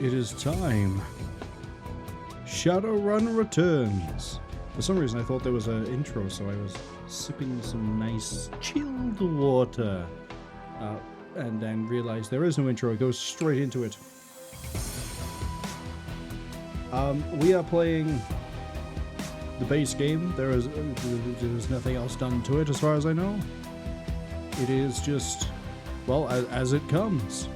It is time. Shadowrun Returns. For some reason I thought there was an intro, so I was sipping some nice chilled water. And then realized there is no intro, it goes straight into it. We are playing the base game. There's nothing else done to it as far as I know. It is just, well, as it comes.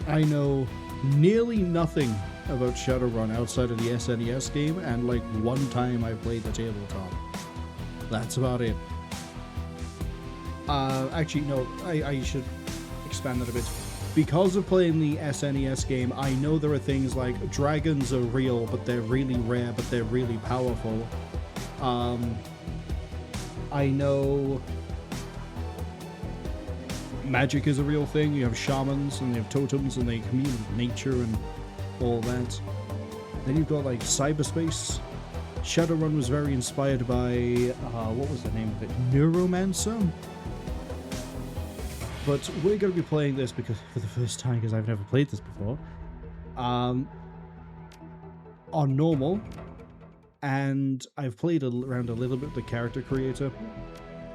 I know nearly nothing about Shadowrun outside of the SNES game, and like one time I played the tabletop. That's about it. Actually, no, I should expand that a bit. Because of playing the SNES game, I know there are things like dragons are real, but they're really rare, but they're really powerful. I know magic is a real thing. You have shamans and you have totems and they commune with nature and all that. Then you've got like cyberspace. Shadowrun was very inspired by, what was the name of it? Neuromancer? But we're going to be playing this because for the first time, because I've never played this before, on normal, and I've played around a little bit with the character creator,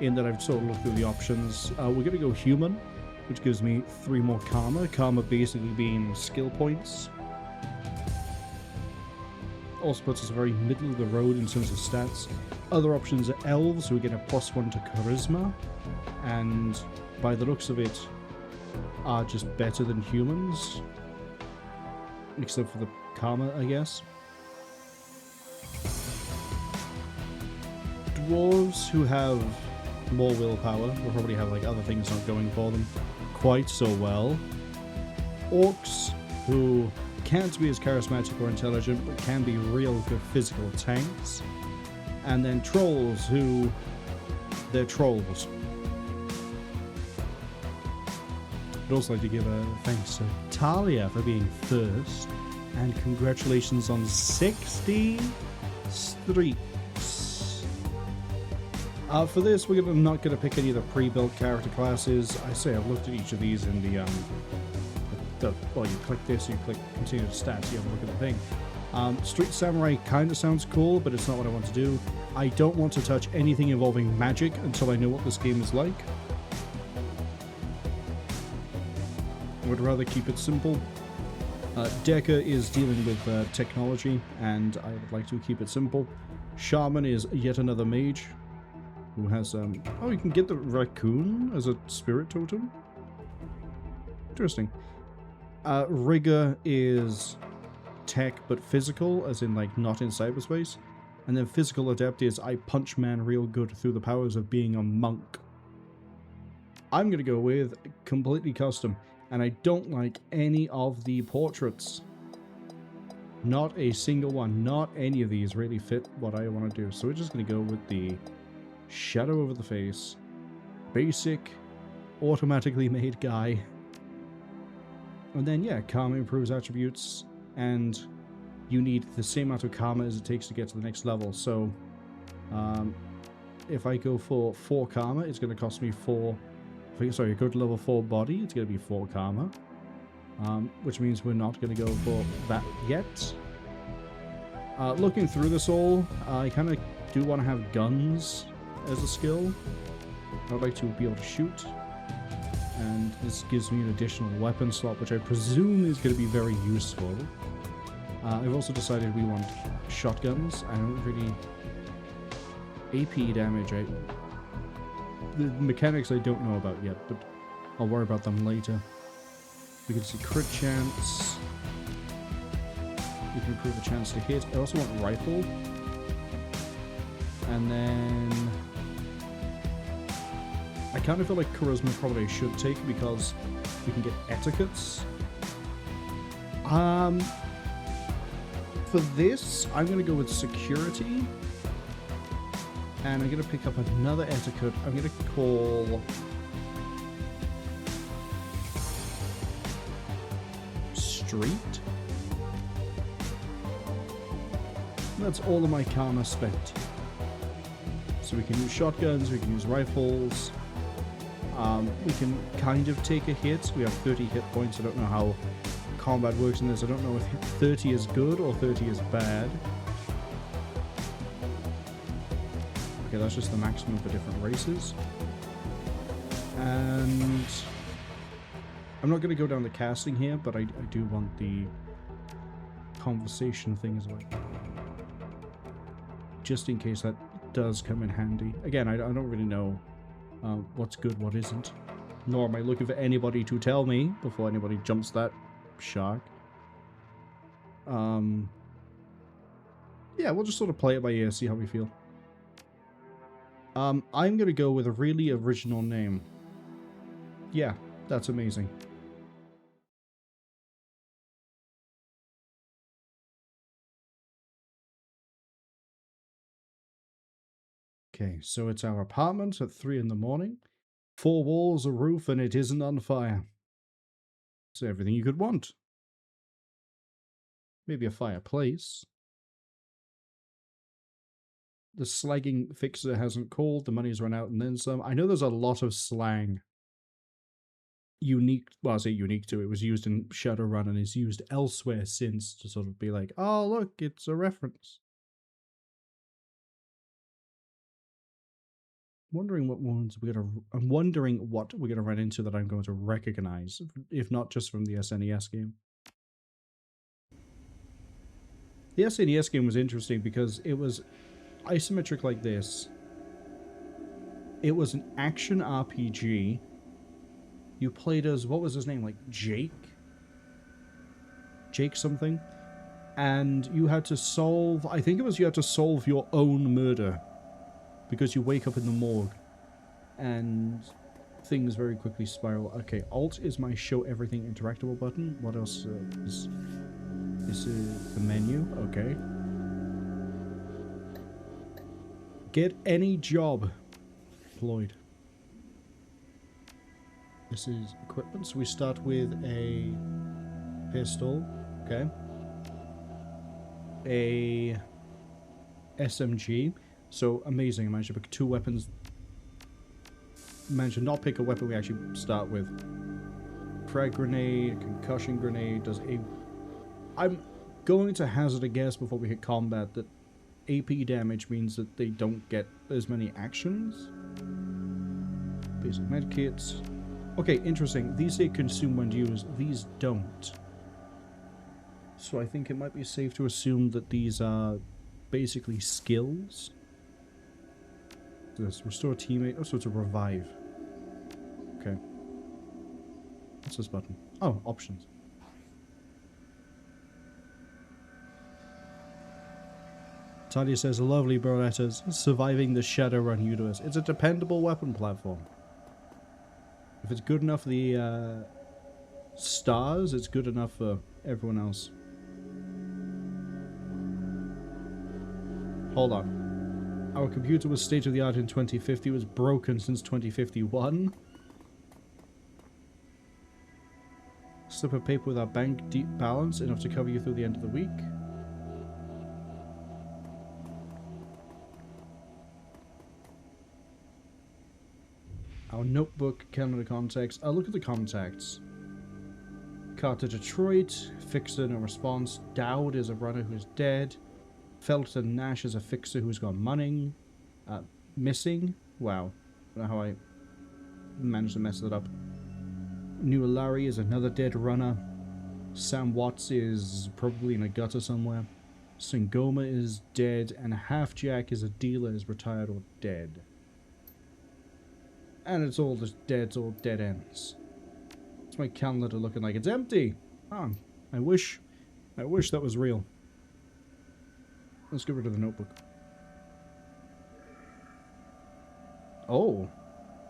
in that I've sort of looked through the options. We're going to go human, which gives me 3 more karma. Karma basically being skill points. Also puts us very middle of the road in terms of stats. Other options are elves, who we get a +1 to charisma, and by the looks of it, are just better than humans. Except for the karma, I guess. Dwarves, who have more willpower, will probably have like other things not going for them quite so well. Orcs, who can't be as charismatic or intelligent, but can be real good physical tanks. And then trolls, who... they're trolls. I'd also like to give a thanks to Talia for being first, and congratulations on 60 streaks. For this, we're not going to pick any of the pre-built character classes. I say I've looked at each of these in the well, you click this, you click continue to stats, you have a look at the thing. Street Samurai kind of sounds cool, but it's not what I want to do. I don't want to touch anything involving magic until I know what this game is like. I would rather keep it simple. Dekker is dealing with technology, and I would like to keep it simple. Shaman is yet another mage, who has, oh, you can get the raccoon as a spirit totem? Interesting. Rigger is tech, but physical, as in, like, not in cyberspace. And then physical adept is I punch man real good through the powers of being a monk. I'm gonna go with completely custom. And I don't like any of the portraits. Not a single one. Not any of these really fit what I want to do. So we're just going to go with the shadow over the face. Basic, automatically made guy. And then, yeah, karma improves attributes. And you need the same amount of karma as it takes to get to the next level. So, if I go for 4 karma, it's going to cost me 4... Sorry, go to level 4 body, it's going to be 4 karma. Which means we're not going to go for that yet. Looking through this all, I kind of do want to have guns as a skill. I would like to be able to shoot. And this gives me an additional weapon slot, which I presume is going to be very useful. I've also decided we want shotguns. I don't really... AP damage, the mechanics I don't know about yet, but I'll worry about them later. We can see crit chance. We can improve the chance to hit. I also want rifle. And then... I kind of feel like charisma probably should take because we can get etiquettes. For this, I'm going to go with security. And I'm going to pick up another etiquette. I'm going to call... Street. That's all of my karma spent. So we can use shotguns, we can use rifles. We can kind of take a hit. We have 30 hit points. I don't know how combat works in this. I don't know if 30 is good or 30 is bad. Okay, that's just the maximum for different races. And I'm not going to go down the casting here, but I do want the conversation thing as well. Just in case that does come in handy. Again, I don't really know what's good, what isn't. Nor am I looking for anybody to tell me before anybody jumps that shark. Yeah, we'll just sort of play it by ear, see how we feel. I'm going to go with a really original name. Yeah, that's amazing. Okay, so it's our apartment at 3 in the morning. 4 walls, a roof, and it isn't on fire. It's everything you could want. Maybe a fireplace. The slagging fixer hasn't called, the money's run out and then some. I know there's a lot of slang unique, well I say unique to it, was used in Shadowrun and is used elsewhere since to sort of be like, oh look, it's a reference. I'm wondering what we're gonna run into that I'm going to recognize, if not just from the SNES game. The SNES game was interesting because it was isometric like this. It was an action RPG. You played as, what was his name, like Jake something, and you had to solve, I think it was you had to solve your own murder because you wake up in the morgue and things very quickly spiral. Okay, Alt is my show everything interactable button. What else is the menu? Okay. Get any job deployed. This is equipment, so we start with a pistol, okay. A SMG, so amazing. I managed to pick 2 weapons. Managed to not pick a weapon we actually start with. Frag grenade, concussion grenade, does a... I'm going to hazard a guess before we hit combat that AP damage means that they don't get as many actions. Basic medkits. Okay, interesting. These say consume when used. These don't. So I think it might be safe to assume that these are basically skills. This restore teammate. Oh, so it's a revive. Okay. What's this button? Oh, options. Talia says, lovely Baronettas, surviving the Shadowrun universe. It's a dependable weapon platform. If it's good enough for the stars, it's good enough for everyone else. Hold on. Our computer was state-of-the-art in 2050, was broken since 2051. Slip of paper with our bank deep balance, enough to cover you through the end of the week. Our notebook, calendar contacts. I'll look at the contacts. Car to Detroit. Fixer, no response. Dowd is a runner who's dead. Felton Nash is a fixer who's gone munning. Missing. Wow. I don't know how I managed to mess that up. New Larry is another dead runner. Sam Watts is probably in a gutter somewhere. Singoma is dead. And Half Jack is a dealer, is retired or dead. And it's all just dead, it's all dead ends. It's my calendar looking like it's empty. Oh, I wish that was real. Let's get rid of the notebook. Oh,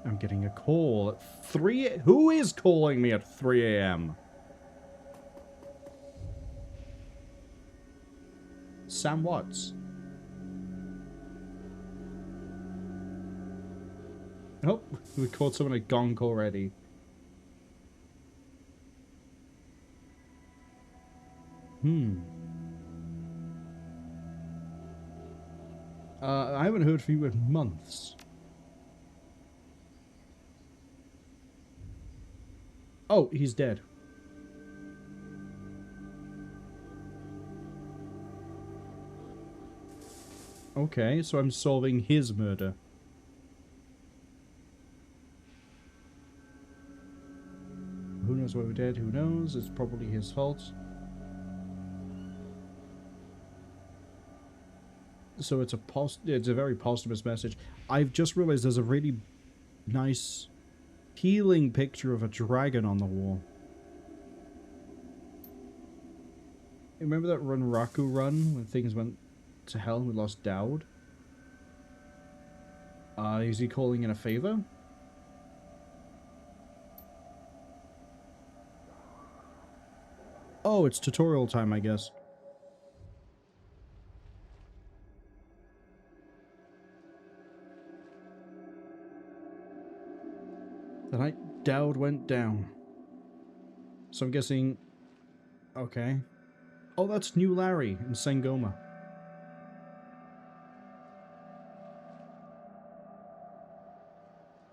I'm getting a call at 3 a.m. Who is calling me at 3 a.m.? Sam Watts. Oh, we caught someone at Gonk already. I haven't heard from you in months. Oh, he's dead. Okay, so I'm solving his murder. Who knows why we're dead? Who knows? It's probably his fault. So it's a very posthumous message. I've just realized there's a really nice healing picture of a dragon on the wall. Remember that Runraku run when things went to hell and we lost Dowd? Is he calling in a favor? Oh, it's tutorial time, I guess. The night Dowd went down. So I'm guessing... Okay. Oh, that's New Larry in Sangoma.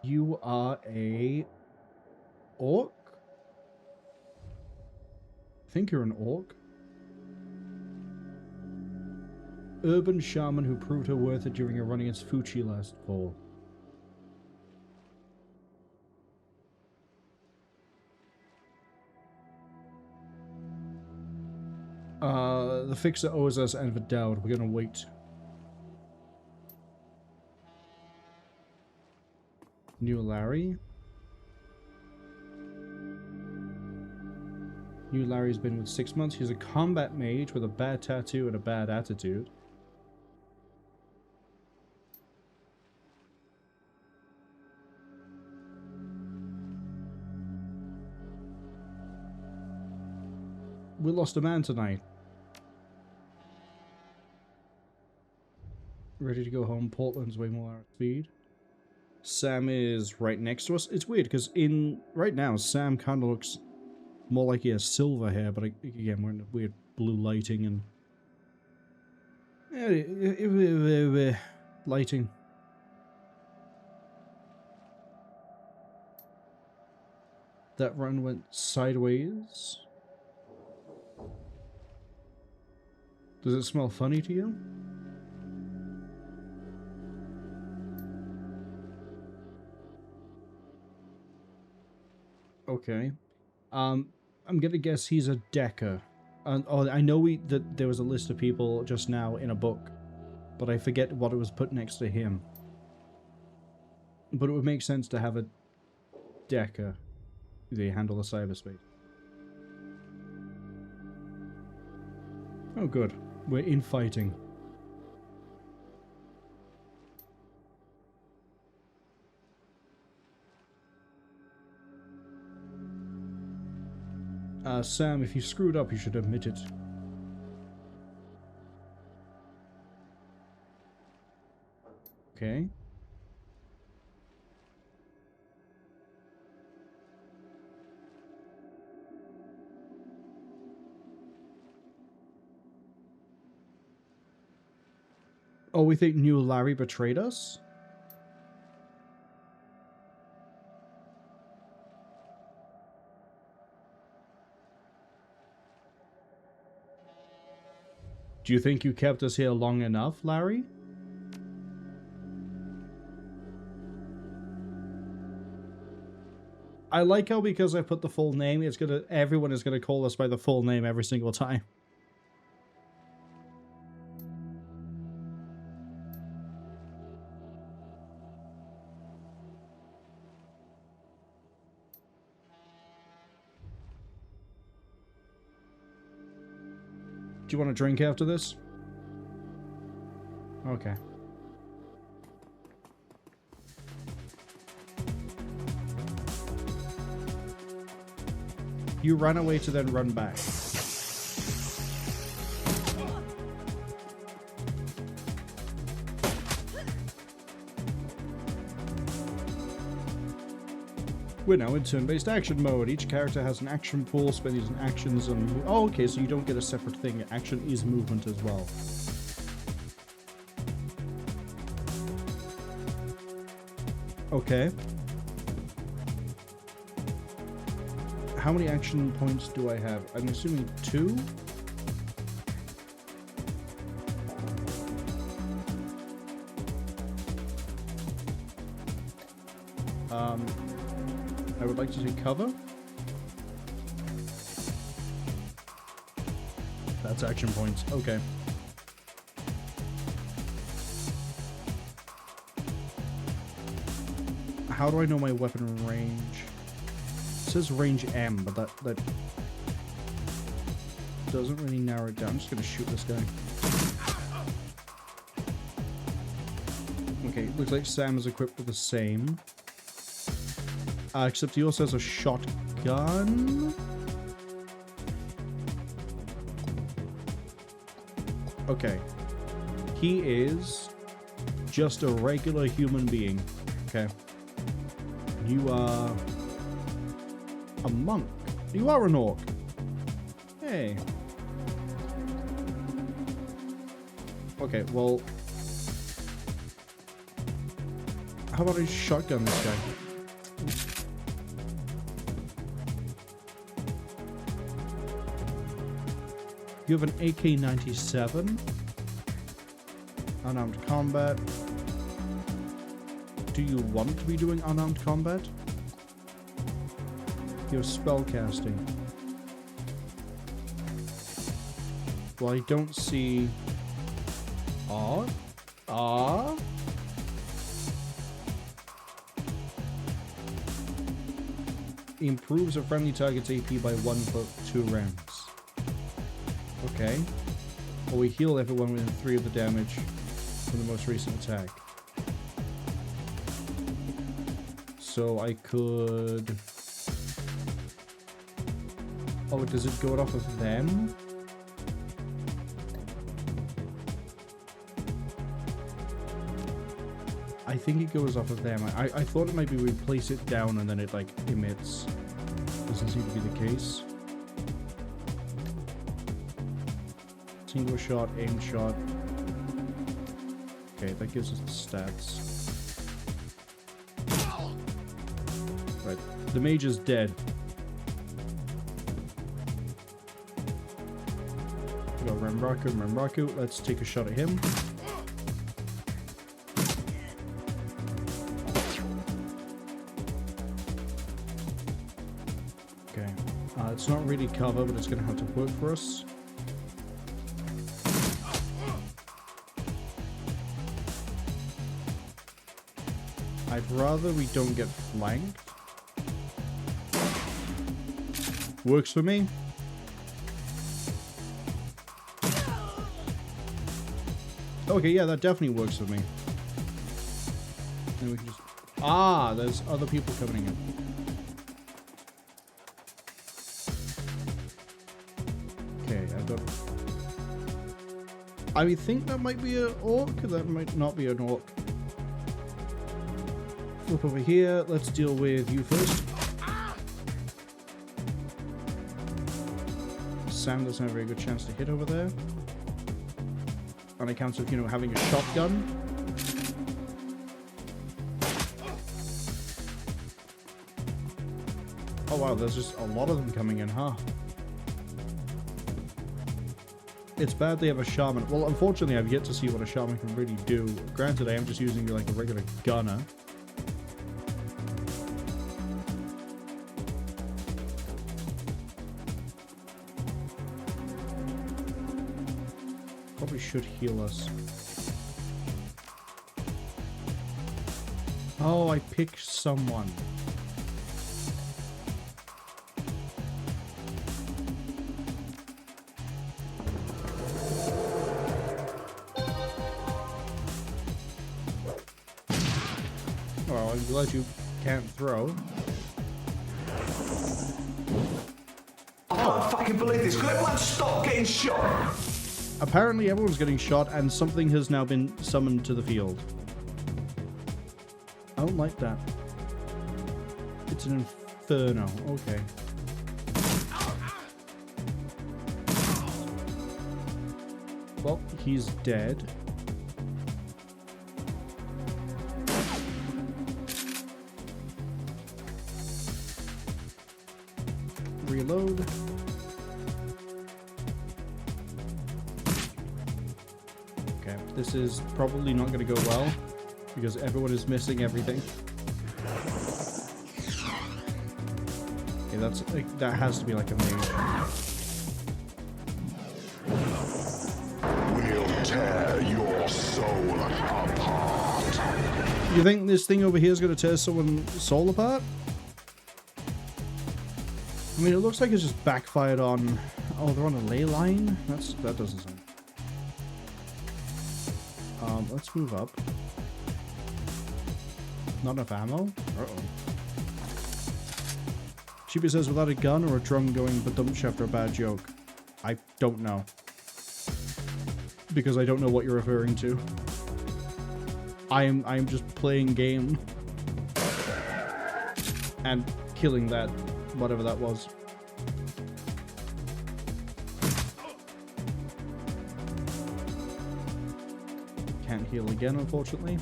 You are a... orc? I think you're an orc. Urban shaman who proved her worth it during a run against Fuchi last fall. The fixer owes us and the Dowd. We're gonna wait. New Larry. New Larry's been with 6 months. He's a combat mage with a bad tattoo and a bad attitude. We lost a man tonight. Ready to go home. Portland's way more at speed. Sam is right next to us. It's weird because right now Sam kind of looks more like he has silver hair, but again we're in weird blue lighting and lighting. That run went sideways. Does it smell funny to you? Okay. I'm gonna guess he's a Dekker. Oh, I know that there was a list of people just now in a book, but I forget what it was put next to him. But it would make sense to have a Dekker. They handle the cyberspace. Oh, good. We're infighting. Sam, if you screwed up, you should admit it. Okay. Oh, we think New Larry betrayed us? Do you think you kept us here long enough, Larry? I like how because I put the full name, everyone is gonna call us by the full name every single time. Do you want a drink after this? Okay. You run away to then run back. We're now in turn-based action mode. Each character has an action pool, spending his actions and... Oh, okay, so you don't get a separate thing. Action is movement as well. Okay. How many action points do I have? I'm assuming 2? I would like to take cover. That's action points. Okay. How do I know my weapon range? It says range M, but that doesn't really narrow it down. I'm just gonna shoot this guy. Okay, looks like Sam is equipped with the same. Except he also has a shotgun. Okay. He is just a regular human being. Okay. You are a monk. You are an orc. Hey. Okay, well... How about I shotgun this guy? You have an AK-97. Unarmed combat. Do you want to be doing unarmed combat? You're spellcasting. Well, I don't see... Improves a friendly target's AP by 1 for 2 rounds. Okay. Well, we heal everyone within 3 of the damage from the most recent attack. So I could... Oh, does it go off of them? I think it goes off of them. I thought it might be we place it down and then it like emits. Doesn't seem to be the case. Single shot, aim shot. Okay, that gives us the stats. Right, the mage is dead. We got Ramraku. Let's take a shot at him. Okay, it's not really cover, but it's going to have to work for us. I'd rather we don't get flanked. Works for me. Okay, yeah, that definitely works for me. Then we can just... Ah, there's other people coming in. Okay, I've got... I think that might be an orc. That might not be an orc. Flip over here. Let's deal with you first. Sam doesn't have a very good chance to hit over there. On account of, you know, having a shotgun. Oh wow, there's just a lot of them coming in, huh? It's bad they have a shaman. Well, unfortunately, I've yet to see what a shaman can really do. Granted, I am just using like a regular gunner. Probably should heal us. Oh, I picked someone. Well, I'm glad you can't throw. I can't fucking believe this. Can everyone stop getting shot? Apparently everyone's getting shot and something has now been summoned to the field. I don't like that. It's an inferno. Okay. Well, he's dead. Reload. Okay, this is probably not going to go well because everyone is missing everything. that's that has to be like a mage. We'll tear your soul apart. You think this thing over here is going to tear someone's soul apart? I mean, it looks like it's just backfired on... Oh, they're on a ley line? That doesn't sound... Let's move up. Not enough ammo? Uh-oh. Sheepy says, without a gun or a drum going badumch after a bad joke. I don't know. Because I don't know what you're referring to. I'm just playing game. And killing that, whatever that was. Can't heal again, unfortunately.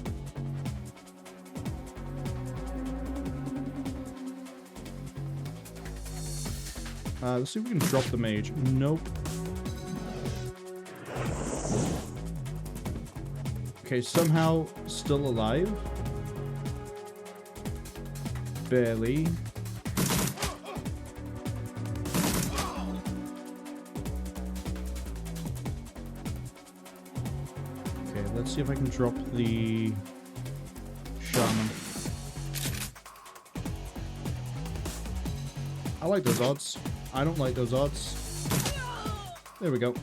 Let's see if we can drop the mage. Nope. Okay, somehow still alive. Barely. Okay, let's see if I can drop the shaman. I like those odds. I don't like those odds. There we go.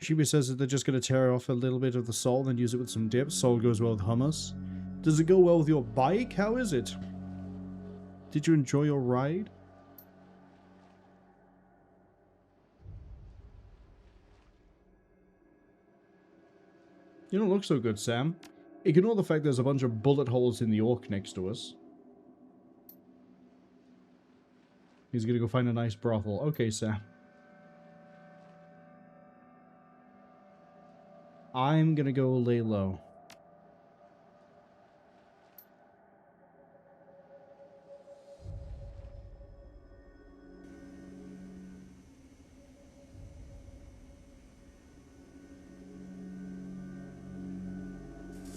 Shiba says that they're just going to tear off a little bit of the soul and use it with some dip. Soul goes well with hummus. Does it go well with your bike? How is it? Did you enjoy your ride? You don't look so good, Sam. Ignore the fact there's a bunch of bullet holes in the orc next to us. He's gonna go find a nice brothel. Okay, Sam. I'm gonna go lay low.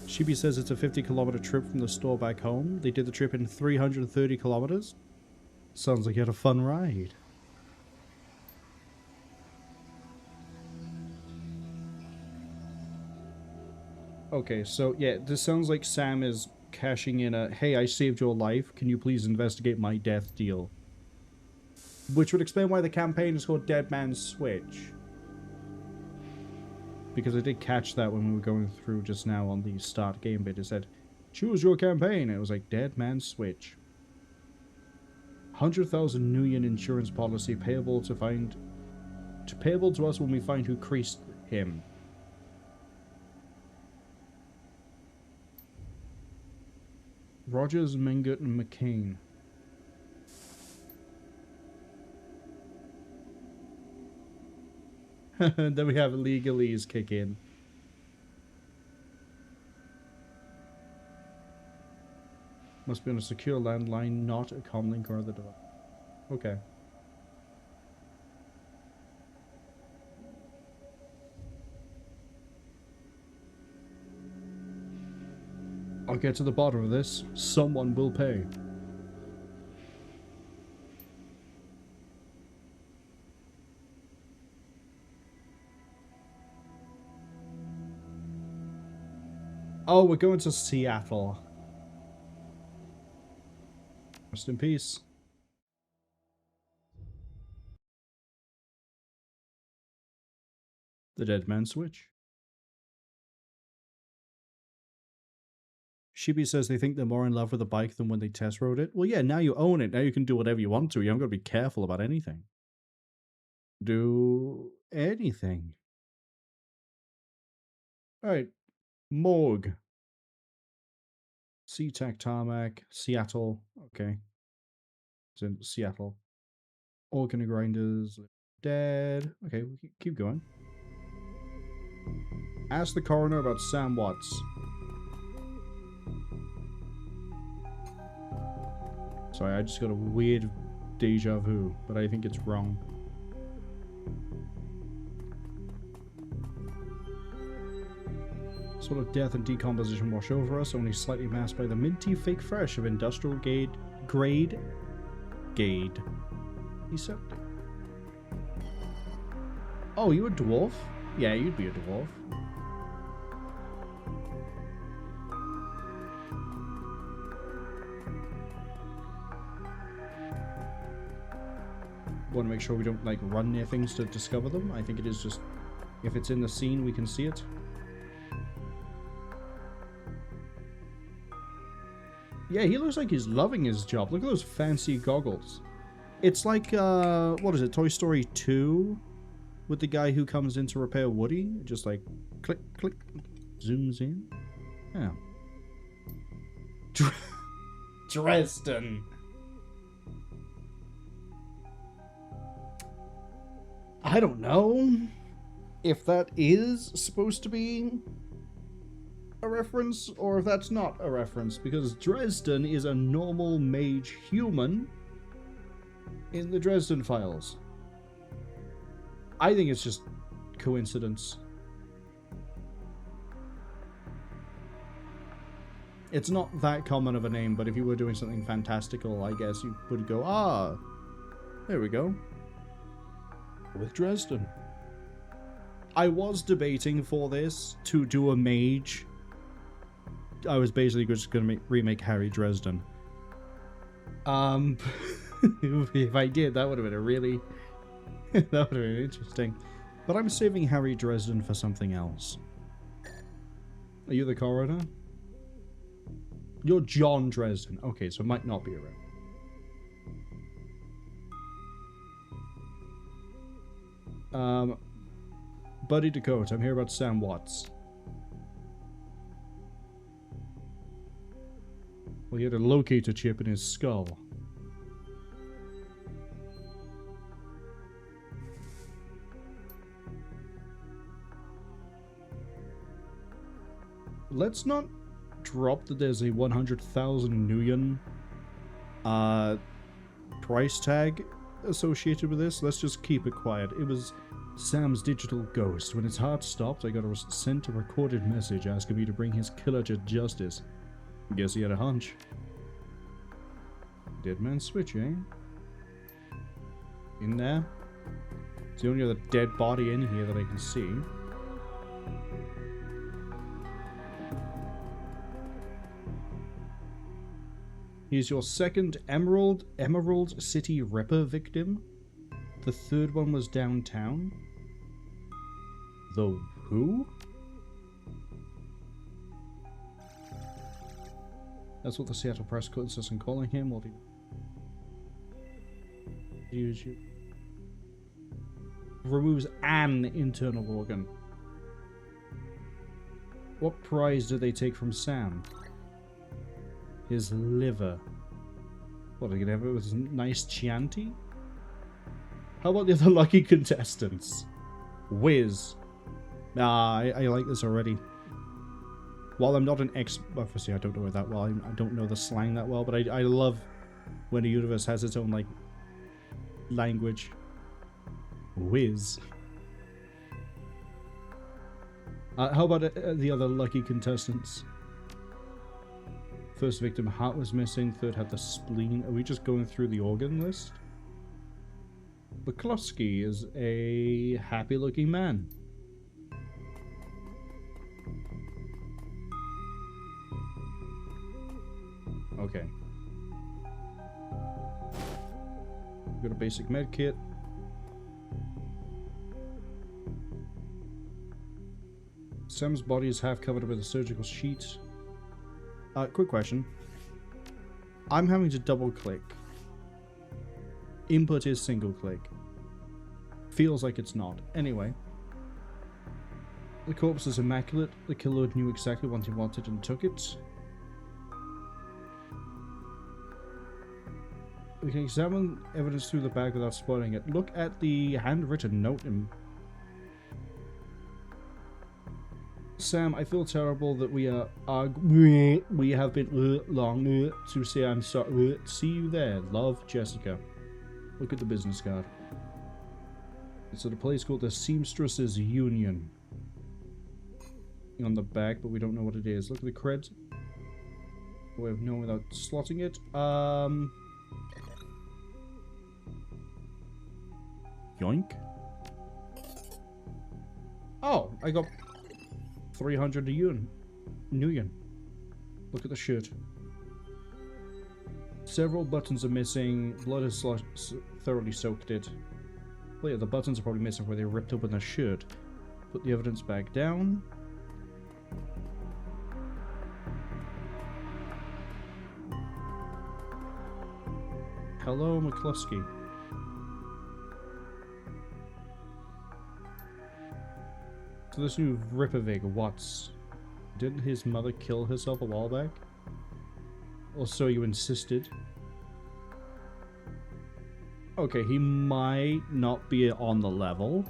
Shibi says it's a 50-kilometer trip from the store back home. They did the trip in 330 kilometers. Sounds like you had a fun ride. Okay, so yeah, this sounds like Sam is cashing in a, hey, I saved your life, can you please investigate my death deal? Which would explain why the campaign is called Dead Man's Switch. Because I did catch that when we were going through just now on the start game bit. It said, choose your campaign. It was like, Dead Man's Switch. 100,000 Nuyen insurance policy payable to us when we find who creased him. Rogers, Mengert, and McCain. Then we have legalese kick in. Must be on a secure landline, not a comlink or other device. Okay. I'll get to the bottom of this. Someone will pay. Oh, we're going to Seattle. Rest in peace. The Dead Man's Switch. Shibi says they think they're more in love with the bike than when they test rode it. Well, yeah, now you own it. Now you can do whatever you want to. You haven't got to be careful about anything. Do anything. Alright. Morgue. SeaTac Tarmac. Seattle. Okay. It's in Seattle. Organ grinders. Dead. Okay, we keep going. Ask the coroner about Sam Watts. Sorry, I just got a weird deja vu, but I think it's wrong. Sort of death and decomposition wash over us, only slightly masked by the minty fake fresh of industrial grade aseptic. Oh, you a dwarf? Yeah, you'd be a dwarf. Want to make sure we don't like run near things to discover them. I think it is just if it's in the scene we can see it. Yeah, he looks like he's loving his job. Look at those fancy goggles. It's like what is it, Toy Story 2 with the guy who comes in to repair Woody, just like click click zooms in. Yeah. Dresden. I don't know if that is supposed to be a reference or if that's not a reference, because Dresden is a normal mage human in the Dresden Files. I think it's just coincidence. It's not that common of a name, but if you were doing something fantastical, I guess you would go, ah, there we go. With Dresden. I was debating for this to do a mage. I was basically just going to remake Harry Dresden. If I did, that would have been a really... that would have been interesting. But I'm saving Harry Dresden for something else. Are you the coroner? You're John Dresden. Okay, so it might not be around. Buddy Dakota, I'm here about Sam Watts. Well, he had a locator chip in his skull. Let's not drop that there's a 100,000 Nuyen price tag associated with this. Let's just keep it quiet. It was Sam's digital ghost. When his heart stopped, I got sent a recorded message asking me to bring his killer to justice. Guess he had a hunch. Dead man switch, eh? In there. It's the only other dead body in here that I can see. He's your second Emerald City Ripper victim. The third one was downtown. The who? That's what the Seattle Press quotes us in calling him. What do you... Removes an internal organ. What prize did they take from Sam? His liver. What, are they gonna have it with a nice Chianti? How about the other lucky contestants? Whiz. Nah, I like this already. While I'm not an obviously I don't know it that well, I don't know the slang that well, but I love when a universe has its own, like, language. Whiz. How about the other lucky contestants? First victim, heart was missing. Third had the spleen. Are we just going through the organ list? McCluskey is a happy-looking man. Okay. Got a basic med kit. Sam's body is half covered with a surgical sheet. Quick question. I'm having to double click. Input is single click. Feels like it's not. Anyway. The corpse is immaculate. The killer knew exactly what he wanted and took it. We can examine evidence through the bag without spoiling it. Look at the handwritten note in... Sam, I feel terrible that we have been long to say I'm sorry. See you there. Love, Jessica. Look at the business card. It's at a place called the Seamstresses Union. on the back, but we don't know what it is. Look at the cred. Way of knowing without slotting it. Yoink. Oh, I got 300 yuan. Nuyen. Look at the shirt. Several buttons are missing. Blood has thoroughly soaked it. Well, yeah, the buttons are probably missing where they ripped open the shirt. Put the evidence bag down. Hello, McCluskey. So this new Rippervig, what's... Didn't his mother kill herself a while back? Or so you insisted? Okay, he might not be on the level.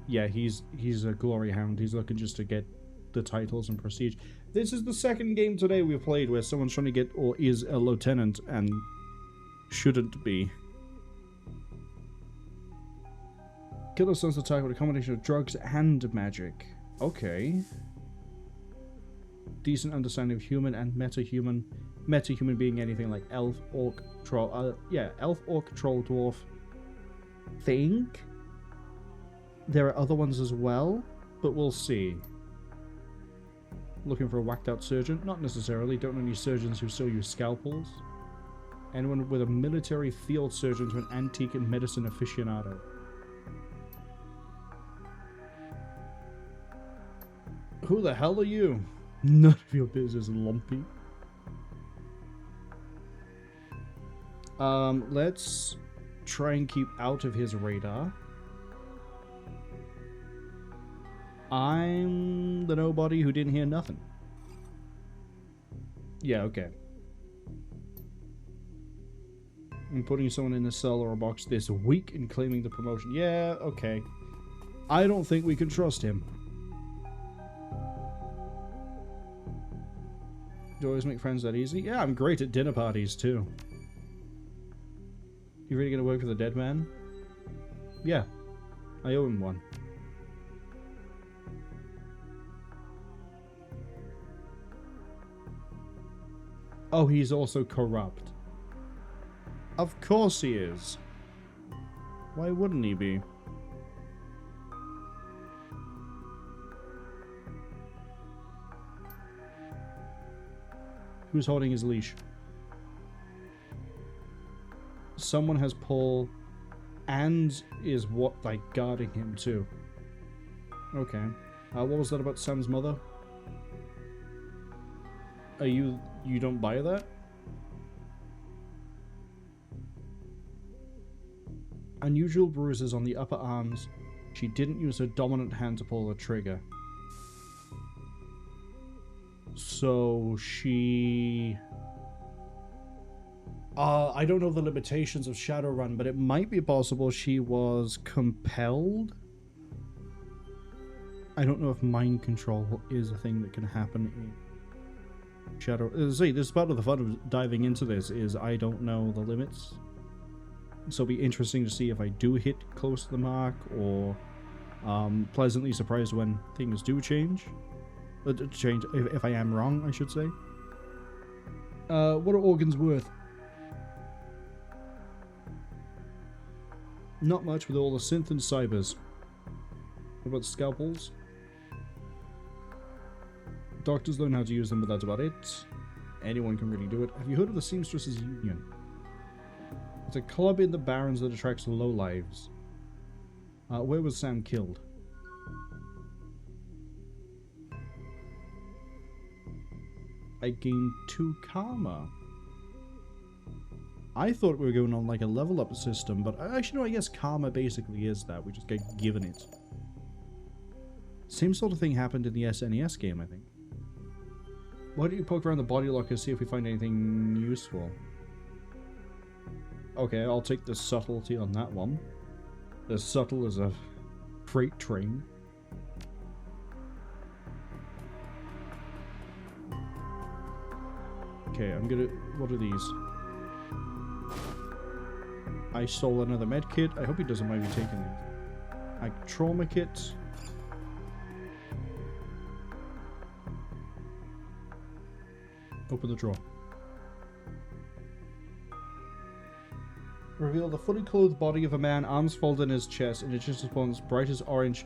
Yeah, he's a glory hound. He's looking just to get the titles and prestige. This is the second game today we've played where someone's trying to get or is a lieutenant and shouldn't be. Killer Sun's attack with a combination of drugs and magic. Okay. Decent understanding of human and meta-human. Meta-human being anything like elf, orc, troll. Yeah, elf, orc, troll, dwarf. Think there are other ones as well, but we'll see. Looking for a whacked out surgeon? Not necessarily. Don't know any surgeons who still use scalpels. Anyone with a military field surgeon to an antique and medicine aficionado. Who the hell are you? None of your business, lumpy. Let's try and keep out of his radar. I'm the nobody who didn't hear nothing. Yeah, okay. I'm putting someone in a cell or a box this week and claiming the promotion. Yeah, okay. I don't think we can trust him. Do you always make friends that easy? Yeah, I'm great at dinner parties too. You really gonna work for the dead man? Yeah, I owe him one. Oh, he's also corrupt. Of course he is. Why wouldn't he be? Who's holding his leash? Someone has Paul and is what, like, guarding him too. Okay. What was that about Sam's mother? Are you don't buy that? Unusual bruises on the upper arms. She didn't use her dominant hand to pull the trigger. So she... I don't know the limitations of Shadowrun, but it might be possible she was compelled. I don't know if mind control is a thing that can happen in Shadow. See, this is part of the fun of diving into this, is I don't know the limits. So it'll be interesting to see if I do hit close to the mark, or pleasantly surprised when things do change. If I am wrong, I should say. What are organs worth? Not much with all the synth and cybers. What about scalpels? Doctors learn how to use them, but that's about it. Anyone can really do it. Have you heard of the Seamstresses Union? It's a club in the Barrens that attracts lowlives. Where was Sam killed? I gained 2 karma. I thought we were going on like a level up system, but actually no, I guess karma basically is that. We just get given it. Same sort of thing happened in the SNES game, I think. Why don't you poke around the body locker, see if we find anything useful? Okay, I'll take the subtlety on that one. As subtle as a freight train. Okay, I'm gonna... What are these? I stole another medkit. I hope he doesn't mind me taking these. Like, trauma kit. Open the drawer. Reveal the fully clothed body of a man, arms folded in his chest, and it just responds bright as orange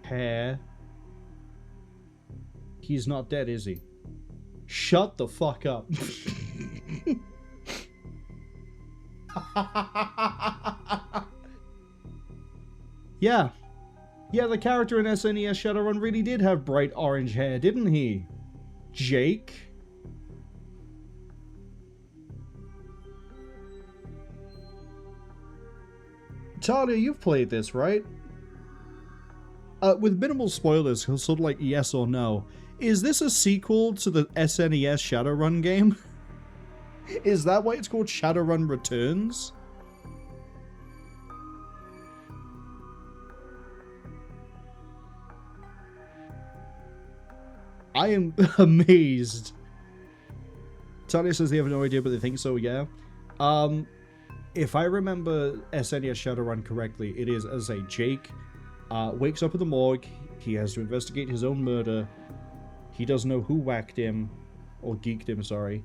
hair. He's not dead, is he? Shut the fuck up. Yeah. Yeah, the character in SNES Shadowrun really did have bright orange hair, didn't he? Jake? Talia, you've played this, right? With minimal spoilers, sort of like yes or no. Is this a sequel to the SNES Shadowrun game? Is that why it's called Shadowrun Returns? I am amazed. Talia says they have no idea, but they think so, yeah. If I remember SNES Shadowrun correctly, it is, as I say, Jake wakes up in the morgue. He has to investigate his own murder. He doesn't know who whacked him, or geeked him, sorry.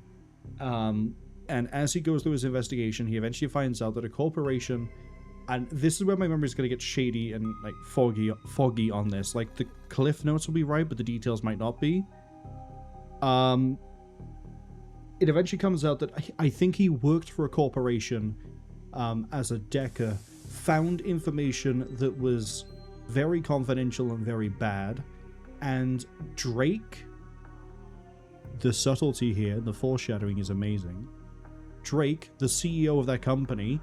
And as he goes through his investigation, he eventually finds out that a corporation, and this is where my memory is going to get shady and like foggy on this. Like, the cliff notes will be right, but the details might not be. It eventually comes out that I think he worked for a corporation as a Dekker, found information that was very confidential and very bad, and Drake, the subtlety here, the foreshadowing is amazing. Drake, the CEO of that company,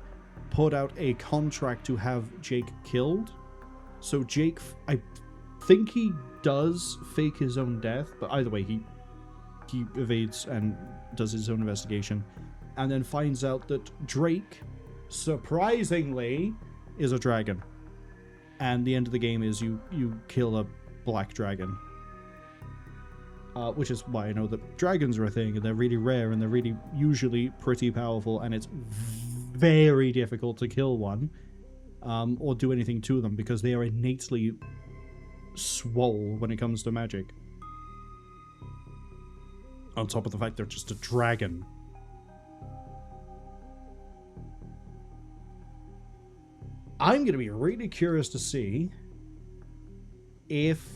put out a contract to have Jake killed. So Jake, I think he does fake his own death, but either way, he evades and does his own investigation, and then finds out that Drake, surprisingly, is a dragon. And the end of the game is you kill a black dragon. Which is why I know that dragons are a thing, and they're really rare, and they're really usually pretty powerful, and it's very difficult to kill one, or do anything to them, because they are innately swole when it comes to magic. On top of the fact they're just a dragon. I'm going to be really curious to see if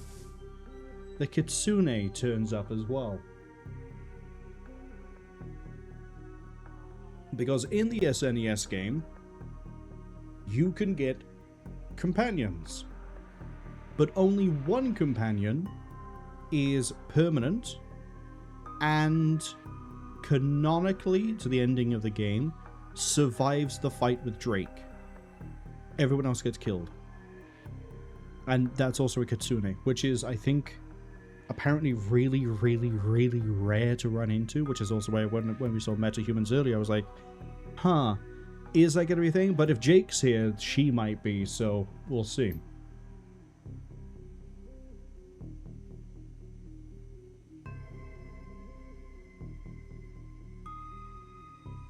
the Kitsune turns up as well. Because in the SNES game, you can get companions. But only one companion is permanent and canonically, to the ending of the game, survives the fight with Drake. Everyone else gets killed. And that's also a Kitsune, which is, I think, apparently really, really, really rare to run into, which is also why when we saw metahumans earlier, I was like, huh, is that going to be a thing? But if Jake's here, she might be, so we'll see.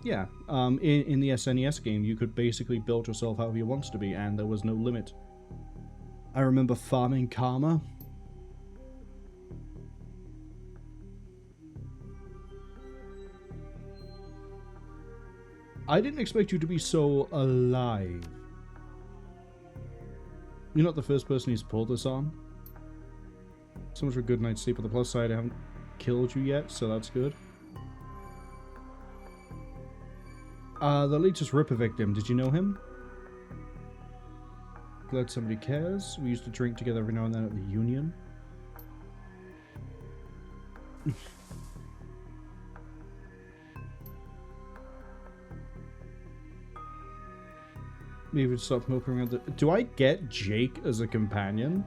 Yeah, in the SNES game, you could basically build yourself however you wanted to be, and there was no limit. I remember farming karma. I didn't expect you to be so alive. You're not the first person who's pulled this on. So much for a good night's sleep. On the plus side, I haven't killed you yet, so that's good. The latest Ripper victim, did you know him? Glad somebody cares. We used to drink together every now and then at the Union. Maybe we'd stop moping around the... Do I get Jake as a companion?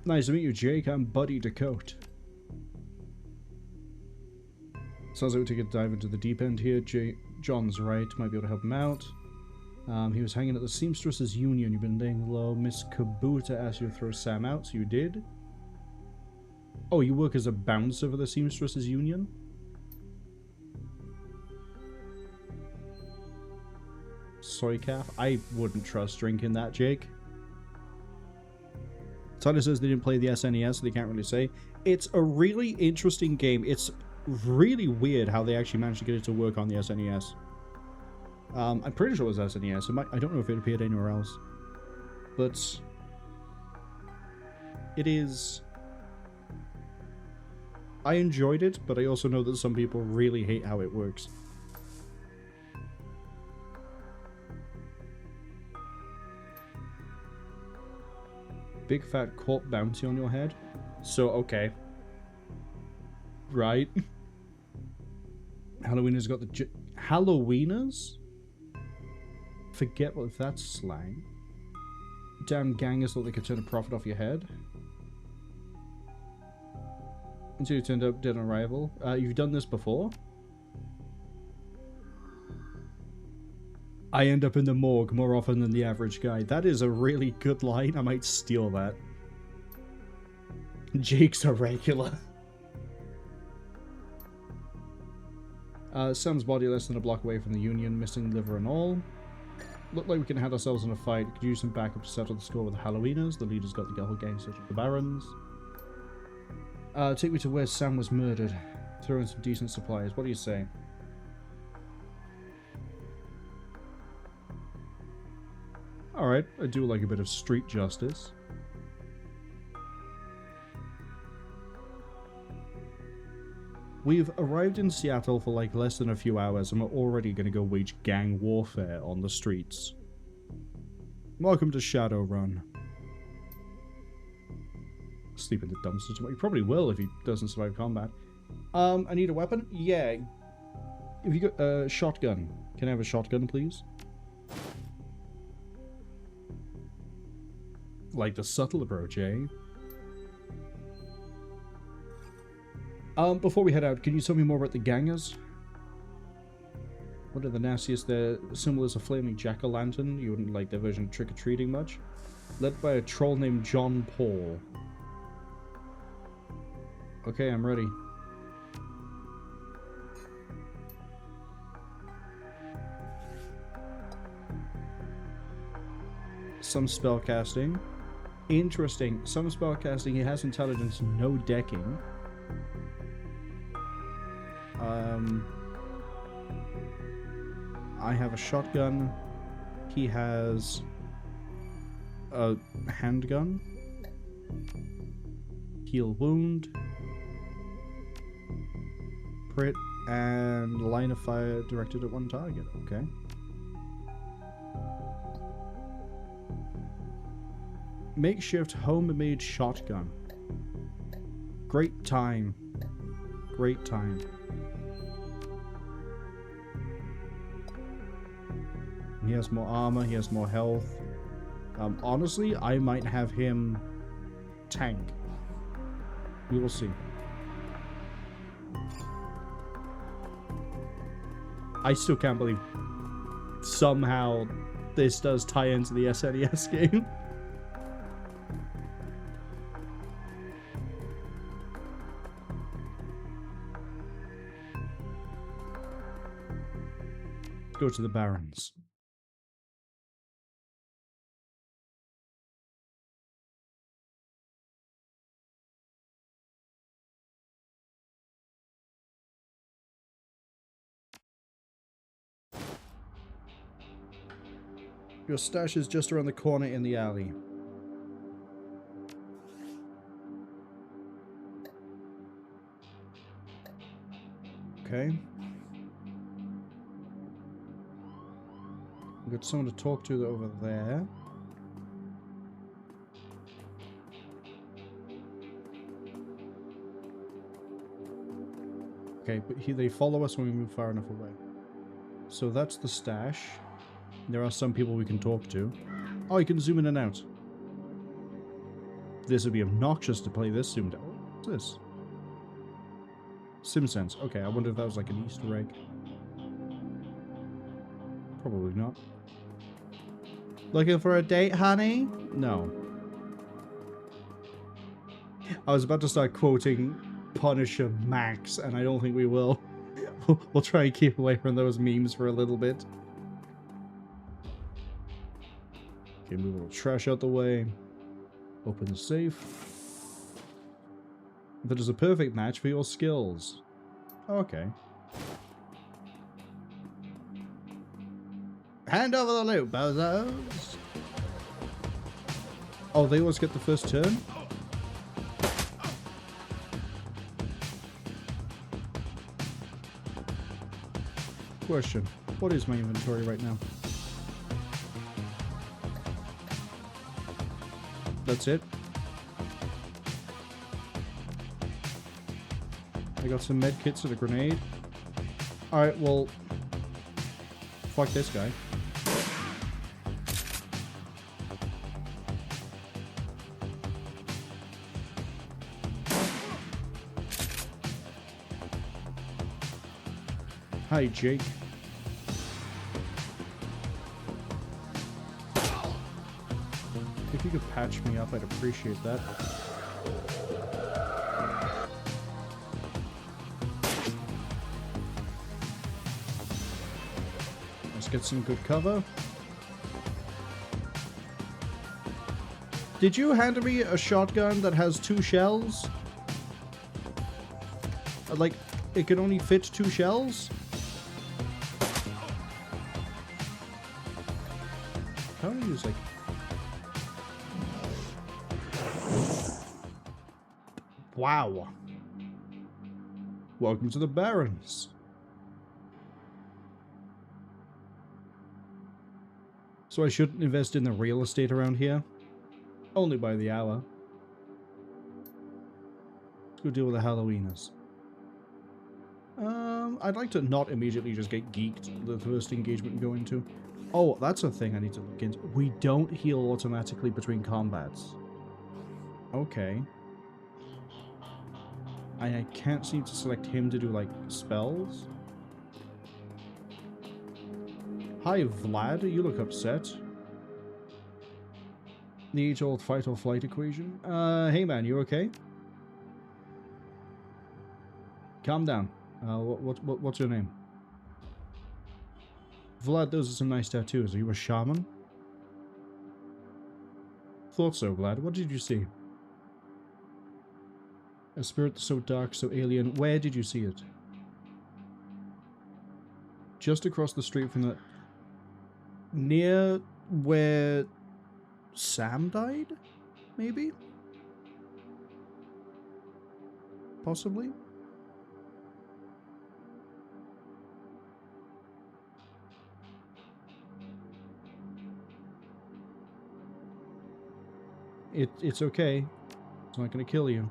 Nice to meet you, Jake. I'm Buddy Dakota. Sounds like we take a dive into the deep end here. John's right. Might be able to help him out. He was hanging at the Seamstresses Union. You've been laying low. Miss Kabuta asked you to throw Sam out, so you did. Oh, you work as a bouncer for the Seamstresses soy calf. I wouldn't trust drinking that, Jake. Tyler says they didn't play the SNES, so they can't really say. It's a really interesting game. It's really weird how they actually managed to get it to work on the SNES. I'm pretty sure it was SNES. I don't know if it appeared anywhere else. But it is... I enjoyed it, but I also know that some people really hate how it works. Big fat corp bounty on your head. So, okay. Right. Halloweeners got the... Halloweeners? Forget what if that's slang. Damn gangers thought they could turn a profit off your head. Until you turned up dead on arrival. You've done this before? I end up in the morgue more often than the average guy. That is a really good line. I might steal that. Jake's a regular. Sam's body less than a block away from the Union, missing liver and all. Looked like we can have ourselves in a fight. Could use some backup to settle the score with the Halloweeners. The leader's got the whole gang searching the Barrens. Take me to where Sam was murdered. Throw in some decent supplies. What do you say? Alright, I do like a bit of street justice. We've arrived in Seattle for like less than a few hours and we're already going to go wage gang warfare on the streets. Welcome to Shadowrun. Sleep in the dumpster tomorrow. He probably will if he doesn't survive combat. I need a weapon? Yeah. If you got a shotgun. Can I have a shotgun, please? Like the subtle approach, eh? Before we head out, can you tell me more about the gangers? What are the nastiest? Their symbol is a flaming jack-o'-lantern. You wouldn't like their version of trick-or-treating much. Led by a troll named John Paul. Okay, I'm ready. Some spellcasting. Interesting. Some spellcasting. He has intelligence, no decking. I have a shotgun. He has a handgun. Heal wound. Crit and line of fire directed at one target. Okay. Makeshift homemade shotgun. Great time. Great time. He has more armor, he has more health. Honestly, I might have him tank. We will see. I still can't believe somehow this does tie into the SNES game. Go to the Barrens. Your stash is just around the corner in the alley. Okay. We've got someone to talk to over there. Okay, but they follow us when we move far enough away. So that's the stash. There are some people we can talk to. Oh, you can zoom in and out. This would be obnoxious to play this zoomed out. What's this? SimSense. Okay, I wonder if that was like an Easter egg. Probably not. Looking for a date, honey? No. I was about to start quoting Punisher Max, and I don't think we will. We'll try and keep away from those memes for a little bit. Okay, move a little trash out the way. Open the safe. That is a perfect match for your skills. Okay. Hand over the loot, bozos! Oh, they always get the first turn? Question. What is my inventory right now? That's it. I got some med kits and a grenade. Alright, well... Fuck this guy. Hi, Jake. If you could patch me up, I'd appreciate that. Let's get some good cover. Did you hand me a shotgun that has 2 shells? Like, it can only fit 2 shells? How do you use, like... Wow. Welcome to the Barrens. So I shouldn't invest in the real estate around here? Only by the hour. Let's go deal with the Halloweeners. I'd like to not immediately just get geeked the first engagement we go into. Oh, that's a thing I need to look into. We don't heal automatically between combats. Okay. I can't seem to select him to do, like, spells. Hi, Vlad. You look upset. The age-old fight or flight equation. Hey man, you okay? Calm down. What's your name? Vlad, those are some nice tattoos. Are you a shaman? Thought so, Vlad. What did you see? A spirit so dark, so alien. Where did you see it? Just across the street from the... Near where Sam died? Maybe? Possibly? It's okay. It's not gonna kill you.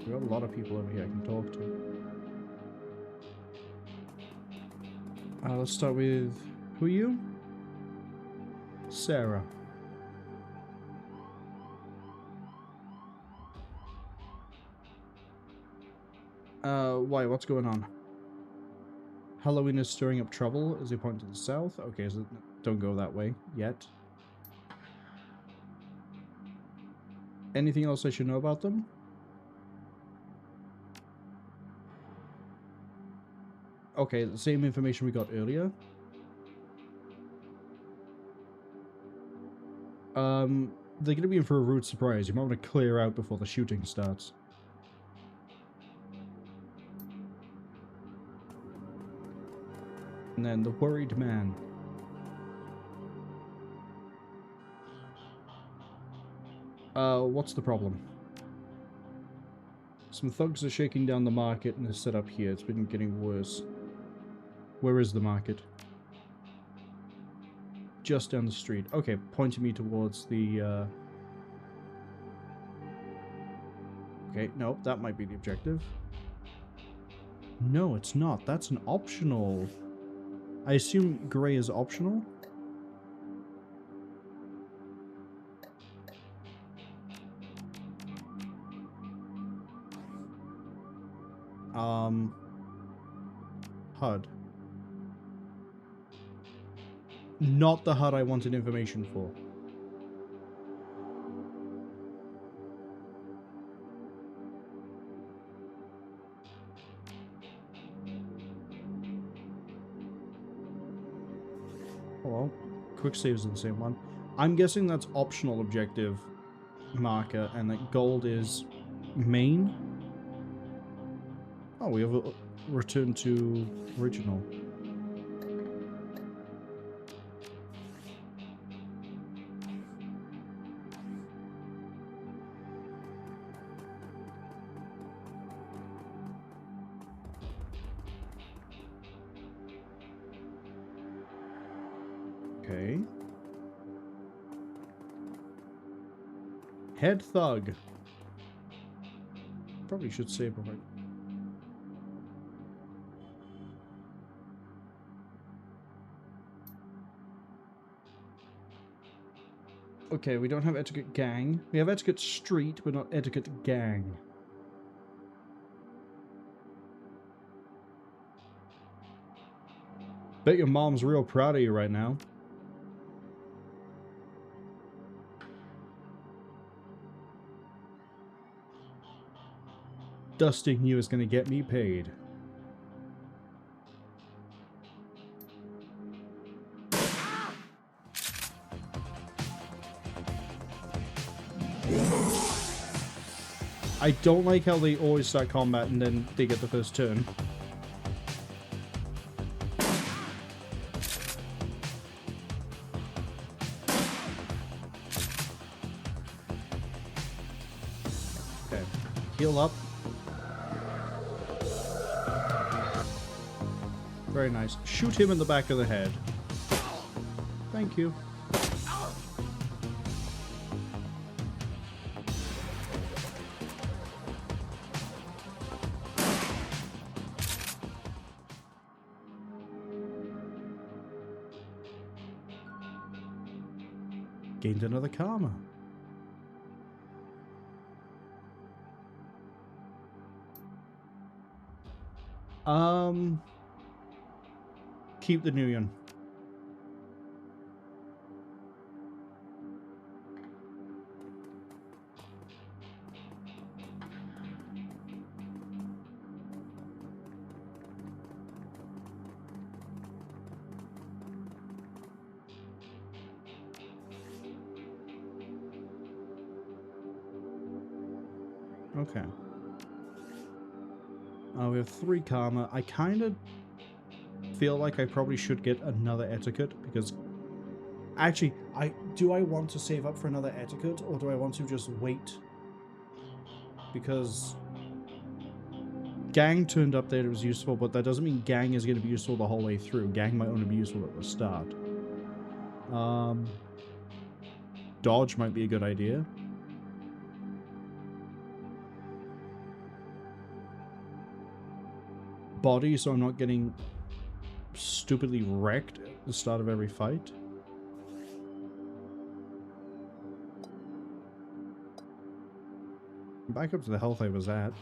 There are a lot of people over here I can talk to. Let's start with... Who are you? Sarah. Why? What's going on? Halloween is stirring up trouble as they point to the south. Okay, so don't go that way yet. Anything else I should know about them? Okay, the same information we got earlier. They're gonna be in for a rude surprise. You might want to clear out before the shooting starts. And then the worried man. What's the problem? Some thugs are shaking down the market and are set up here. It's been getting worse. Where is the market? Just down the street. Okay, pointing me towards the, Okay, no, that might be the objective. No, it's not. That's an optional... I assume grey is optional? HUD. Not the HUD I wanted information for. Oh, well, quick saves are the same one. I'm guessing that's optional objective marker, and that gold is main. Oh, we have a return to original. Okay. Head thug. Probably should save before. Okay, we don't have etiquette gang. We have etiquette street, but not etiquette gang. Bet your mom's real proud of you right now. Dusting you is going to get me paid. I don't like how they always start combat and then they get the first turn. Okay, heal up. Very nice. Shoot him in the back of the head. Thank you. Gained another karma. Keep the new one. Okay. We have 3 karma. I kind of feel like I probably should get another etiquette because actually, do I want to save up for another etiquette or do I want to just wait? Because gang turned up there, it was useful, but that doesn't mean gang is going to be useful the whole way through. Gang might only be useful at the start. Dodge might be a good idea. Body, so I'm not getting stupidly wrecked at the start of every fight. Back up to the health I was at.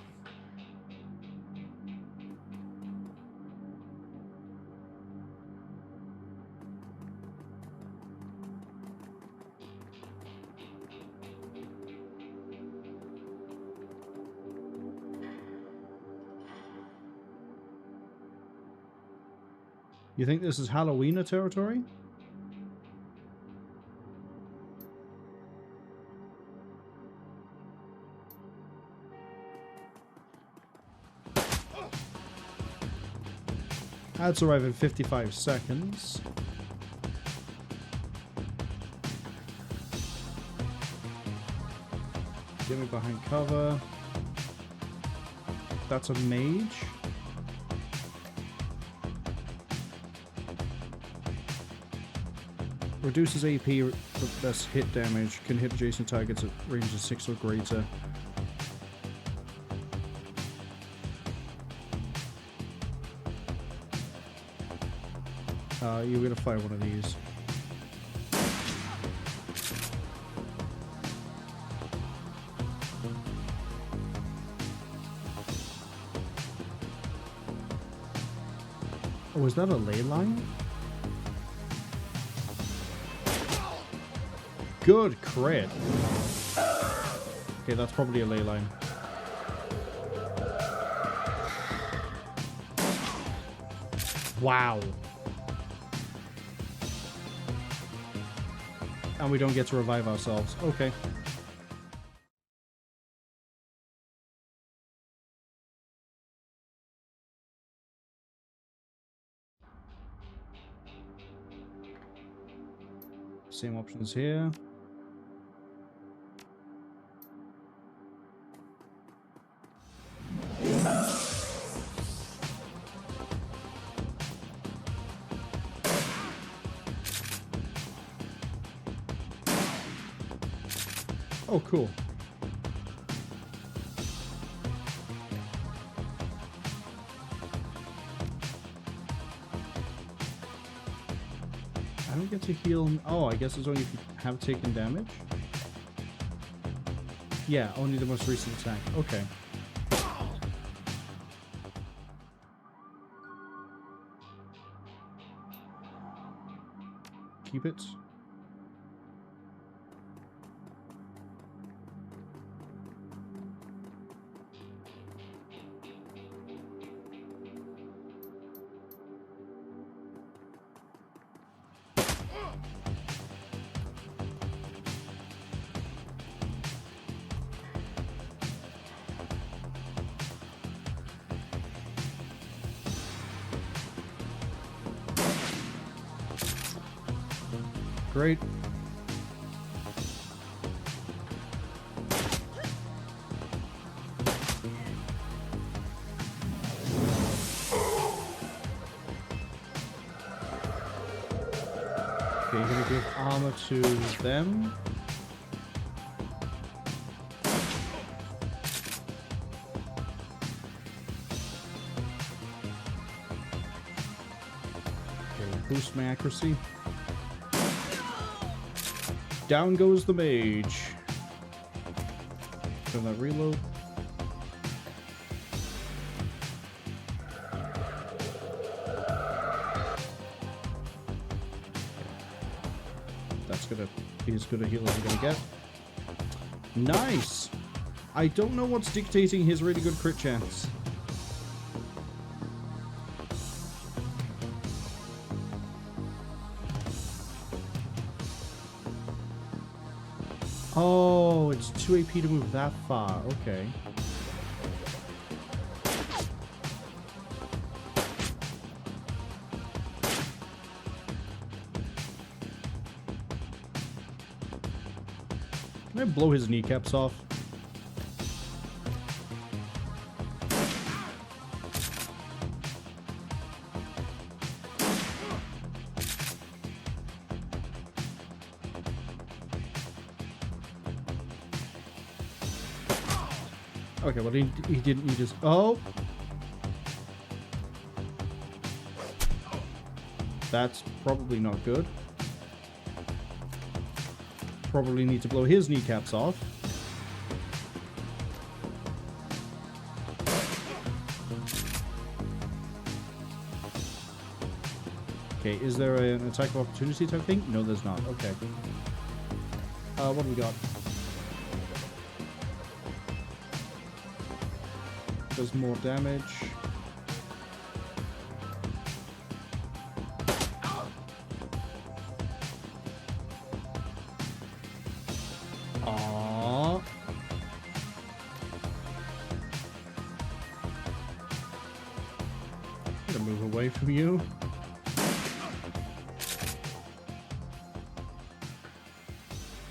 You think this is Halloween territory? Ads arrive in 55 seconds. Get me behind cover. That's a mage. Reduces AP, less hit damage, can hit adjacent targets at range of 6 or greater. You're gonna fire one of these. Oh, is that a ley line? Good crit. Okay, that's probably a ley line. Wow. And we don't get to revive ourselves. Okay. Same options here. Oh, cool. I don't get to heal. Oh, I guess it's only if you have taken damage. Yeah, only the most recent attack. Okay. Keep it. Great. Okay, you're gonna give armor to them. Okay, boost my accuracy. Down goes the mage. Turn that reload. That's gonna be as good a heal as we're gonna get. Nice! I don't know what's dictating his really good crit chance. Oh, it's 2 AP to move that far. Okay. Can I blow his kneecaps off? Okay, well, he didn't need his... Oh! That's probably not good. Probably need to blow his kneecaps off. Okay, is there an attack of opportunity type thing? No, there's not. Okay. What do we got? Does more damage. Aww. I'm gonna move away from you.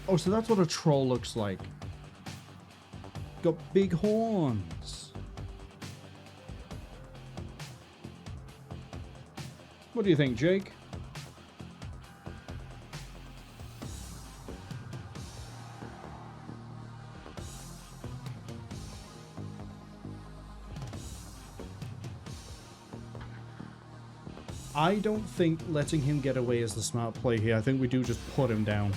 Oh, so that's what a troll looks like. Got big horns. What do you think, Jake? I don't think letting him get away is the smart play here. I think we do just put him down.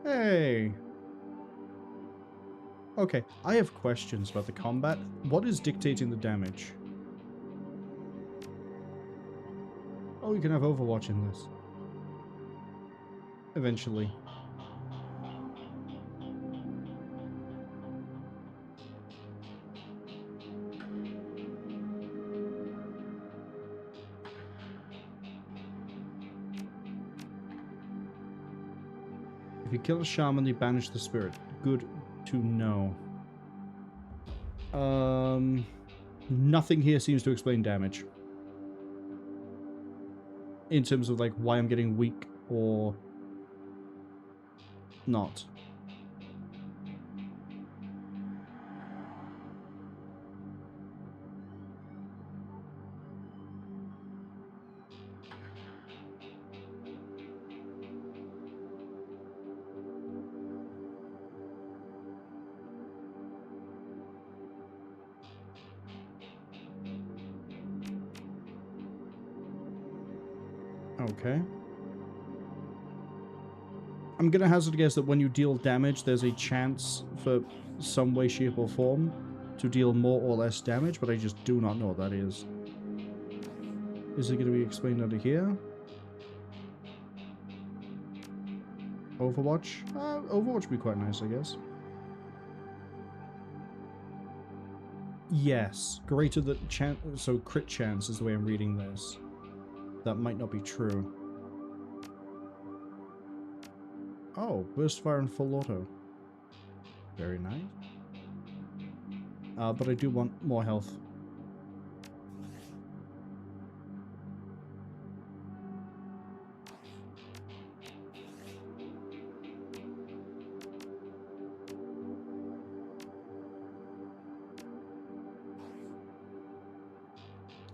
Hey. Okay, I have questions about the combat. What is dictating the damage? Oh, you can have Overwatch in this. Eventually. If you kill a shaman, they banish the spirit. Good to know. Nothing here seems to explain damage. In terms of, like, why I'm getting weak or not. Okay. I'm gonna hazard a guess that when you deal damage, there's a chance for some way, shape, or form to deal more or less damage, but I just do not know what that is. Is it gonna be explained under here? Overwatch? Overwatch would be quite nice, I guess. Yes. Greater the chance, so crit chance is the way I'm reading this. That might not be true. Oh, burst fire and full auto. Very nice. But I do want more health.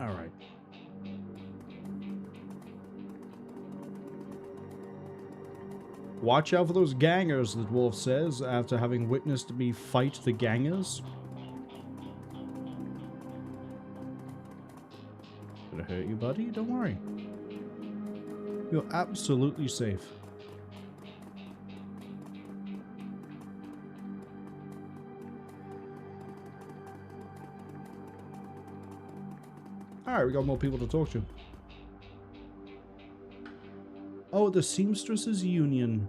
Alright. Watch out for those gangers, the dwarf says, after having witnessed me fight the gangers. Gonna hurt you, buddy? Don't worry. You're absolutely safe. Alright, we got more people to talk to. Oh, the Seamstresses Union.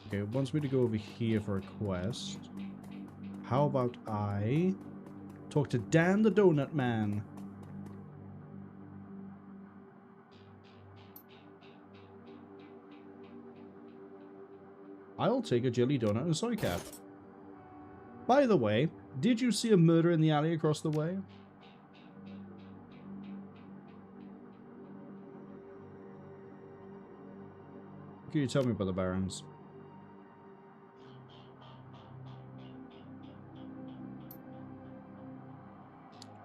Okay, it wants me to go over here for a quest. How about I talk to Dan the Donut Man? I'll take a jelly donut and a soy cap. By the way, did you see a murder in the alley across the way? Can you tell me about the Barrens?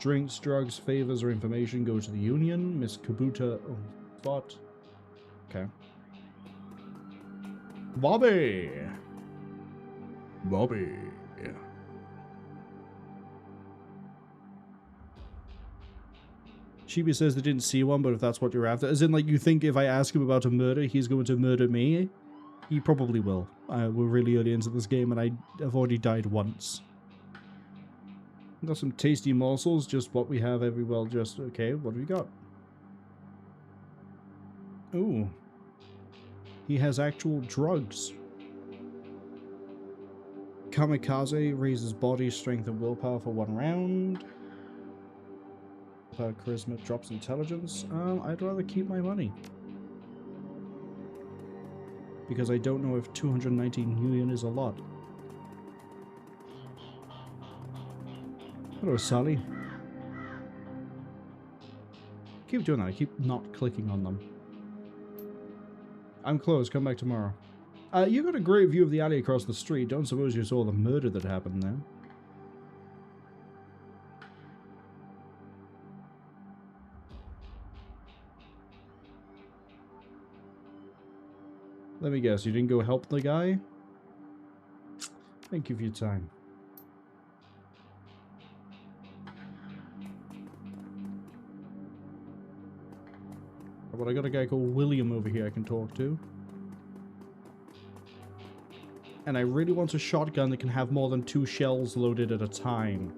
Drinks, drugs, favors, or information go to the Union. Miss Kabuta... Oh, spot. Okay. Bobby! Bobby. Chibi says they didn't see one, but if that's what you're after. As in, like, you think if I ask him about a murder, he's going to murder me? He probably will. We're really early into this game, and I've already died once. Got some tasty morsels, just what we have every well, just... Okay, what do we got? Ooh. He has actual drugs. Kamikaze raises body strength and willpower for 1 round. Charisma drops intelligence. I'd rather keep my money. Because I don't know if 219 million is a lot. Hello, Sally. Keep doing that. I keep not clicking on them. I'm closed. Come back tomorrow. You got a great view of the alley across the street. Don't suppose you saw the murder that happened there. Let me guess, you didn't go help the guy? Thank you for your time. But I got a guy called William over here I can talk to. And I really want a shotgun that can have more than 2 shells loaded at a time.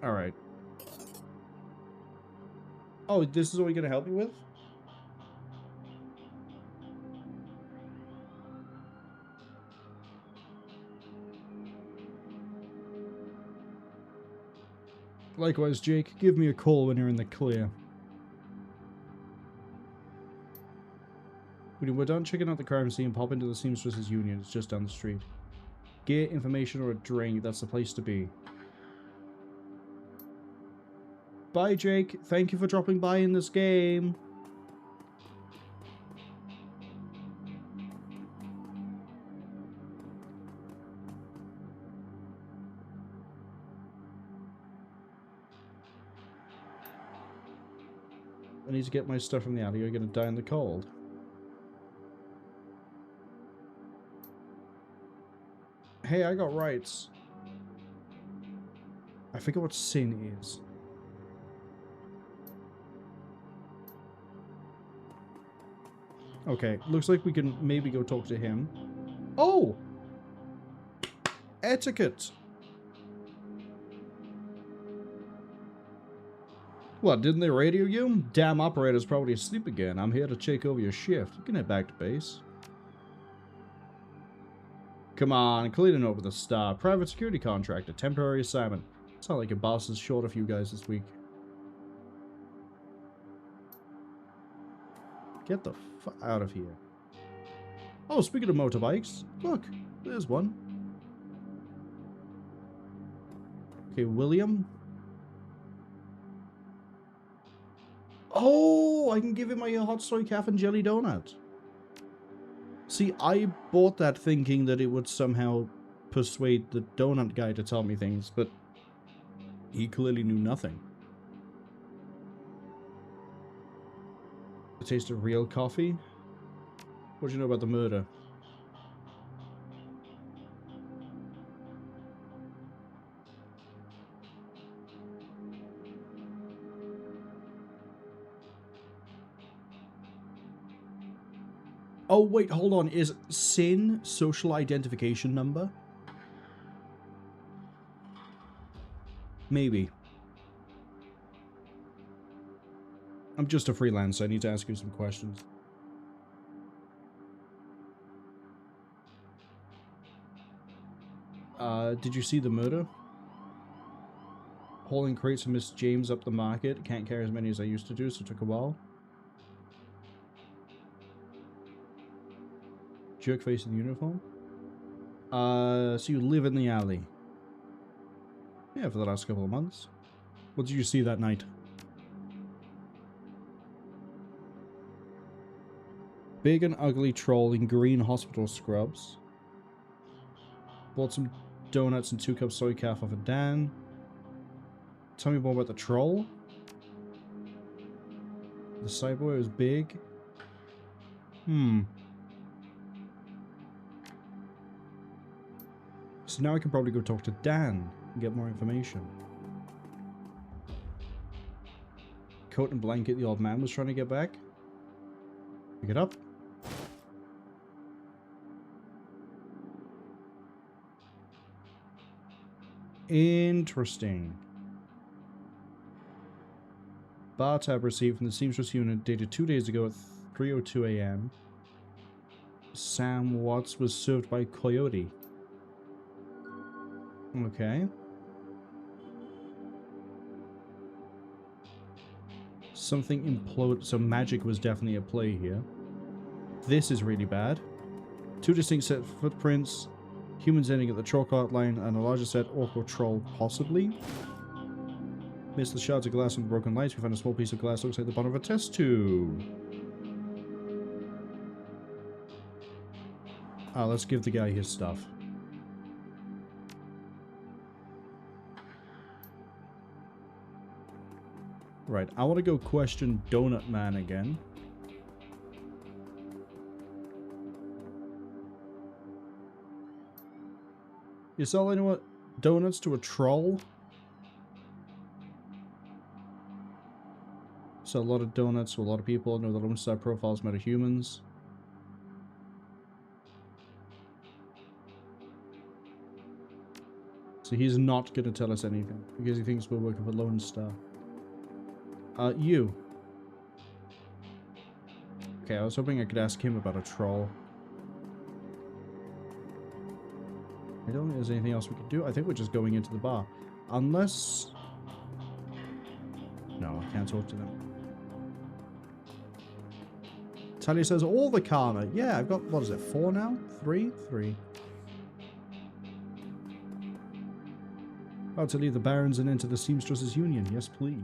Alright. Oh, this is what we're gonna help you with? Likewise, Jake. Give me a call when you're in the clear. When we're done checking out the crime scene, pop into the Seamstresses Union. It's just down the street. Get information or a drink. That's the place to be. Bye, Jake. Thank you for dropping by in this game. I need to get my stuff from the alley. You're going to die in the cold. Hey, I got rights. I forget what sin is. Okay, looks like we can maybe go talk to him. Oh! Etiquette! What, didn't they radio you? Damn operator's probably asleep again. I'm here to check over your shift. You can head back to base. Come on, clean it over the star. Private security contractor, temporary assignment. It's not like your boss is short of you guys this week. Get the fuck out of here. Oh, speaking of motorbikes, look, there's one. Okay, William. Oh, I can give him my hot soy calf and jelly donut. See, I bought that thinking that it would somehow persuade the donut guy to tell me things, but he clearly knew nothing. The taste of real coffee? What do you know about the murder? Oh, wait, hold on. Is SIN social identification number? Maybe. I'm just a freelancer. I need to ask you some questions. Did you see the murder? Hauling crates of Miss James up the market. Can't carry as many as I used to do, so it took a while. Jerk face in uniform. So you live in the alley. Yeah, for the last couple of months. What did you see that night? Big and ugly troll in green hospital scrubs. Bought some donuts and 2 cups soy calf off of Dan. Tell me more about the troll. The cyborg was big. So now I can probably go talk to Dan and get more information. Coat and blanket the old man was trying to get back. Pick it up. Interesting. Bar tab received from the Seamstresses Union dated 2 days ago at 3:02 a.m. Sam Watts was served by Coyote. Okay. Something imploded, so magic was definitely at play here. This is really bad. 2 distinct set of footprints, humans ending at the chalk outline, and a larger set orc troll, possibly. Missed the shards of glass and broken lights. We found a small piece of glass, looks like the bottom of a test tube. Let's give the guy his stuff. Right, I want to go question Donut Man again. You sell anyone donuts to a troll? Sell a lot of donuts to a lot of people. Know the Lone Star profiles metahumans. So he's not going to tell us anything because he thinks we're working for Lone Star. You. Okay, I was hoping I could ask him about a troll. I don't think there's anything else we could do. I think we're just going into the bar. Unless... No, I can't talk to them. Talia says, all the karma. Yeah, I've got, what is it, 4 now? 3? 3. About to leave the Barrens and enter the Seamstresses Union. Yes, please.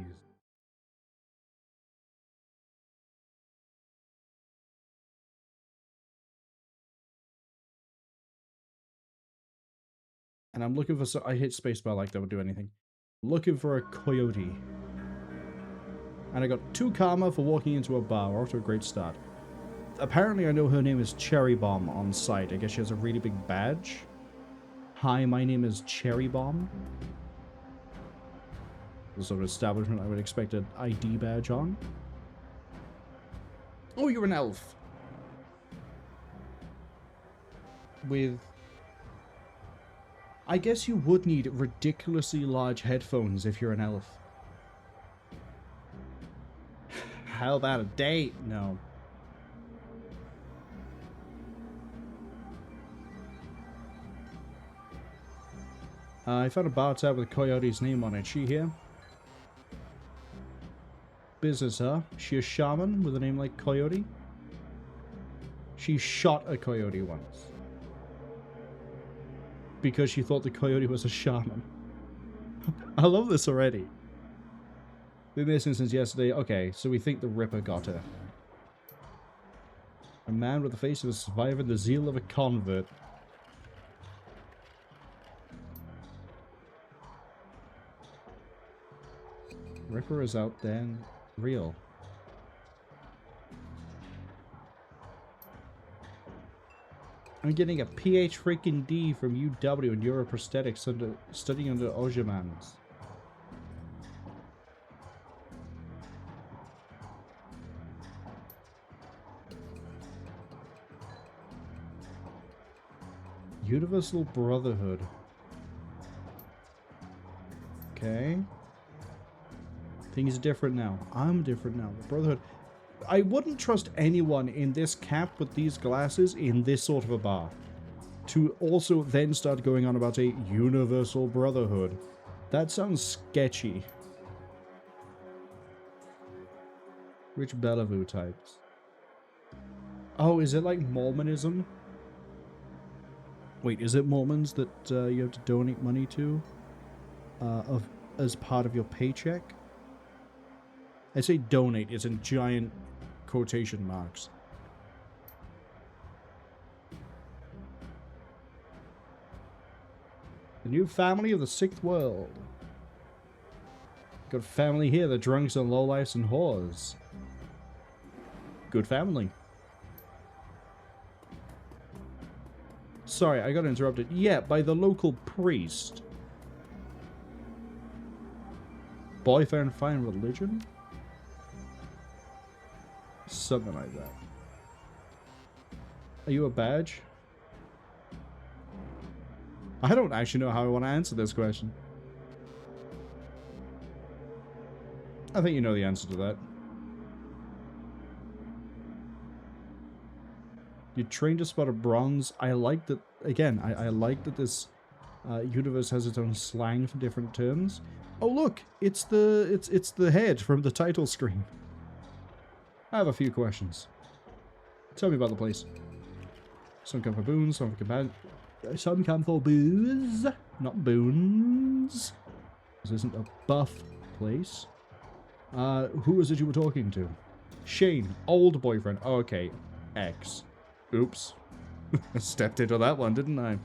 And I'm looking for... I hit spacebar like that would do anything. Looking for a Coyote. And I got 2 karma for walking into a bar. We're off to a great start. Apparently, I know her name is Cherry Bomb on site. I guess she has a really big badge. Hi, my name is Cherry Bomb. The sort of establishment I would expect an ID badge on. Oh, you're an elf. With... I guess you would need ridiculously large headphones if you're an elf. How about a date? No. I found a bar tab with Coyote's name on it. She here? Business, huh? She a shaman with a name like Coyote? She shot a coyote once. Because she thought the coyote was a shaman. I love this already. Been missing since yesterday. Okay, so we think the Ripper got her. A man with the face of a survivor and the zeal of a convert. Ripper is out there and real. I'm getting a PH freaking D from UW in Neuroprosthetics studying under Ojemans. Universal Brotherhood. Okay. Things are different now. I'm different now. Brotherhood. I wouldn't trust anyone in this cap with these glasses in this sort of a bar. To also then start going on about a Universal Brotherhood. That sounds sketchy. Rich Bellevue types. Oh, is it like Mormonism? Wait, is it Mormons that you have to donate money to? As part of your paycheck? I say donate, it's in giant quotation marks. The new family of the 6th world. Got family here, the drunks and lowlifes and whores. Good family. Sorry, I got interrupted. Yeah, by the local priest. Boyfriend find religion? Something like that. Are you a badge? I don't actually know how I want to answer this question. I think you know the answer to that. You trained to spot a bronze. I like that. Again, I like that this universe has its own slang for different terms. Oh look, it's the head from the title screen. I have a few questions. Tell me about the place. Some come for boons, some come for booze, not boons. This isn't a buff place. Who was it you were talking to? Shane, old boyfriend. Oh, okay, ex. Oops. I stepped into that one, didn't I?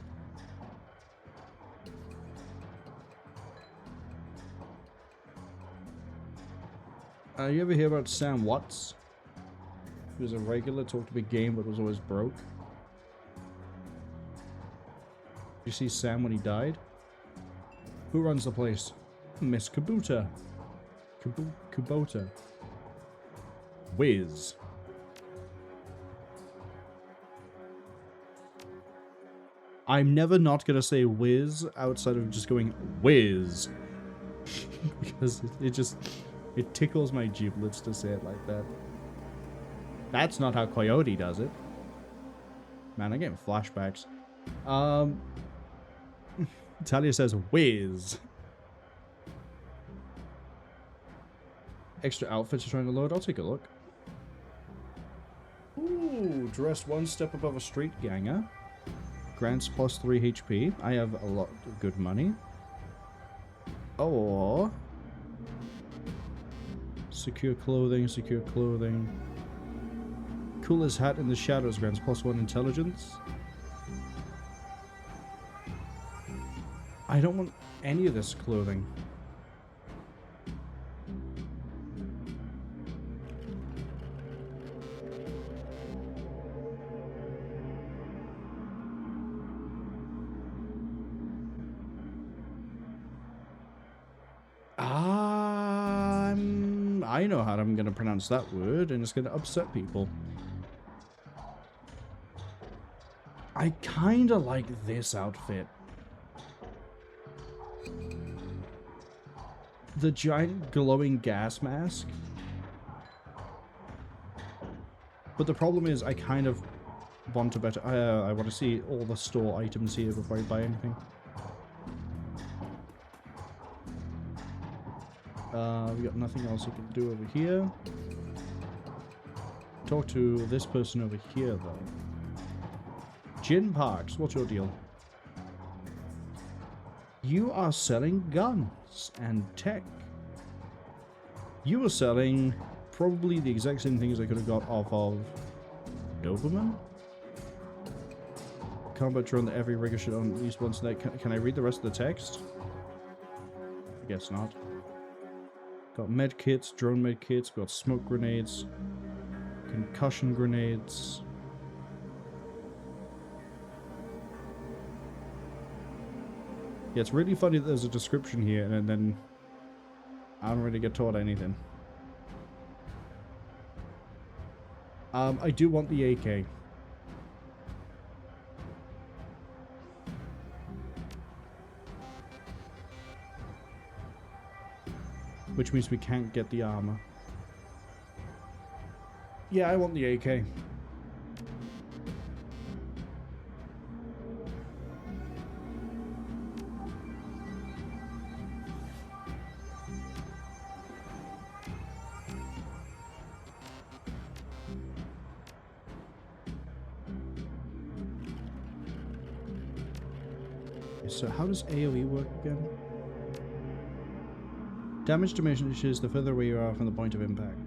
You ever hear about Sam Watts? He was a regular, talked a big game, but was always broke. Did you see Sam when he died? Who runs the place? Miss Kubota. Kubota. Wiz. I'm never not gonna say whiz outside of just going whiz. Because it tickles my giblets to say it like that. That's not how Coyote does it. Man, I'm getting flashbacks. Talia says whiz. Extra outfits are trying to load. I'll take a look. Ooh, dressed one step above a street ganger. Grants plus 3 HP. I have a lot of good money. Or... secure clothing, secure clothing. Coolest hat in the shadows grants plus 1 intelligence. I don't want any of this clothing. I know how I'm going to pronounce that word, and it's going to upset people. I kind of like this outfit. The giant glowing gas mask. But the problem is, I kind of want to better... I want to see all the store items here before I buy anything. We got nothing else we can do over here. Talk to this person over here, though. Gin Parks, what's your deal? You are selling guns and tech. You are selling probably the exact same things I could have got off of Doberman. Combat drone that every rigger should own at least once a night. Can I read the rest of the text? I guess not. Got med kits, drone med kits, got smoke grenades, concussion grenades. Yeah, it's really funny that there's a description here and then I don't really get taught anything. I do want the AK. Which means we can't get the armor. Yeah, I want the AK. So how does AoE work again? Damage diminishes the further away you are from the point of impact.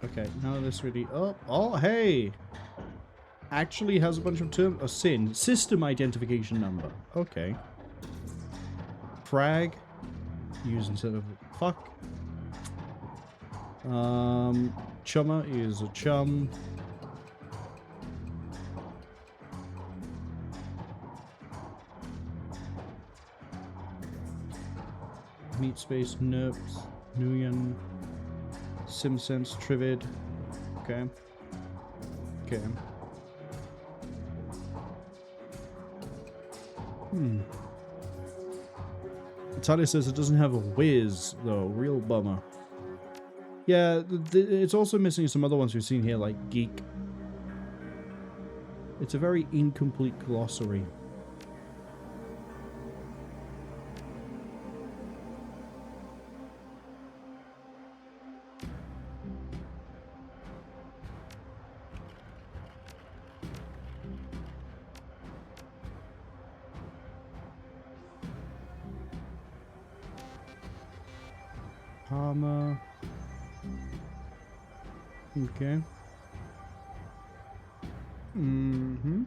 Okay, none of this really... Oh, hey! Actually has a bunch of term... a SIN. System identification number. Okay. Frag. Use instead of... Fuck. Chummer is a chum. Meat space, nerps, Nuyen, SimSense, Trivid. Okay. Okay. Talia says it doesn't have a whiz, though. Real bummer. Yeah, it's also missing some other ones we've seen here, like Geek. It's a very incomplete glossary. Armor. Okay. Mm-hmm.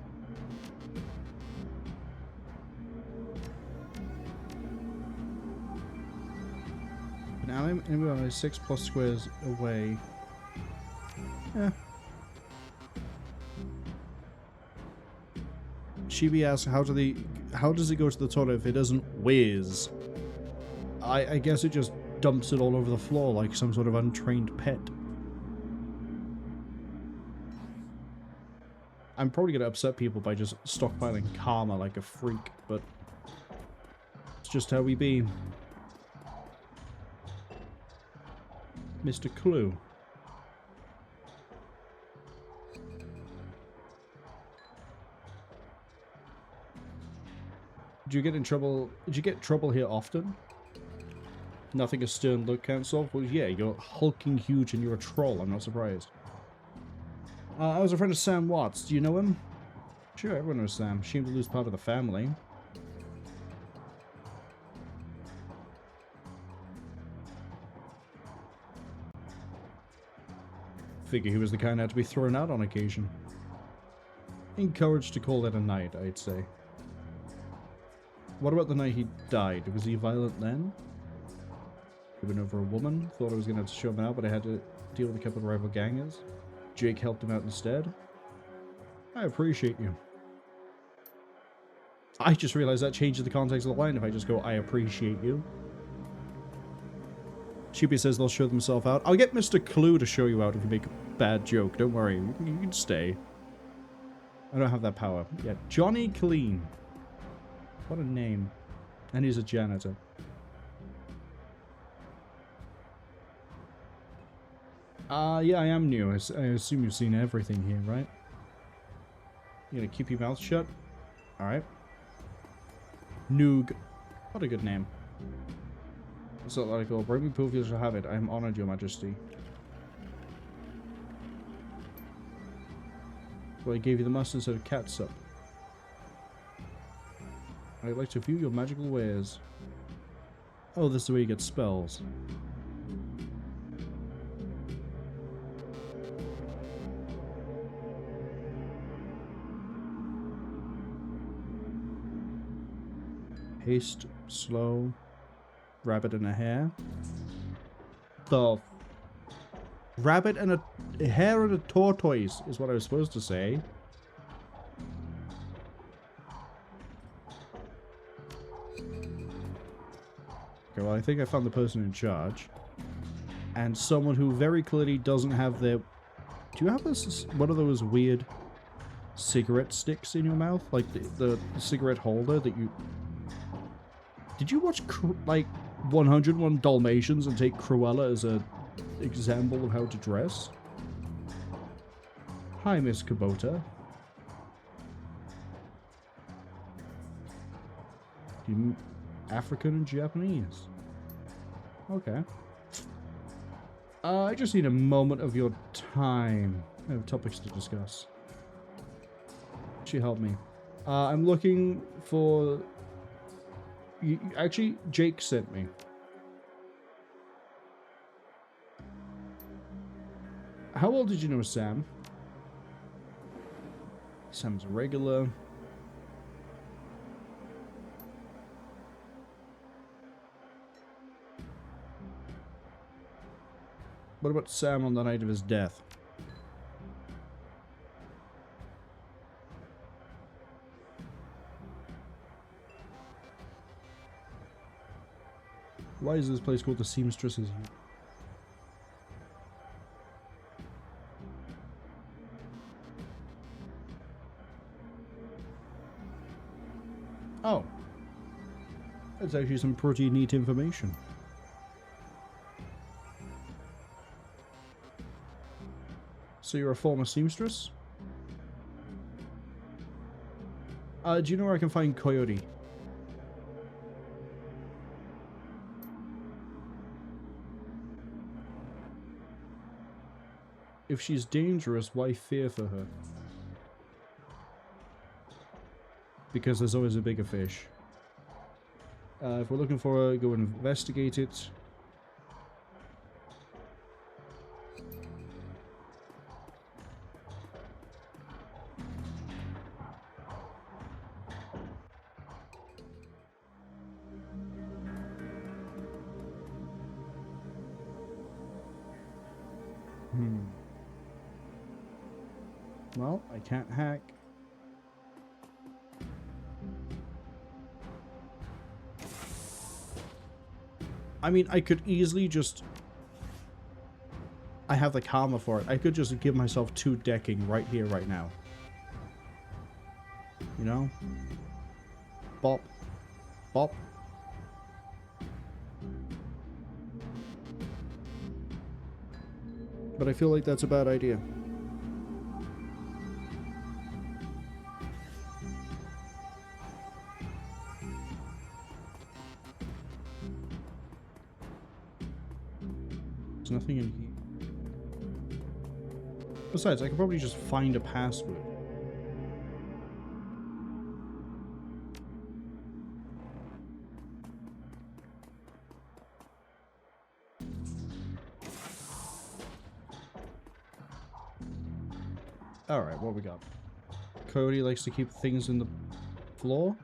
Now I'm anyway 6 plus squares away. Yeah. Chibi asks, how does it go to the toilet if it doesn't whiz? I guess it just dumps it all over the floor like some sort of untrained pet. I'm probably going to upset people by just stockpiling karma like a freak, but it's just how we be. Mr. Clue. Did you get in trouble? Did you get trouble here often? Nothing a stern look can't solve? Well, yeah, you're hulking huge and you're a troll. I'm not surprised. I was a friend of Sam Watts. Do you know him? Sure, everyone knows Sam. Shame to lose part of the family. Figure he was the kind that had to be thrown out on occasion. Encouraged to call it a night, I'd say. What about the night he died? Was he violent then? He went over a woman. Thought I was going to have to show him out, but I had to deal with a couple of rival gangers. Jake helped him out instead. I appreciate you. I just realized that changes the context of the line if I just go, I appreciate you. Sheepy says they'll show themselves out. I'll get Mr. Clue to show you out if you make a bad joke. Don't worry. You can stay. I don't have that power. Yeah, Johnny Clean. What a name. And he's a janitor. Yeah, I am new. I assume you've seen everything here, right? You gonna keep your mouth shut? Alright. Noog. What a good name. What's that article? Bring me proof you shall have it. I am honored, your majesty. Well, I gave you the mustard instead of catsup. I'd like to view your magical wares. Oh, this is the way you get spells. Haste, slow, rabbit and a hare. The rabbit and a hare and a tortoise is what I was supposed to say. Okay, well, I think I found the person in charge. And someone who very clearly doesn't have their... Do you have this one of those weird cigarette sticks in your mouth? Like the cigarette holder that you... Did you watch, like, 101 Dalmatians and take Cruella as an example of how to dress? Hi, Miss Kubota. You African and Japanese. Okay. I just need a moment of your time. I have topics to discuss. She helped me. I'm looking for... Actually, Jake sent me. How old did you know Sam? Sam's a regular. What about Sam on the night of his death? Why is this place called the Seamstresses Union? Oh. That's actually some pretty neat information. So you're a former seamstress? Do you know where I can find Coyote? If she's dangerous, why fear for her? Because there's always a bigger fish. If we're looking for her, go and investigate it. Well, I can't hack. I mean, I could easily just... I have the karma for it. I could just give myself 2 decking right here, right now. You know? Bop. Bop. but I feel like that's a bad idea. There's nothing in here. Besides, I could probably just find a password. Alright, what we got? Coyote likes to keep things in the floor.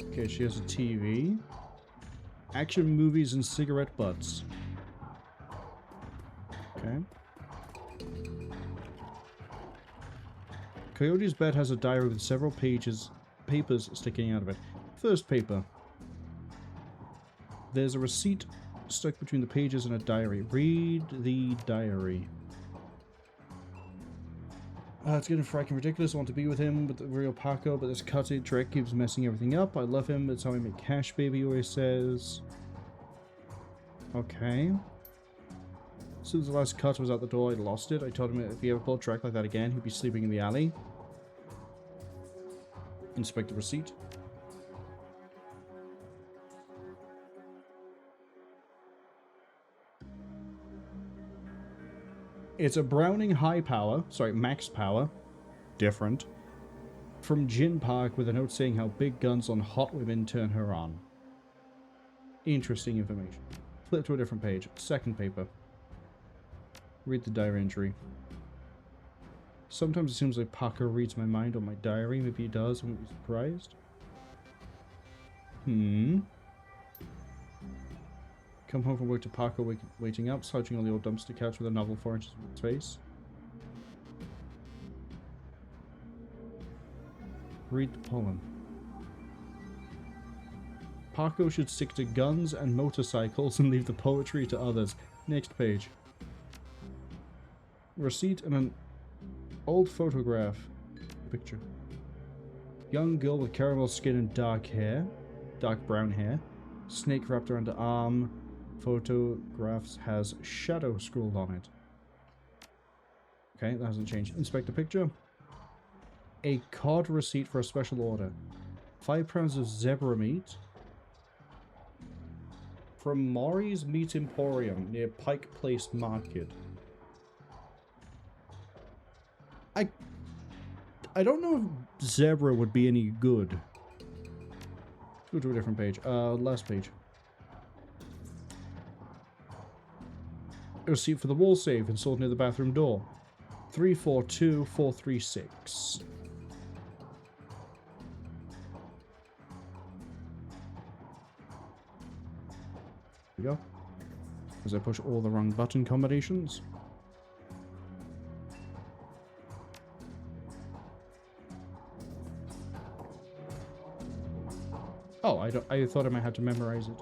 Okay, she has a TV. Action movies and cigarette butts. Okay. Coyote's bed has a diary with several papers sticking out of it. First paper. There's a receipt stuck between the pages and a diary. Read the diary. It's getting fracking ridiculous. I want to be with him, with the real Paco, but this cutty trick keeps messing everything up. I love him. That's how I make cash, baby, always says. Okay. As soon as the last cut was out the door, I lost it. I told him if he ever pulled a track like that again, he'd be sleeping in the alley. Inspect the receipt. It's a Browning high power, sorry, max power, different, from Gin Park with a note saying how big guns on hot women turn her on. Interesting information. Flip to a different page. Second paper. Read the diary entry. Sometimes it seems like Paco reads my mind on my diary. Maybe he does. I won't be surprised. Come home from work to Paco waiting up, slouching on the old dumpster couch with a novel 4 inches from his face. Read the poem. Paco should stick to guns and motorcycles and leave the poetry to others. Next page. Receipt and an old photograph. Picture. Young girl with caramel skin and dark brown hair. Snake wrapped around the arm. Photographs has shadow scrawled on it. Okay, that hasn't changed. Inspect the picture. A cod receipt for a special order. 5 pounds of zebra meat. From Maury's Meat Emporium near Pike Place Market. I don't know if zebra would be any good. Let's go to a different page. Last page. A receipt for the wall safe installed near the bathroom door. 342436. Here we go. As I push all the wrong button combinations. Oh, I thought I might have to memorize it.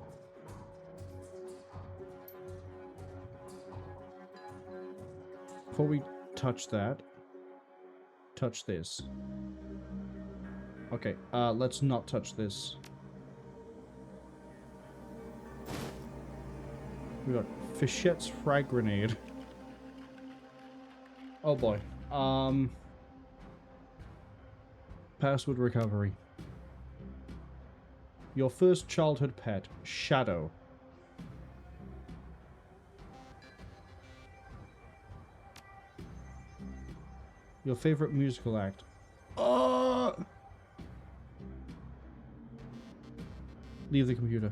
Before we touch that, touch this. Okay, let's not touch this. We got Fichette's frag grenade. Oh boy. Password recovery. Your first childhood pet, Shadow. Your favorite musical act. Leave the computer.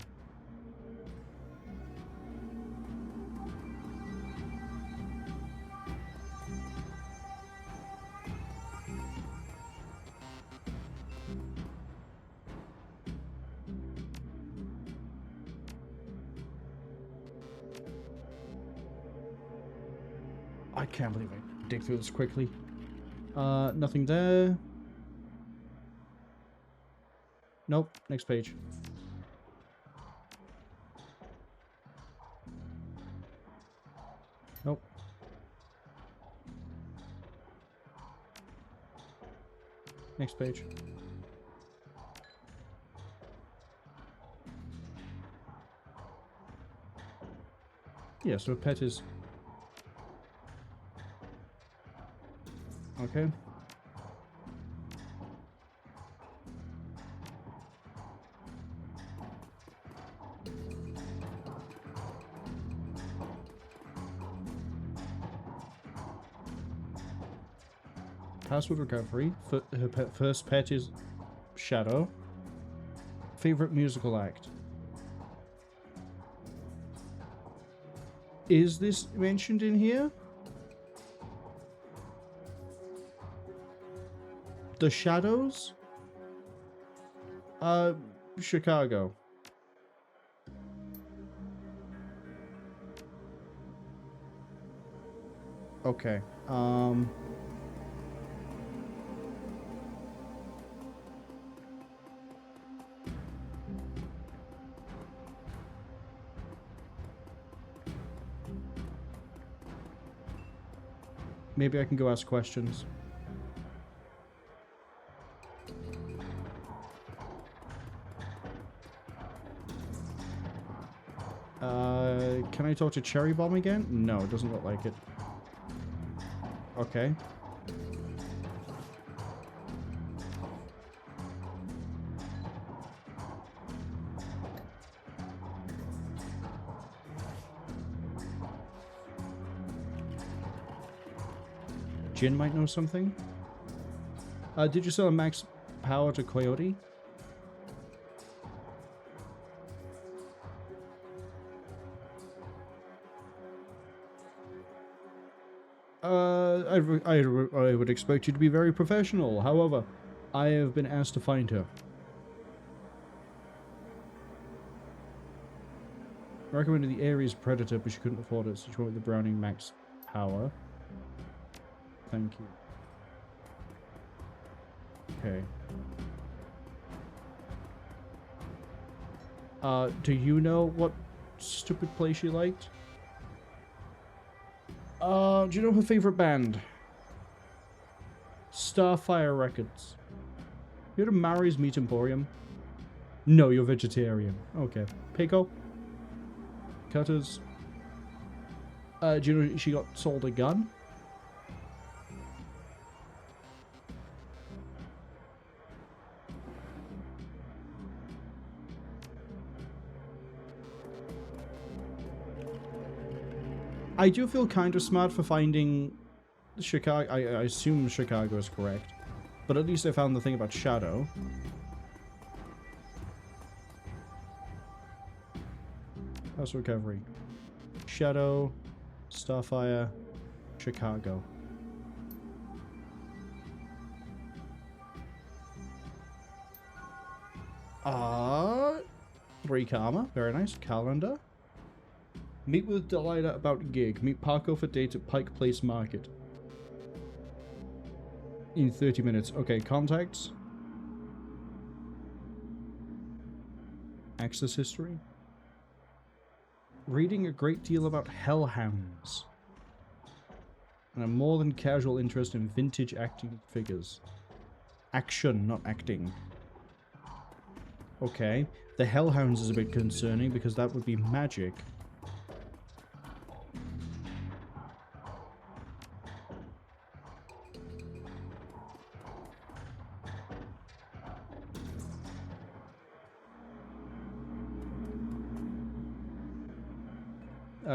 I can't believe I dig through this quickly. Nothing there. Nope. Next page. Nope. Next page. Yeah, so a pet is... Okay. Password recovery. Her first pet is Shadow. Favorite musical act. Is this mentioned in here? The Shadows? Chicago. Okay. Maybe I can go ask questions. Can I talk to Cherry Bomb again? No, it doesn't look like it. Okay. Jin might know something. Did you sell a max power to Coyote? I would expect you to be very professional. However, I have been asked to find her. I recommended the Ares Predator, but she couldn't afford it, so she went with the Browning Max Power. Thank you. Okay. Do you know what stupid play she liked? Do you know her favorite band? Starfire Records. You heard of Mary's Meat Emporium? No, you're vegetarian. Okay. Pico? Cutters? Do you know she got sold a gun? I do feel kind of smart for finding Chicago. I assume Chicago is correct. But at least I found the thing about Shadow. House recovery. Shadow, Starfire, Chicago. Three karma. Very nice. Calendar. Meet with Delilah about gig. Meet Parko for date at Pike Place Market. In 30 minutes. Okay, contacts. Access history. Reading a great deal about hellhounds. And a more than casual interest in vintage acting figures. Action, not acting. Okay. The hellhounds is a bit concerning because that would be magic.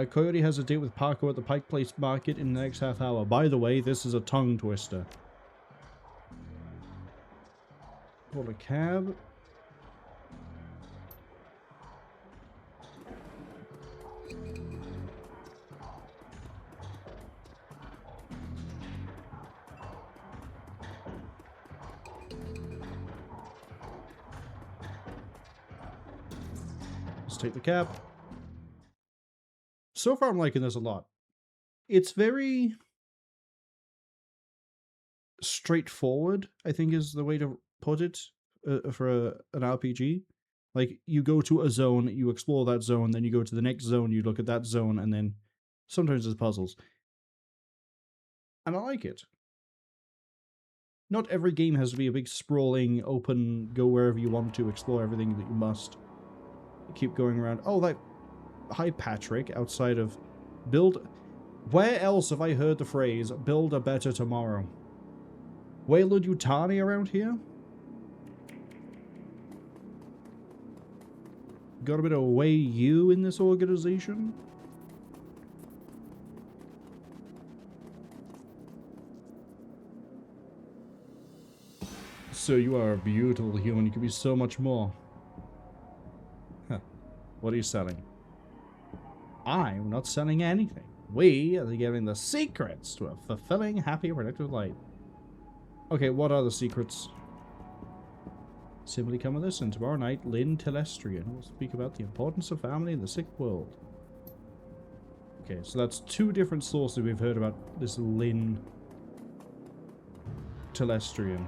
Coyote has a date with Parko at the Pike Place Market in the next half hour. By the way, this is a tongue twister. Call a cab. Let's take the cab. So far, I'm liking this a lot. It's very straightforward, I think is the way to put it for an RPG. Like, you go to a zone, you explore that zone, then you go to the next zone, you look at that zone, and then sometimes there's puzzles. And I like it. Not every game has to be a big sprawling, open, go wherever you want to, explore everything that you must. Keep going around. Oh, that... Hi, Patrick, outside of Build... Where else have I heard the phrase, build a better tomorrow? Wayland Yutani around here? Got a bit of Way U in this organization? So you are a beautiful human. You can be so much more. Huh. What are you selling? I'm not selling anything. We are giving the secrets to a fulfilling, happy, productive life. Okay, what are the secrets? Simply come and listen. Tomorrow night, Lynn Telestrian will speak about the importance of family in the sick world. Okay, so that's two different sources we've heard about this Lynn Telestrian.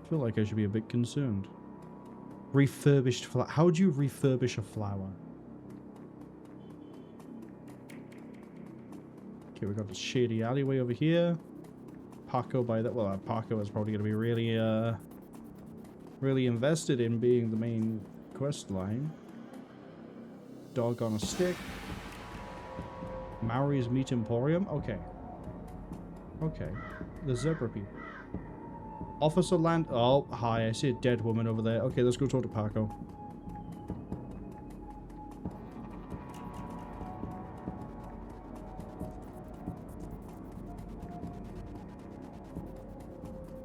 I feel like I should be a bit concerned. Refurbished flower. How do you refurbish a flower? Okay, we've got the shady alleyway over here. Paco by that. Well, Paco is probably going to be really, really invested in being the main quest line. Dog on a stick. Maori's Meat Emporium. Okay. Okay. The zebra people. Officer Land... Oh, hi. I see a dead woman over there. Okay, let's go talk to Paco.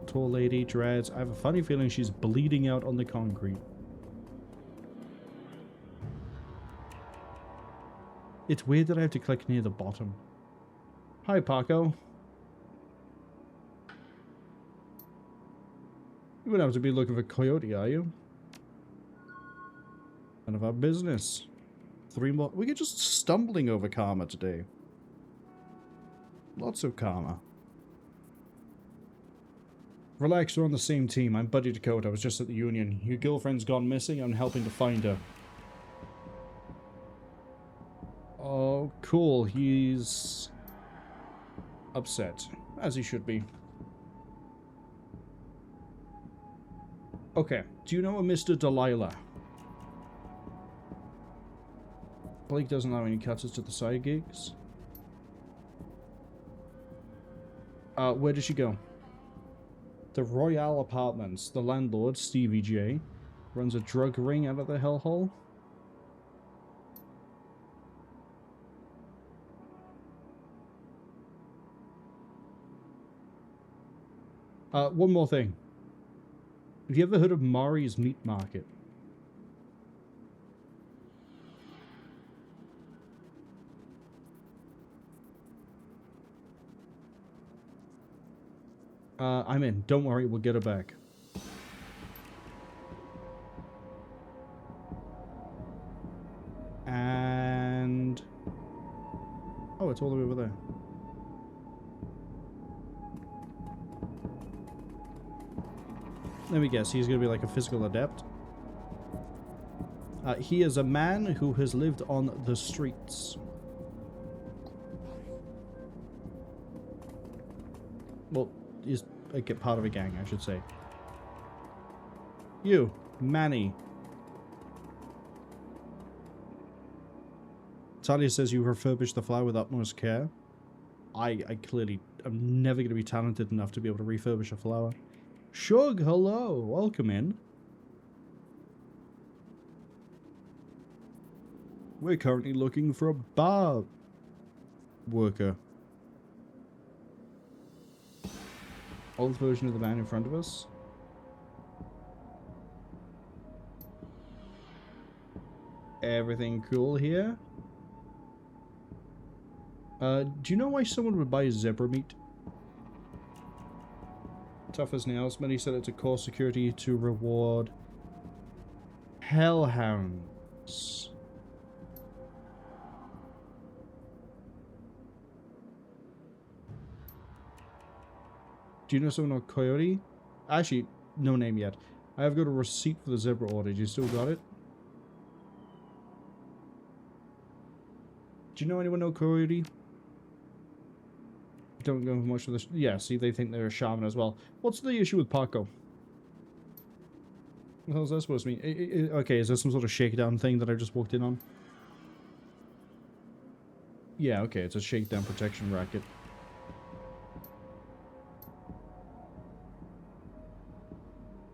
Tall lady, dreads. I have a funny feeling she's bleeding out on the concrete. It's weird that I have to click near the bottom. Hi, Paco. You wouldn't have to be looking for Coyote, are you? None of our business. 3 more. We're just stumbling over karma today. Lots of karma. Relax, we're on the same team. I'm Buddy Dakota. I was just at the Union. Your girlfriend's gone missing. I'm helping to find her. Oh, cool. He's upset. As he should be. Okay. Do you know a Mr. Delilah? Blake doesn't have any cutters to the side gigs. Where did she go? The Royale Apartments. The landlord, Stevie J, runs a drug ring out of the hellhole. One more thing. Have you ever heard of Mari's Meat Market? I'm in. Don't worry, we'll get her back. And... oh, it's all the way over there. Let me guess, he's going to be like a physical adept. He is a man who has lived on the streets. Well, he's part of a gang, I should say. You, Manny. Talia says you refurbish the flower with utmost care. I clearly am never going to be talented enough to be able to refurbish a flower. Shug, hello. Welcome in. We're currently looking for a bar worker. Old version of the man in front of us. Everything cool here? Do you know why someone would buy zebra meat? Tough as nails. Many said it's a core security to reward hellhounds. Do you know someone on Coyote? Actually, no name yet. I have got a receipt for the zebra order. Do you still got it? Do you know anyone know Coyote? Don't go much for this. Yeah, see, they think they're a shaman as well. What's the issue with Paco? What the hell is that supposed to mean? Okay, is there some sort of shakedown thing that I just walked in on? Yeah, okay, it's a shakedown protection racket.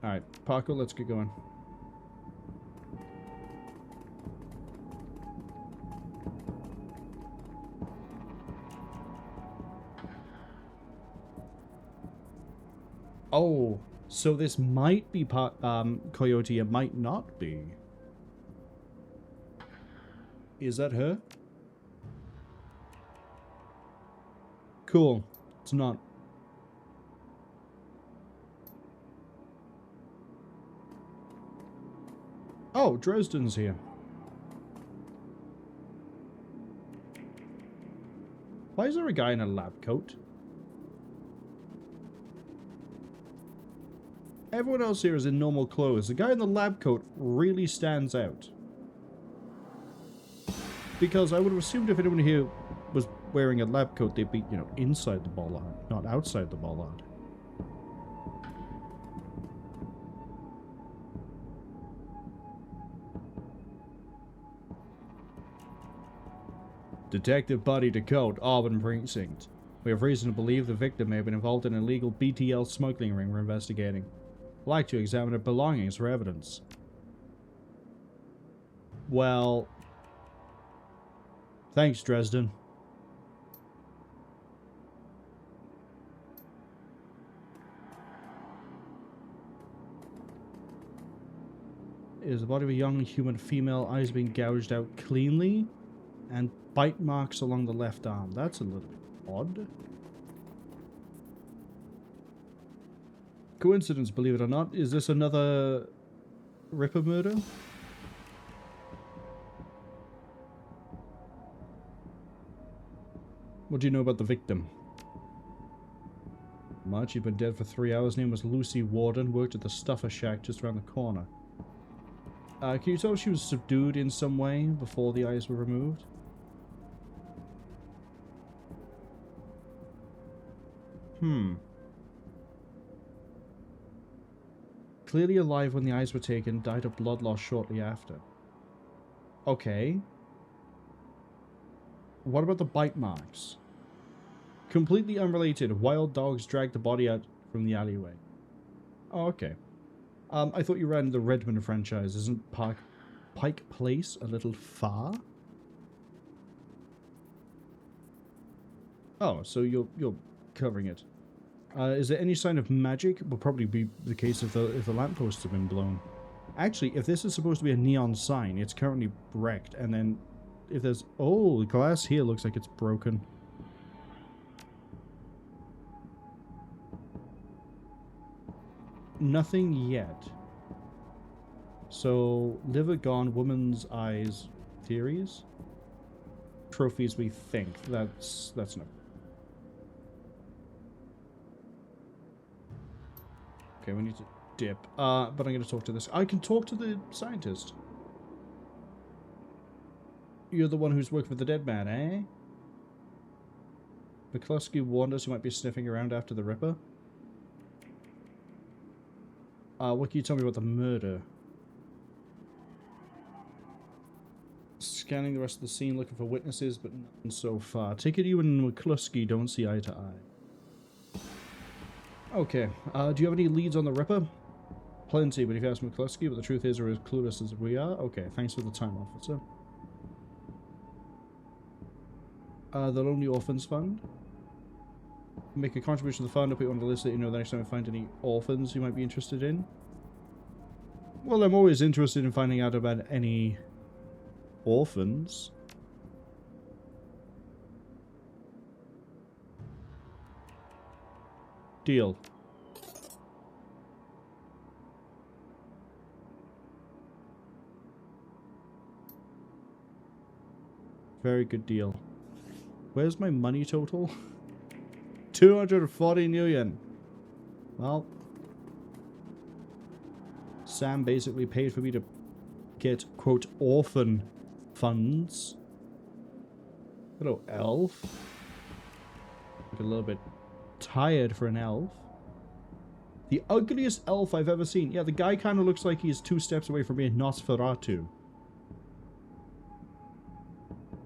Alright, Parker, let's get going. Oh, so this might be Coyote, it might not be. Is that her? Cool. It's not. Oh, Dresden's here. Why is there a guy in a lab coat? Everyone else here is in normal clothes. The guy in the lab coat really stands out. Because I would have assumed if anyone here was wearing a lab coat, they'd be, you know, inside the bollard, not outside the bollard. Detective Buddy DeCote, Auburn Precinct. We have reason to believe the victim may have been involved in an illegal BTL smuggling ring we're investigating. I'd like to examine her belongings for evidence. Well... Thanks, Dresden. Is the body of a young human female, eyes being gouged out cleanly, and bite marks along the left arm. That's a little bit odd. Coincidence, believe it or not. Is this another Ripper murder? What do you know about the victim? Much. She'd been dead for 3 hours. Name was Lucy Warden. Worked at the Stuffer Shack just around the corner. Can you tell if she was subdued in some way before the eyes were removed? Clearly alive when the eyes were taken, died of blood loss shortly after. Okay. What about the bite marks? Completely unrelated. Wild dogs dragged the body out from the alleyway. Oh, okay. I thought you ran the Redmond franchise. Isn't Pike Place a little far? Oh, so you're covering it. Is there any sign of magic? Will probably be the case if the lampposts have been blown. Actually, if this is supposed to be a neon sign, it's currently wrecked. And then if there's... Oh, the glass here looks like it's broken. Nothing yet. So, liver gone, woman's eyes, theories? Trophies we think. That's enough. Okay, we need to dip. But I'm going to talk to this. I can talk to the scientist. You're the one who's working for the dead man, eh? McCluskey warned us you might be sniffing around after the Ripper. What can you tell me about the murder? Scanning the rest of the scene, looking for witnesses, but none so far. Take it you and McCluskey don't see eye to eye. Okay, do you have any leads on the Ripper? Plenty, but if you ask McCluskey, but the truth is we're as clueless as we are. Okay, thanks for the time, officer. The Lonely Orphans Fund. Make a contribution to the fund. I'll put you on the list that you know the next time I find any orphans you might be interested in. Well, I'm always interested in finding out about any orphans. Deal. Very good deal. Where's my money total? 240 million. Well, Sam basically paid for me to get, quote, orphan funds. Hello, elf. Look a little bit tired for an elf. The ugliest elf I've ever seen. Yeah, the guy kind of looks like he's 2 steps away from being Nosferatu.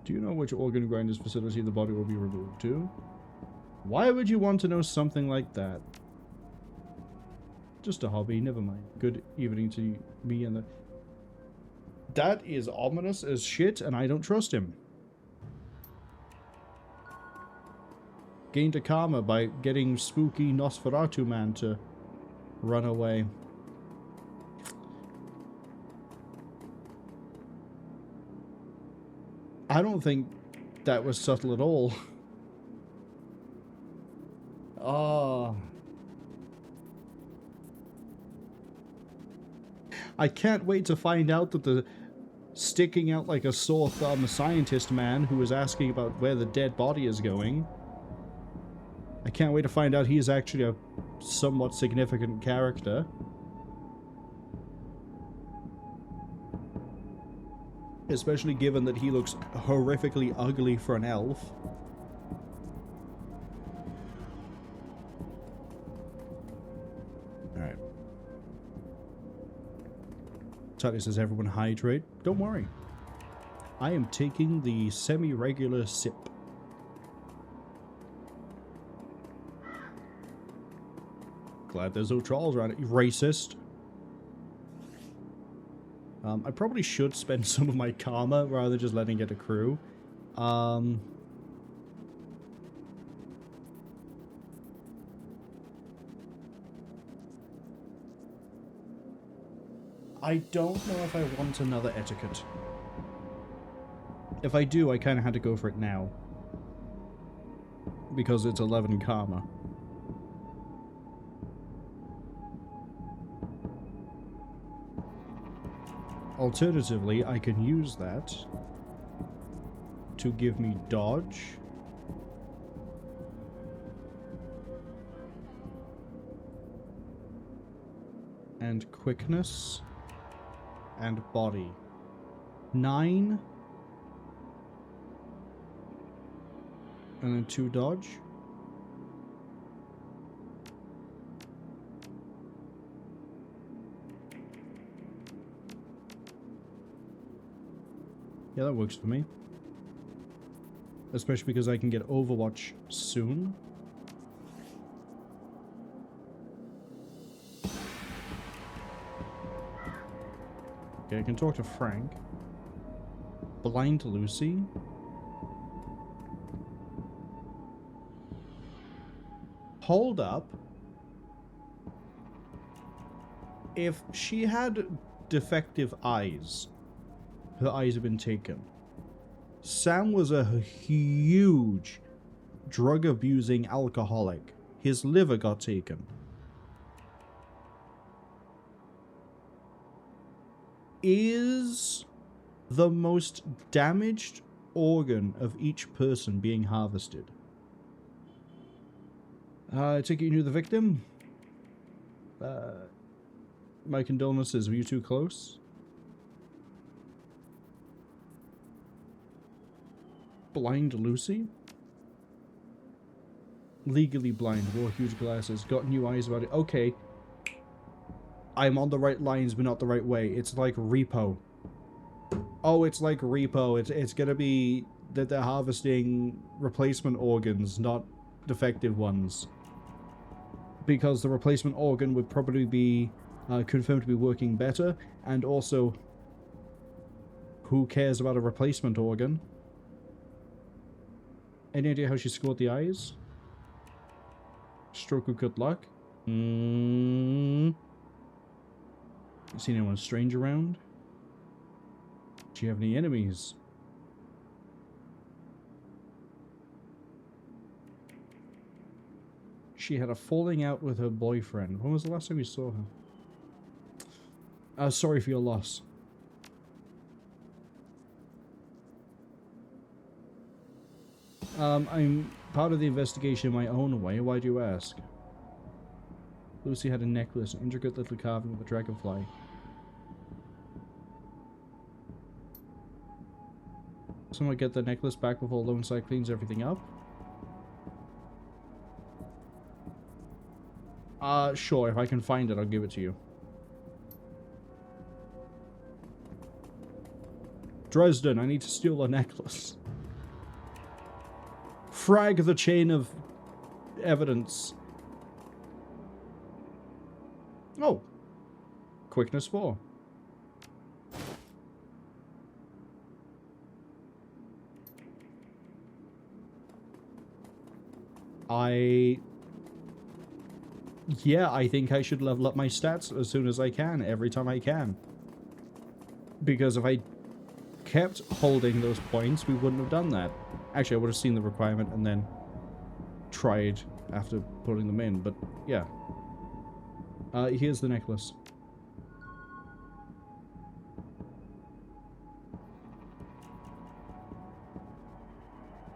Do you know which organ grinder's facility the body will be removed to? Why would you want to know something like that? Just a hobby, never mind. Good evening to me and the... That is ominous as shit, and I don't trust him. Gained a karma by getting spooky Nosferatu man to run away. I don't think that was subtle at all. Oh. I can't wait to find out that the sticking out like a sore thumb scientist man who was asking about where the dead body is going. I can't wait to find out he is actually a somewhat significant character. Especially given that he looks horrifically ugly for an elf. Alright. Tally says everyone hydrate. Don't worry. I am taking the semi-regular sip. Glad there's no trolls around it. Racist. I probably should spend some of my karma rather than just letting it accrue. I don't know if I want another etiquette. If I do, I kind of had to go for it now. Because it's 11 karma. Alternatively, I can use that to give me dodge. And quickness. And body. 9. And then 2 dodge. Yeah, that works for me. Especially because I can get Overwatch soon. Okay, I can talk to Frank. Blind Lucy. Hold up. If she had defective eyes, her eyes have been taken. Sam was a huge drug-abusing alcoholic. His liver got taken. Is the most damaged organ of each person being harvested? I take it you knew the victim? My condolences, were you too close? Blind Lucy? Legally blind, wore huge glasses, got new eyes about it. Okay. I'm on the right lines, but not the right way. It's like Repo. Oh, it's like Repo. It's gonna be that they're harvesting replacement organs, not defective ones. Because the replacement organ would probably be confirmed to be working better, and also, who cares about a replacement organ? Any idea how she scored the eyes? Stroke of good luck? You seen anyone strange around? Do you have any enemies? She had a falling out with her boyfriend. When was the last time you saw her? Sorry for your loss. I'm part of the investigation in my own way. Why do you ask? Lucy had a necklace, an intricate little carving with a dragonfly. Someone get the necklace back before Lone Side cleans everything up. Sure, if I can find it, I'll give it to you. Dresden, I need to steal a necklace. Frag the chain of evidence. Oh. Quickness 4. Yeah, I think I should level up my stats as soon as I can, every time I can. Because if I kept holding those points, we wouldn't have done that. Actually, I would have seen the requirement and then tried after putting them in, but yeah. Here's the necklace.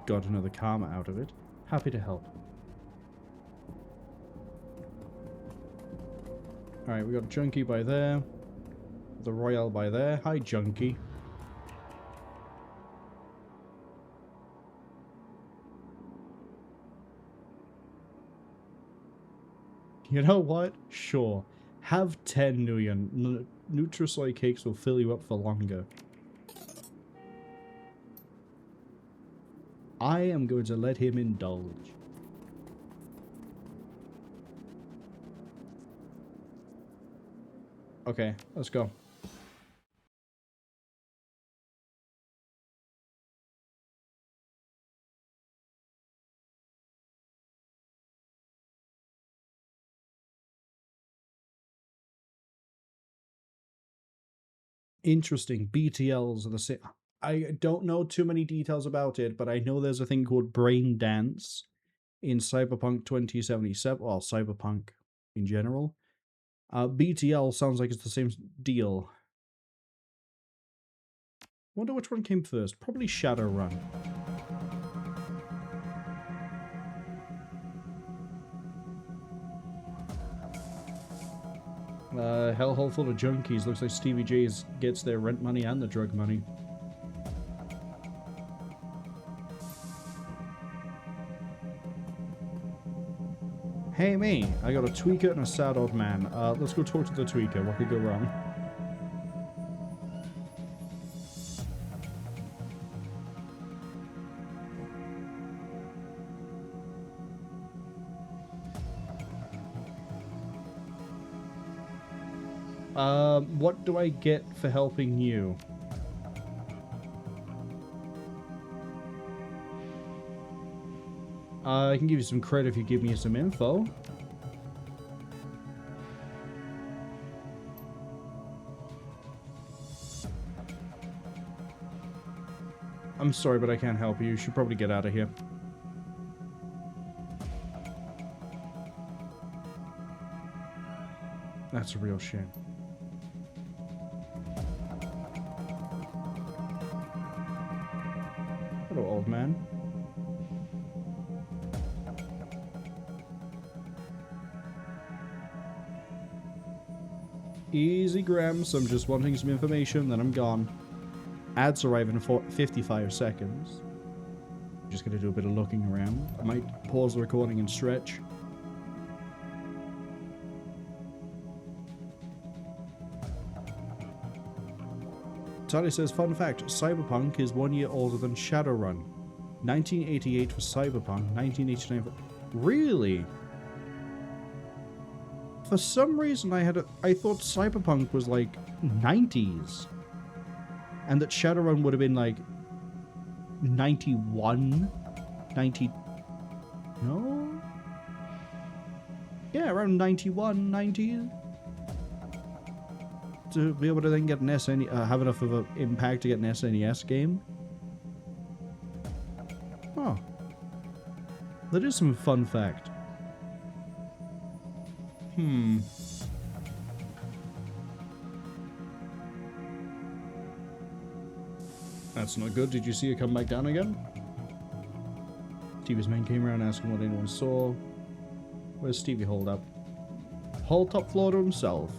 Got another karma out of it. Happy to help. Alright, we got Junkie by there. The Royale by there. Hi, Junkie. You know what? Sure. Have 10 Nguyen. Nutrisoy cakes will fill you up for longer. I am going to let him indulge. Okay, let's go. Interesting. BTLs are the same. I don't know too many details about it, but I know there's a thing called Brain Dance in Cyberpunk 2077, or Cyberpunk in general. BTL sounds like it's the same deal. Wonder which one came first. Probably Shadowrun. Hellhole full of junkies. Looks like Stevie J's gets their rent money and the drug money. Hey me, I got a tweaker and a sad old man. Let's go talk to the tweaker. What could go wrong? What do I get for helping you? I can give you some credit if you give me some info. I'm sorry, but I can't help you. You should probably get out of here. That's a real shame. Hello, old man. Easy, Grams. I'm just wanting some information, then I'm gone. Ads arrive in 55 seconds. I'm just gonna do a bit of looking around. I might pause the recording and stretch. Tally says, fun fact, Cyberpunk is 1 year older than Shadowrun. 1988 for Cyberpunk, 1989 for... Really? For some reason I thought Cyberpunk was like 90s. And that Shadowrun would have been like 91? 90... No? Yeah, around 91, 90. To be able to then get an SN, have enough of an impact to get an SNES game. Oh. That is some fun fact. That's not good. Did you see it come back down again? Stevie's man came around asking what anyone saw. Where's Stevie holed up? Whole top floor to himself.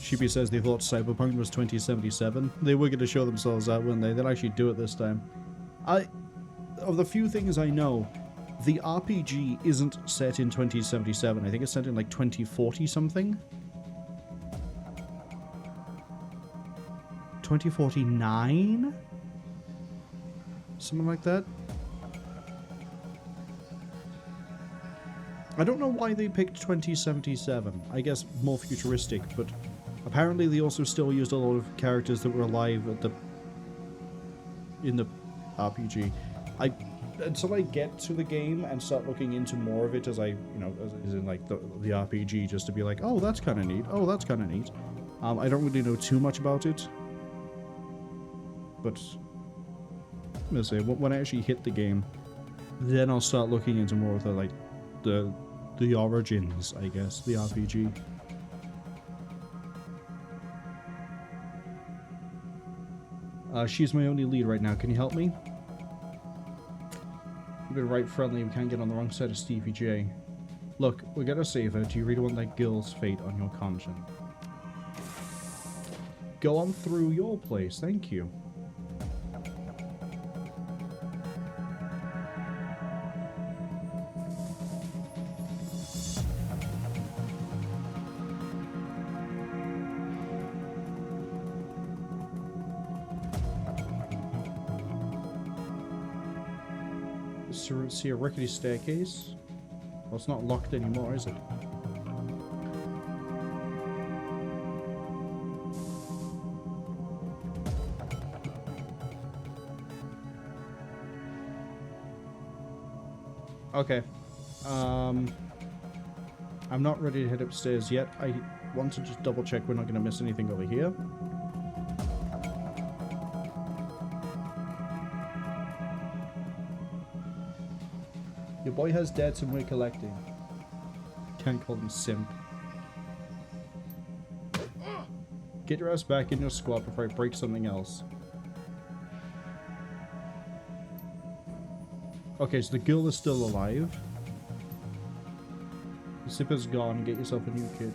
Shippy says they thought Cyberpunk was 2077. They were going to show themselves out, weren't they? They'll actually do it this time. Of the few things I know, the RPG isn't set in 2077. I think it's set in like 2040 something. 2049? Something like that. I don't know why they picked 2077. I guess more futuristic, but apparently they also still used a lot of characters that were alive in the RPG. Until I get to the game and start looking into more of it as I, as in like the RPG, just to be like, oh, that's kind of neat. Oh, that's kind of neat. I don't really know too much about it. But, let's say, when I actually hit the game, then I'll start looking into more of the, like, the origins, I guess, the RPG. She's my only lead right now. Can you help me? You've been right friendly. We can't get on the wrong side of Stevie J. Look, we gotta save her. Do you really want that girl's fate on your conscience? Go on through your place. Thank you. See a rickety staircase? Well, it's not locked anymore, is it? Okay. I'm not ready to head upstairs yet. I want to just double check we're not going to miss anything over here. Your boy has debts and we're collecting. Can't call him simp. Get your ass back in your squad before I break something else. Okay, so the girl is still alive. The zipper's gone. Get yourself a new kid.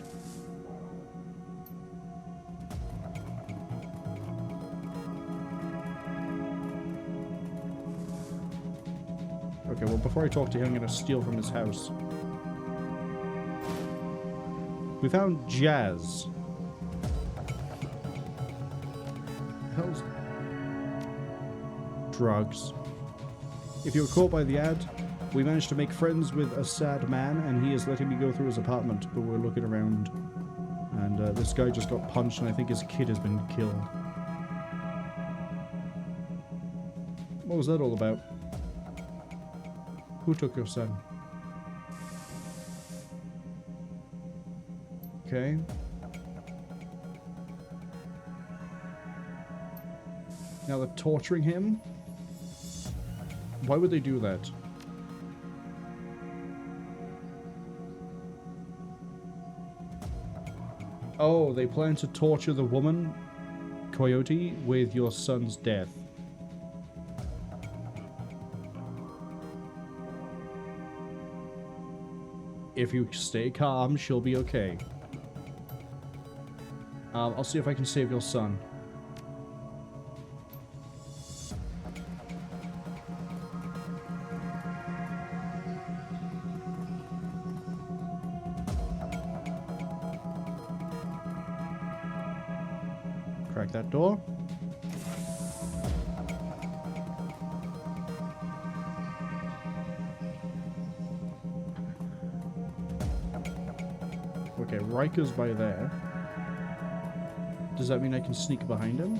Okay, well, before I talk to him, I'm going to steal from his house. We found Jazz. Hell's drugs. If you were caught by the ad, we managed to make friends with a sad man, and he is letting me go through his apartment, but we're looking around. And this guy just got punched, and I think his kid has been killed. What was that all about? Who took your son? Okay. Now they're torturing him? Why would they do that? Oh, they plan to torture the woman, Coyote, with your son's death. If you stay calm, she'll be okay. I'll see if I can save your son. Crack that door. Okay, Riker's by there. Does that mean I can sneak behind him?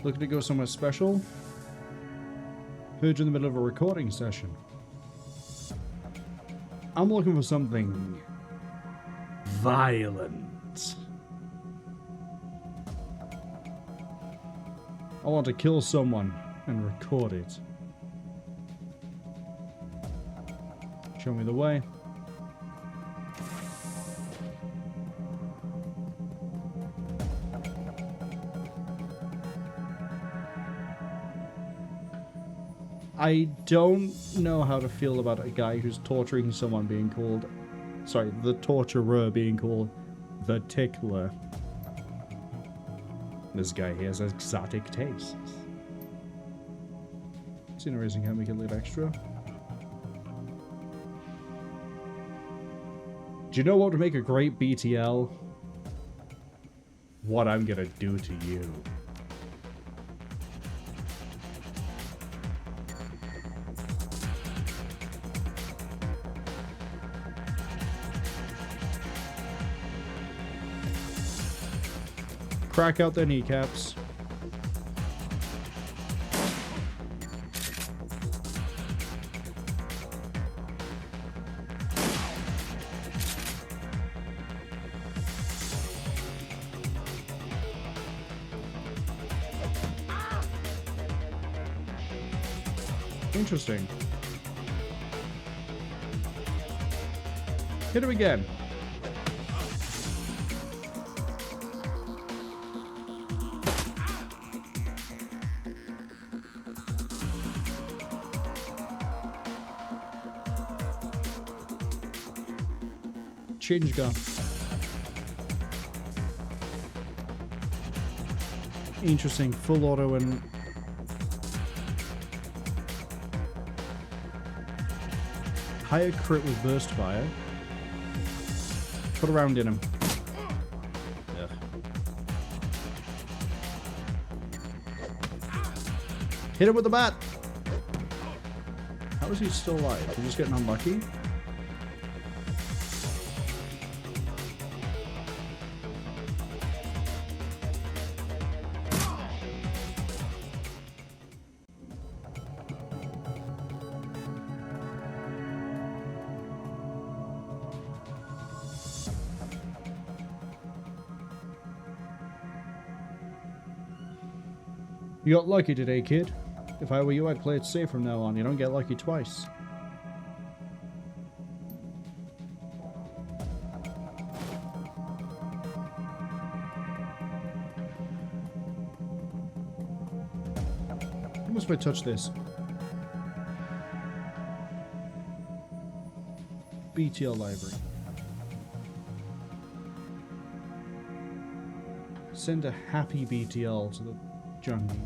Looking to go somewhere special? Heard you in the middle of a recording session. I'm looking for something violent. I want to kill someone and record it. Show me the way. I don't know how to feel about a guy who's torturing someone being called... Sorry, the torturer being called the tickler. This guy here has exotic tastes. See no reason can't make it a little extra. Do you know what would make a great BTL? What I'm gonna do to you. Crack out their kneecaps. Interesting. Hit him again. Change gun. Interesting. Full auto and... Higher crit with burst fire. Put a round in him. Ugh. Hit him with the bat! How is he still alive? Is he just getting unlucky? You got lucky today, kid. If I were you, I'd play it safe from now on. You don't get lucky twice. How much if I touch this? BTL library. Send a happy BTL to the junkies.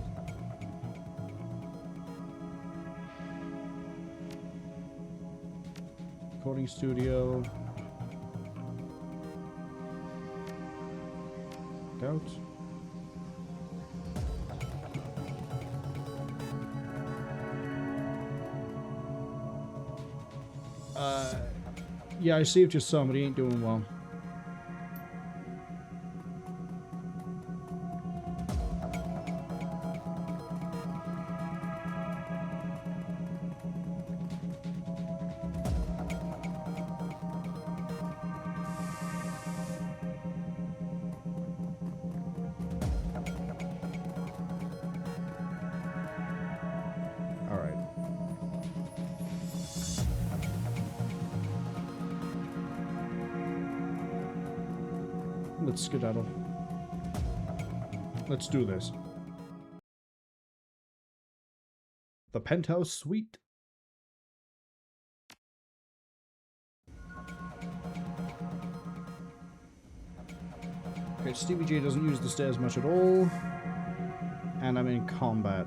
Recording studio. Doubt. Yeah, I saved just somebody ain't doing well. Let's skedaddle. Let's do this. The Penthouse Suite. Okay, Stevie J doesn't use the stairs much at all. And I'm in combat.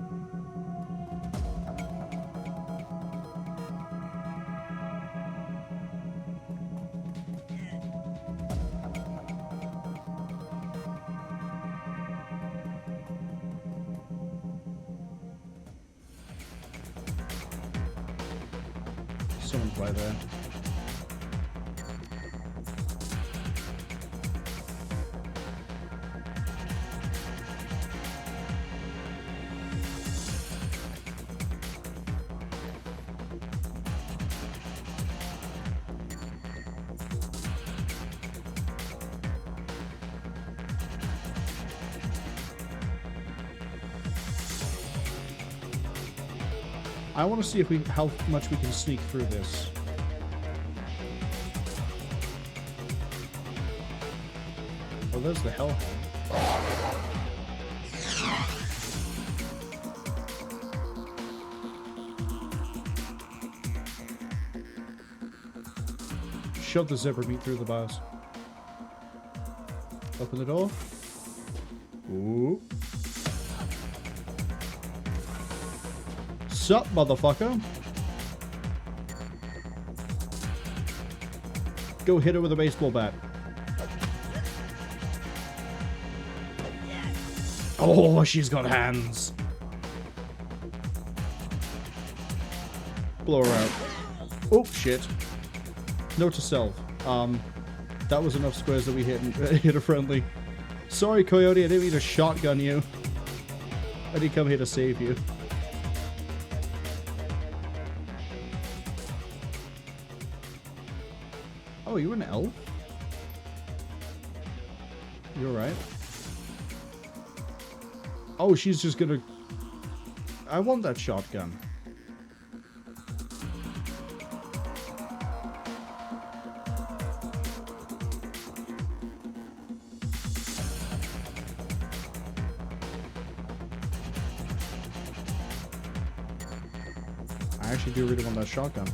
Someone's by there. I want to see if how much we can sneak through this. there's the hellhound. Shove the zebra meat through the bars. Open the door. Ooh. Sup, motherfucker? Go hit her with a baseball bat. Oh, she's got hands. Blow her out. Oh, shit. Note to self. That was enough squares that we hit a friendly. Sorry, Coyote, I didn't mean to shotgun you. I didn't come here to save you. Oh, you're an elf? You're right. Oh, she's just gonna... I want that shotgun. I actually do really want that shotgun.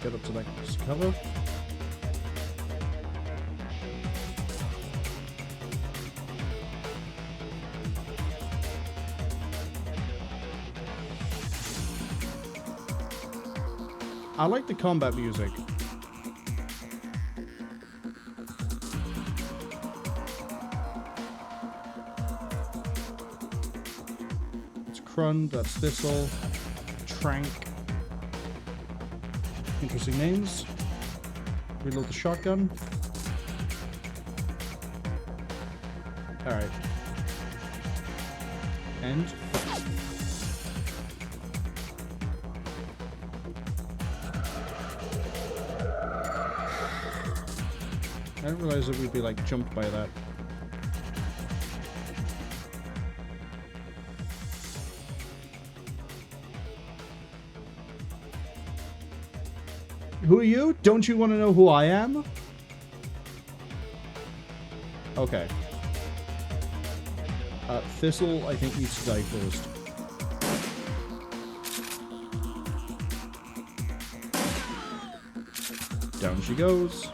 Get up to that cover. I like the combat music. It's Crund, that's Thistle, Trank. Interesting names. Reload the shotgun. Alright. And... I didn't realize that we'd be like jumped by that. Who are you? Don't you want to know who I am? Okay. Thistle, I think, needs to die first. Down she goes.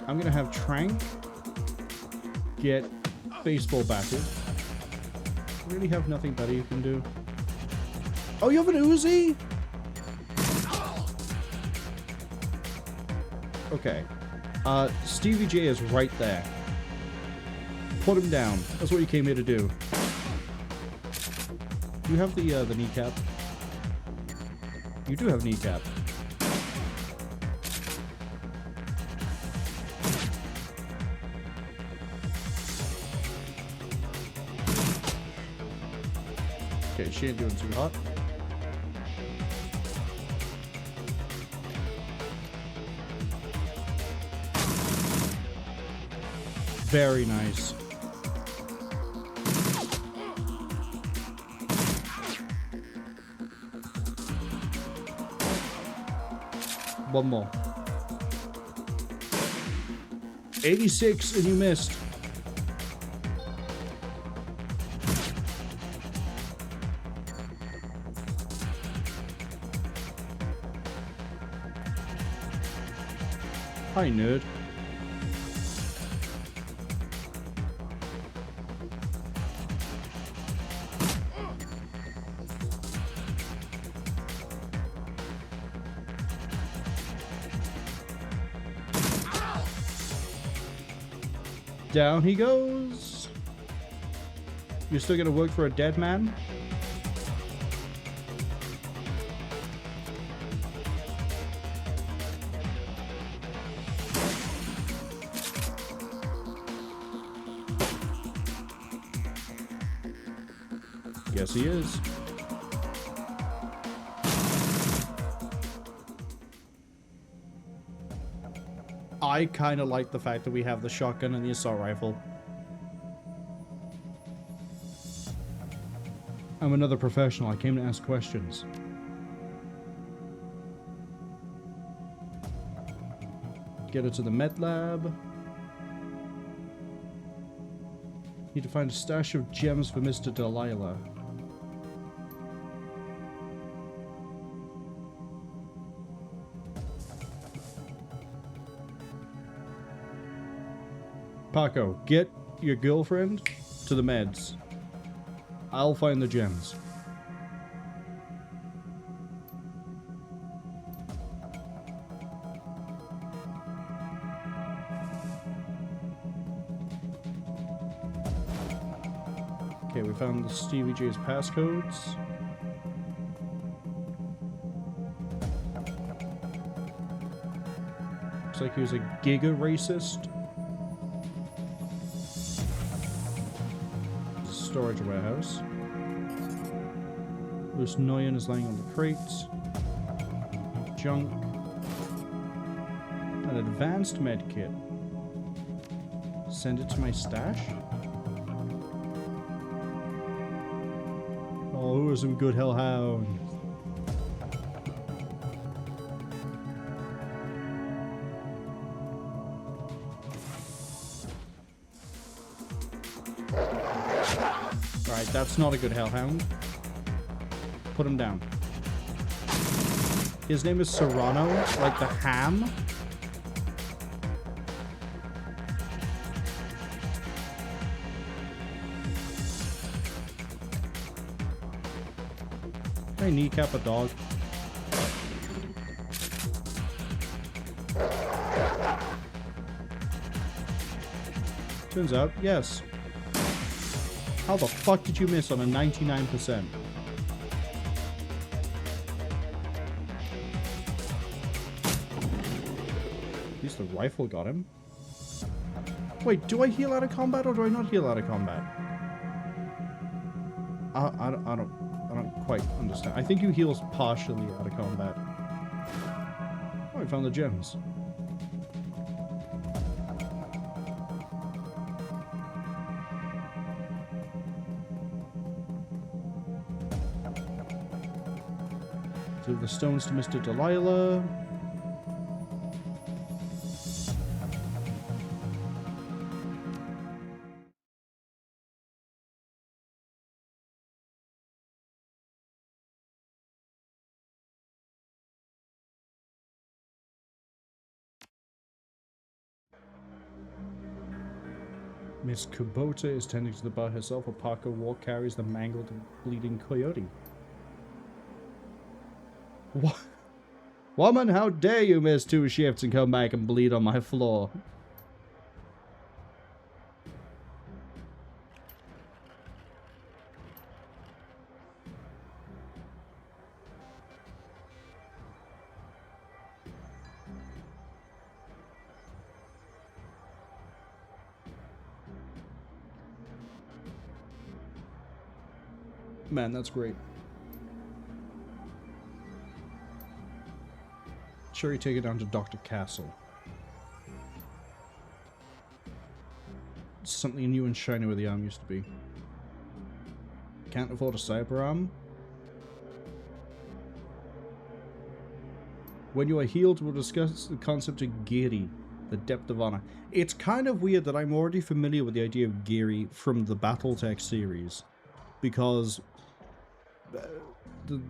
I'm gonna have Trank get baseball batted. Really have nothing better you can do. Oh, you have an Uzi? Okay. Stevie J is right there. Put him down. That's what you came here to do. You have the kneecap. You do have kneecap. Okay, she ain't doing too hot. Very nice. One more. 86 and you missed. Hi, nerd. Down he goes. You're still gonna work for a dead man? Yes, he is. I kind of like the fact that we have the shotgun and the assault rifle. I'm another professional. I came to ask questions. Get her to the med lab. Need to find a stash of gems for Mr. Delilah. Paco, get your girlfriend to the meds. I'll find the gems. Okay, we found the Stevie J's passcodes. Looks like he was a giga racist. Storage warehouse. Loose Noyan is laying on the crates. Junk. An advanced med kit. Send it to my stash. Oh, who are some good hellhounds? Alright, that's not a good hellhound. Put him down. His name is Serrano, like the ham. Can I kneecap a dog? Turns out, yes. How the fuck did you miss on a 99%? At least the rifle got him. Wait, do I heal out of combat or do I not heal out of combat? I don't quite understand. I think you heal partially out of combat. Oh, I found the gems. Give the stones to Mr. Delilah. Miss Kubota is tending to the bar herself, while Parker Walk carries the mangled and bleeding Coyote. What? Woman, how dare you miss 2 shifts and come back and bleed on my floor? Man, that's great. Sure, you take it down to Dr. Castle. Something new and shiny where the arm used to be. Can't afford a cyber arm? When you are healed, we'll discuss the concept of Geary, the depth of honor. It's kind of weird that I'm already familiar with the idea of Geary from the Battletech series, because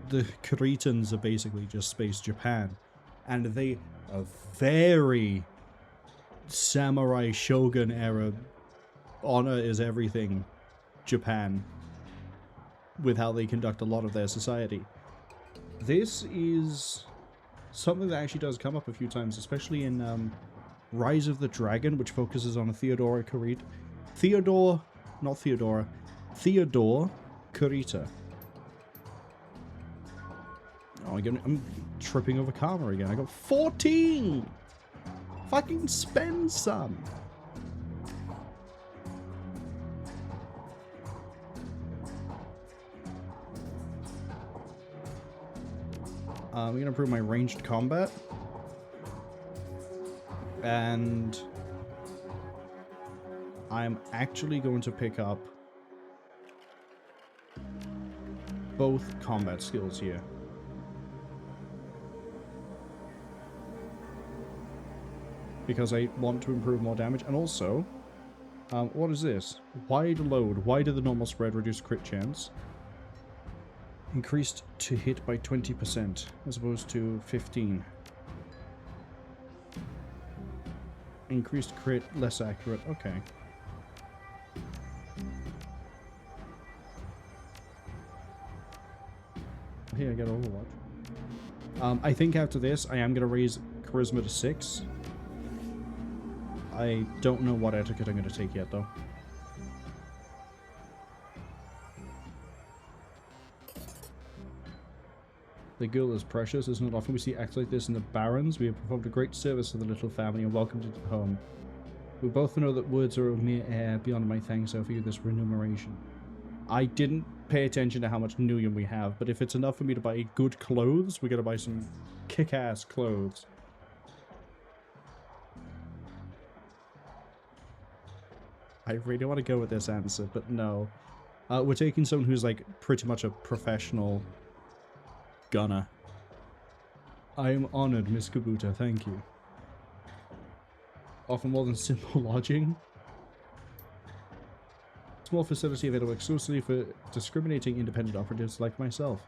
the Cretans are basically just Space Japan, and they are very samurai shogun era, honor is everything Japan, with how they conduct a lot of their society. This is something that actually does come up a few times, especially in Rise of the Dragon, which focuses on a Theodora Kurita. Theodore Kurita. Oh, I'm tripping over karma again. I got 14! Fucking spend some! I'm gonna improve my ranged combat. And I'm actually going to pick up both combat skills here. Because I want to improve more damage. And also, what is this? Wide load. Why did the normal spread reduce crit chance? Increased to hit by 20% as opposed to 15. Increased crit, less accurate. Okay. Here, I get Overwatch. I think after this, I am going to raise Charisma to 6. I don't know what etiquette I'm going to take yet, though. The girl is precious. It's not often we see acts like this in the Barrens. We have performed a great service to the little family and welcomed it to the home. We both know that words are of mere air. Beyond my thanks, I offer you this remuneration. I didn't pay attention to how much Nuyen we have, but if it's enough for me to buy good clothes, we gotta buy some kick-ass clothes. I really want to go with this answer, but no. We're taking someone who's like pretty much a professional gunner. I am honored, Miss Kabuta, thank you. Offer more than simple lodging. Small facility available exclusively for discriminating independent operatives like myself.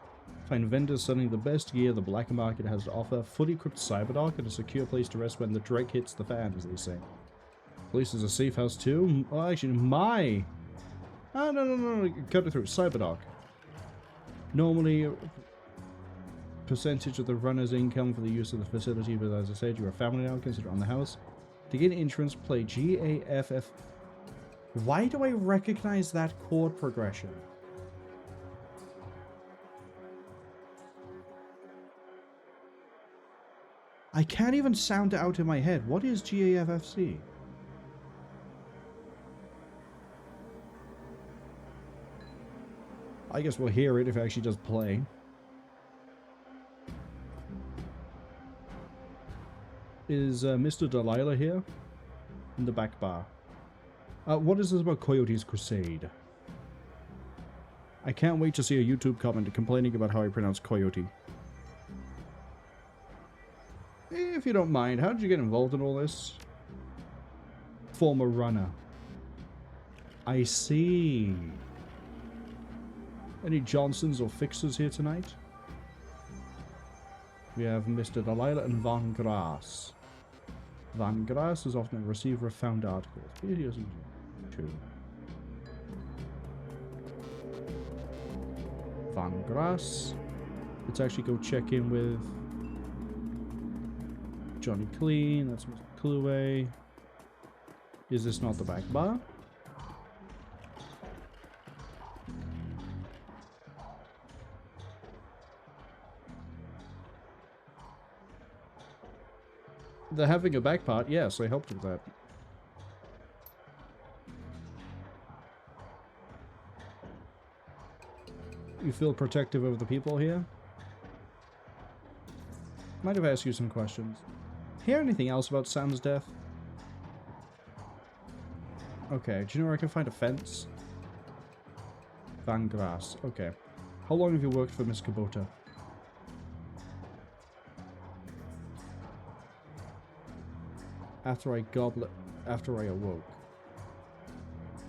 Find vendors selling the best gear the black market has to offer, fully equipped cyberdock, and a secure place to rest when the dreck hits the fan, as they say. Police is a safe house too. Oh, actually, my... Oh, no. Cut it through. Cyberdock. Normally, percentage of the runner's income for the use of the facility, but as I said, you're a family now, consider it on the house. To gain insurance, play GAFF. Why do I recognize that chord progression? I can't even sound it out in my head. What is GAFFC? I guess we'll hear it if it actually does play. Is Mr. Delilah here? In the back bar. What is this about Coyote's Crusade? I can't wait to see a YouTube comment complaining about how I pronounce Coyote. If you don't mind, how did you get involved in all this? Former runner. I see. Any Johnsons or Fixers here tonight? We have Mr. Delilah and Van Grass. Van Grass is often a receiver of found articles. Videos and two. Van Grass. Let's actually go check in with Johnny Clean. That's Mr. Cluey. Is this not the back bar? They're having a back part. Yes, I helped with that. You feel protective of the people here? Might have asked you some questions. Hear anything else about Sam's death? Okay, do you know where I can find a fence? Van Grass. Okay. How long have you worked for Miss Kubota? After I awoke.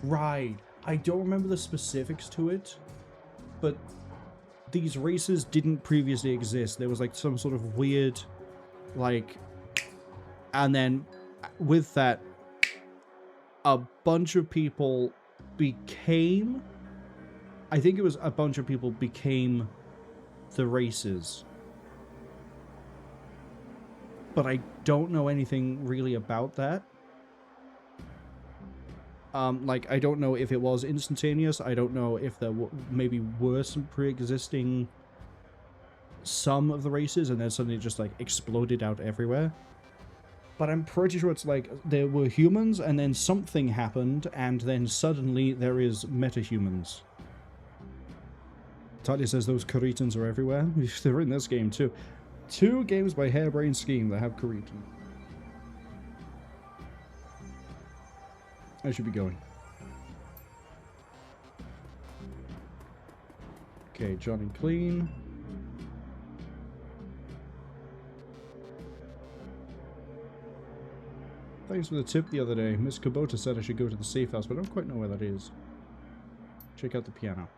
Right. I don't remember the specifics to it, but these races didn't previously exist. There was like some sort of weird, like, and then with that, a bunch of people became, I think it was a bunch of people became the races. But I don't know anything really about that. Like, I don't know if it was instantaneous. I don't know if there maybe were some pre-existing some of the races and then suddenly just, like, exploded out everywhere. But I'm pretty sure it's like there were humans and then something happened and then suddenly there is metahumans. Talia says those Caritans are everywhere. They're in this game too. 2 games by Harebrained Scheme that have Coritan. I should be going. Okay, Johnny Clean. Thanks for the tip the other day. Miss Kubota said I should go to the safe house, but I don't quite know where that is. Check out the piano.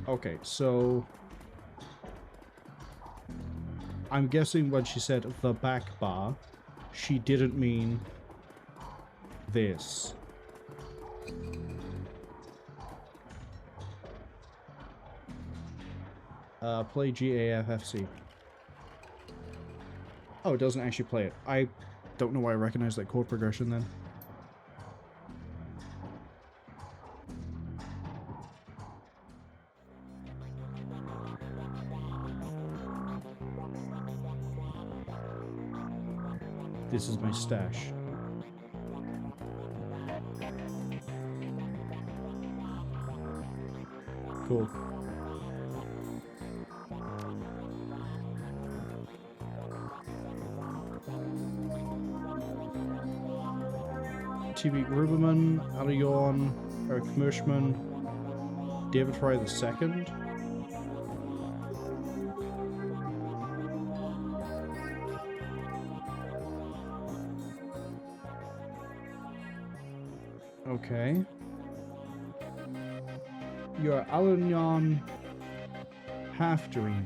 Okay, so... I'm guessing when she said the back bar, she didn't mean this. Play GAFFC. Oh, it doesn't actually play it. I don't know why I recognize that chord progression then. This is my stash. Cool. TV Gruberman, Ali Yorn, Eric Mershman, David Fry II. Okay. You're Alan Half Dream.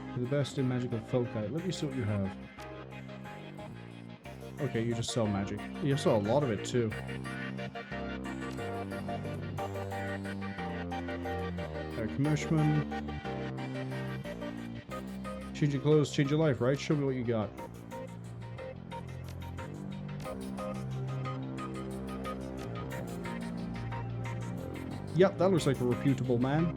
You're the best in magical folk art. Let me see what you have. Okay, you just sell magic. You sell a lot of it too. Eric Mershman. Change your clothes, change your life, right? Show me what you got. Yep, that looks like a reputable man.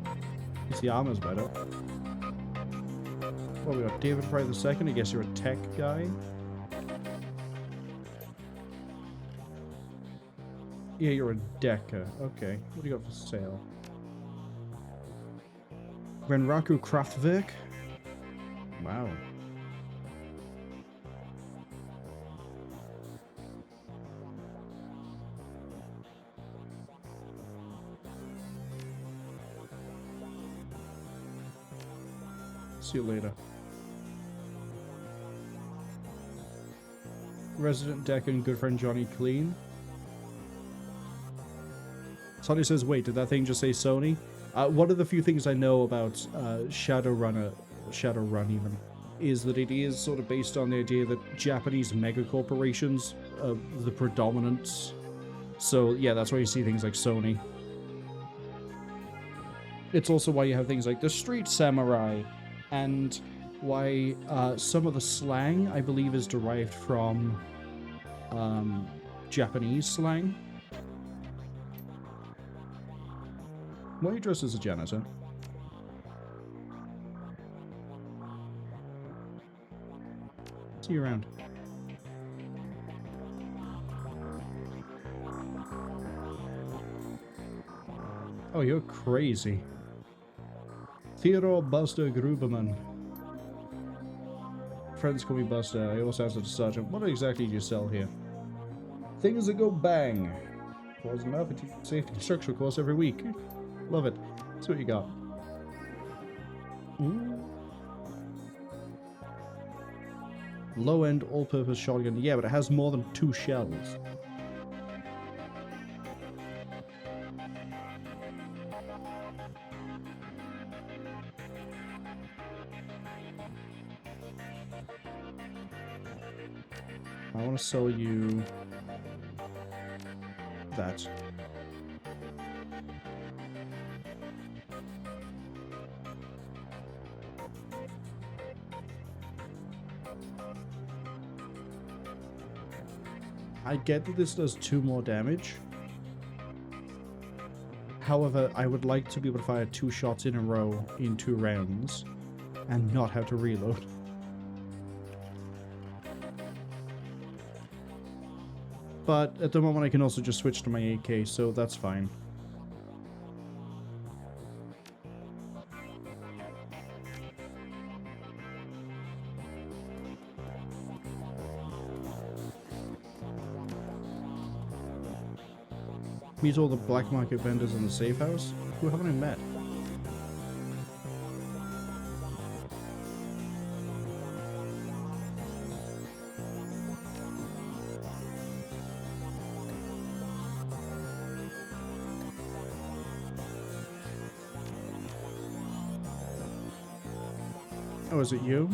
At least the armor's better. Well, we got David Fry II. I guess you're a tech guy. Yeah, you're a Dekker. Okay, what do you got for sale? Renraku Kraftwerk. Wow. See you later. Resident Dekker and good friend Johnny Clean. Sonny says, wait, did that thing just say Sony? One of the few things I know about Shadowrun even, is that it is sort of based on the idea that Japanese megacorporations are the predominant. So yeah, that's why you see things like Sony. It's also why you have things like the Street Samurai, and why some of the slang, I believe, is derived from Japanese slang. Why are you dressed as a janitor? See you around. Oh, you're crazy. Theodore Buster Gruberman. Friends call me Buster. I also answer to Sergeant. What exactly do you sell here? Things that go bang. Was enough. I teach safety instructional course every week. Love it. See what you got. Ooh. Low-end all-purpose shotgun. Yeah, but it has more than 2 shells. I want to sell you that. I get that this does 2 more damage. However, I would like to be able to fire 2 shots in a row in 2 rounds and not have to reload. But at the moment I can also just switch to my AK, so that's fine. Meet all the black market vendors in the safe house? Who haven't I met? Oh, is it you?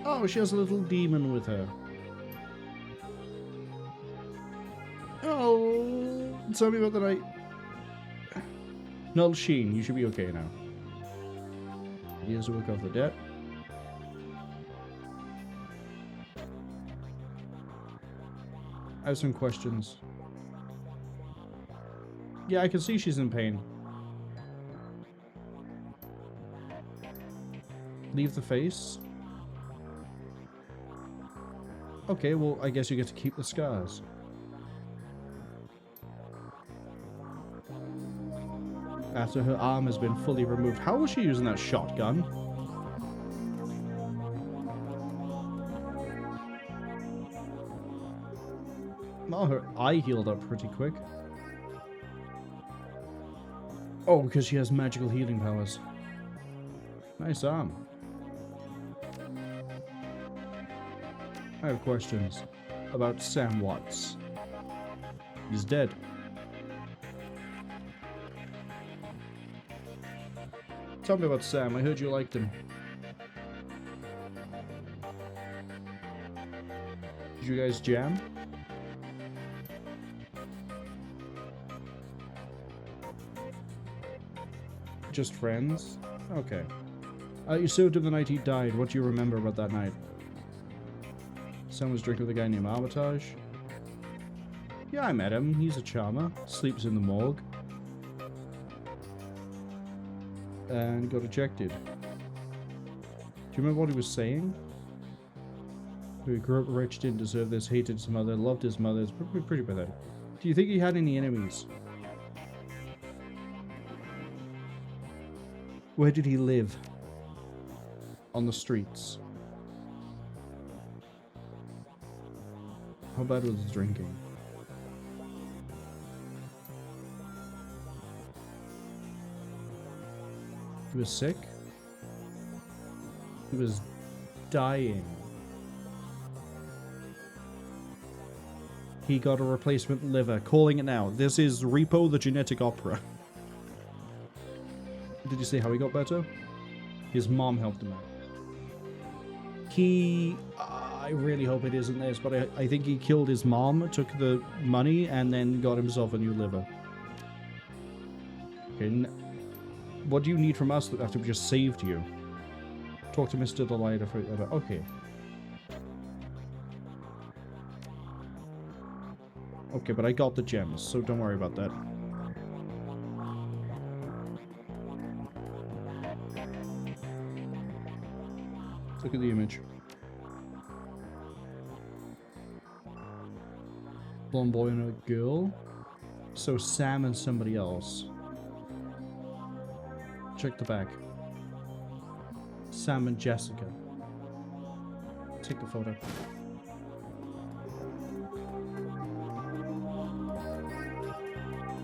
Oh, she has a little demon with her. Oh, tell me about the night. Null Sheen, you should be okay now. Here's to work off the debt. I have some questions. Yeah, I can see she's in pain. Leave the face. Okay, well, I guess you get to keep the scars. After her arm has been fully removed. How was she using that shotgun? Well, her eye healed up pretty quick. Oh, because she has magical healing powers. Nice arm. I have questions about Sam Watts. He's dead. Tell me about Sam. I heard you liked him. Did you guys jam? Just friends? Okay. You served him the night he died. What do you remember about that night? Sam was drinking with a guy named Armitage. Yeah, I met him. He's a charmer. Sleeps in the morgue. And got ejected. Do you remember what he was saying? He grew up rich, didn't deserve this, hated his mother, loved his mother. It's pretty pathetic. Do you think he had any enemies? Where did he live? On the streets. How bad was his drinking? He was sick? He was dying. He got a replacement liver. Calling it now. This is Repo the Genetic Opera. Did you see how he got better? His mom helped him out. I really hope it isn't this, but I think he killed his mom, took the money, and then got himself a new liver. Okay, what do you need from us after we just saved you? Talk to Mr. Delight about... Okay. Okay, but I got the gems, so don't worry about that. Look at the image. Blonde boy and a girl. So Sam and somebody else. Check the back. Sam and Jessica. Take the photo.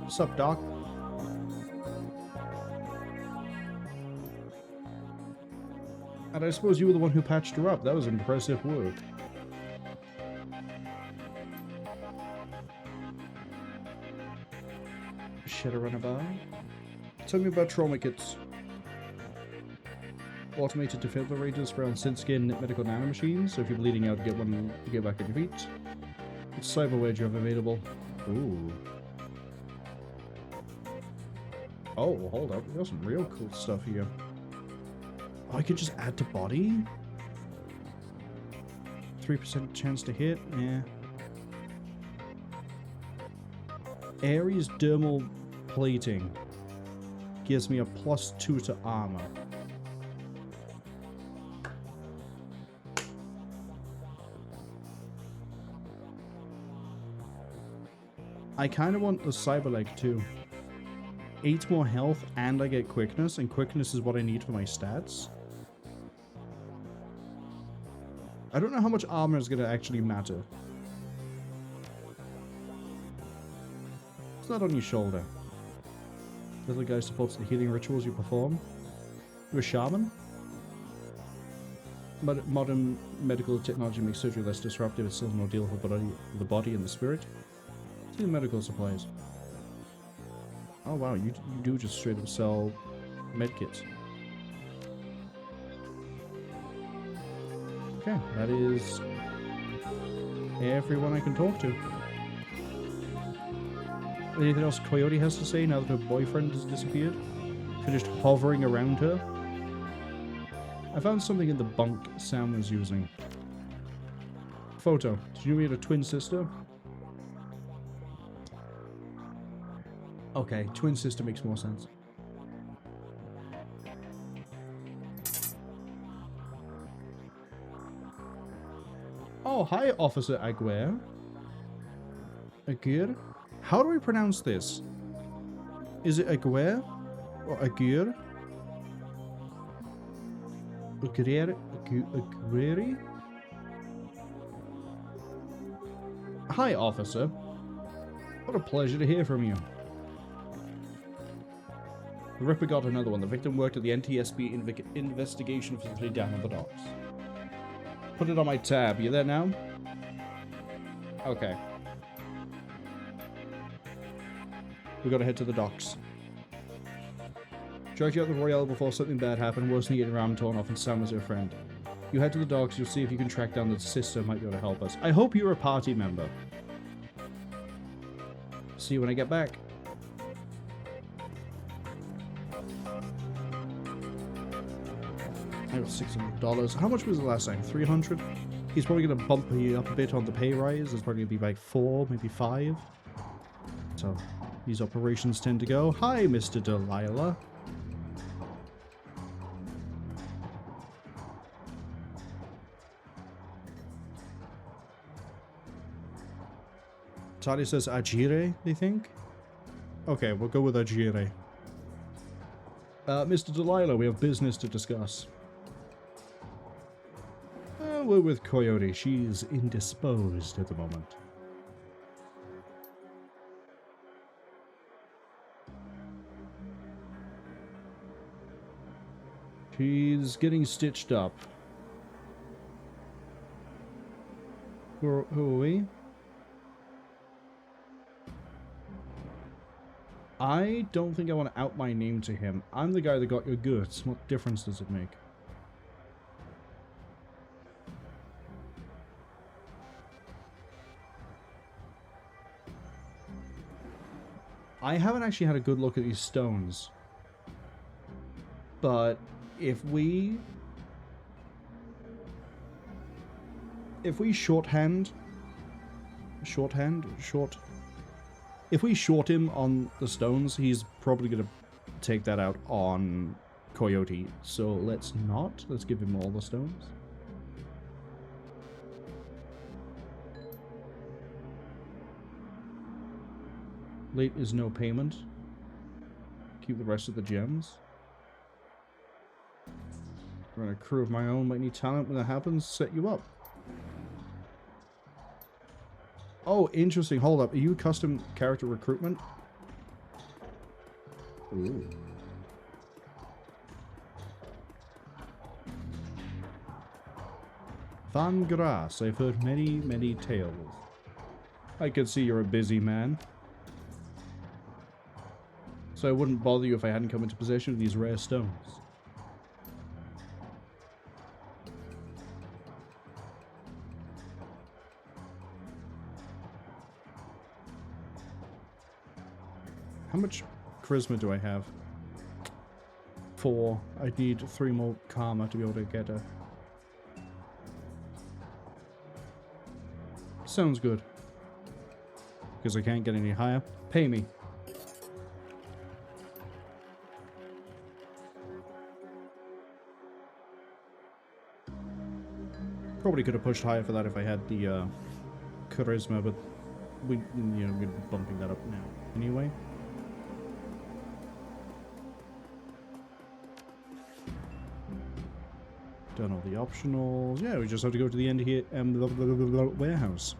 What's up, Doc? And I suppose you were the one who patched her up. That was impressive work. Shadowrun Returns. Tell me about trauma kits. Automated defibrillators for unsensed-skin medical nanomachines, so if you're bleeding out, get one to get back on your feet. What cyber wedge you have available? Ooh. Oh, hold up. We got some real cool stuff here. Oh, I could just add to body? 3% chance to hit? Yeah. Ares dermal plating gives me a +2 to armor. I kind of want the cyberleg too. 8 more health and I get quickness, and quickness is what I need for my stats. I don't know how much armor is going to actually matter. What's that on your shoulder? The other guy supports the healing rituals you perform. You're a shaman? Modern medical technology makes surgery less disruptive. It's still an ordeal for the body and the spirit. See the medical supplies. Oh wow, you do just straight up sell medkits. Okay, that is everyone I can talk to. Anything else Coyote has to say now that her boyfriend has disappeared? Finished hovering around her? I found something in the bunk Sam was using. Photo. Did you know we had a twin sister? Okay, twin sister makes more sense. Oh, hi, Officer Aguirre. Aguirre? How do I pronounce this? Is it Aguirre? Or Aguirre? Aguirre? Aguirre? Hi, Officer. What a pleasure to hear from you. The Ripper got another one. The victim worked at the NTSB investigation facility down on the docks. Put it on my tab. You there now? Okay. We gotta head to the docks. Dragged you out the Royale before something bad happened, worse than getting ram torn off and Sam was her friend. You head to the docks, you'll see if you can track down the sister, might be able to help us. I hope you're a party member. See you when I get back. I got $600. How much was the last time? 300? He's probably going to bump me up a bit on the pay rise. It's probably going to be like 4, maybe 5. So, these operations tend to go. Hi, Mr. Delilah. Tali says Agire, they think? Okay, we'll go with Agire. Mr. Delilah, we have business to discuss. We're with Coyote. She's indisposed at the moment. She's getting stitched up. Who are we? I don't think I want to out my name to him. I'm the guy that got your goods. What difference does it make? I haven't actually had a good look at these stones. But if we if we short him on the stones, he's probably going to take that out on Coyote. So let's not. Let's give him all the stones. Late is no payment. Keep the rest of the gems. Run a crew of my own. Might need talent when that happens. Set you up. Oh, interesting. Hold up. Are you custom character recruitment? Ooh. Van Grass. I've heard many, many tales. I can see you're a busy man. So I wouldn't bother you if I hadn't come into possession of these rare stones. How much charisma do I have? 4. I'd need 3 more karma to be able to get a... Sounds good. Because I can't get any higher. Pay me. Probably could have pushed higher for that if I had the charisma, but we'd be bumping that up now anyway. Done all the optionals. Yeah, we just have to go to the end here, the warehouse.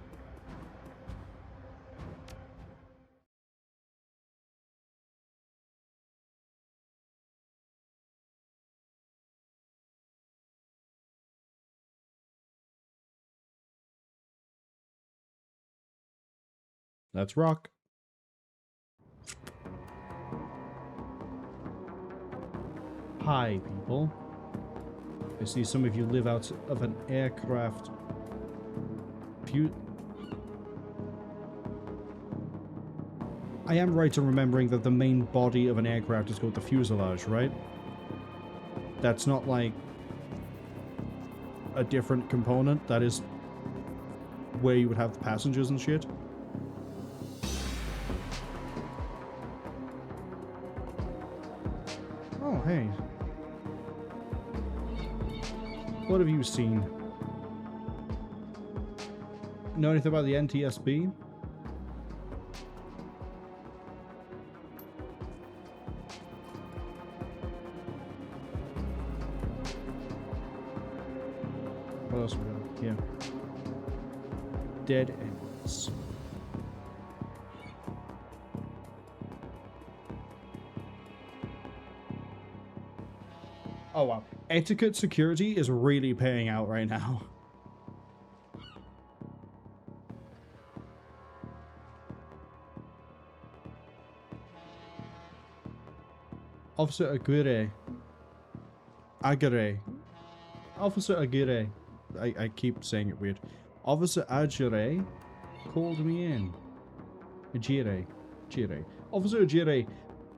Let's rock. Hi, people. I see some of you live out of an aircraft. I am right in remembering that the main body of an aircraft is called the fuselage, right? That's not like a different component. That is where you would have the passengers and shit. Oh, hey. What have you seen? Know anything about the NTSB? What else we got here? Dead ends. Oh wow. Etiquette security is really paying out right now. Officer Aguirre. Officer Aguirre. I keep saying it weird. Officer Aguirre called me in. Aguirre. Officer Aguirre.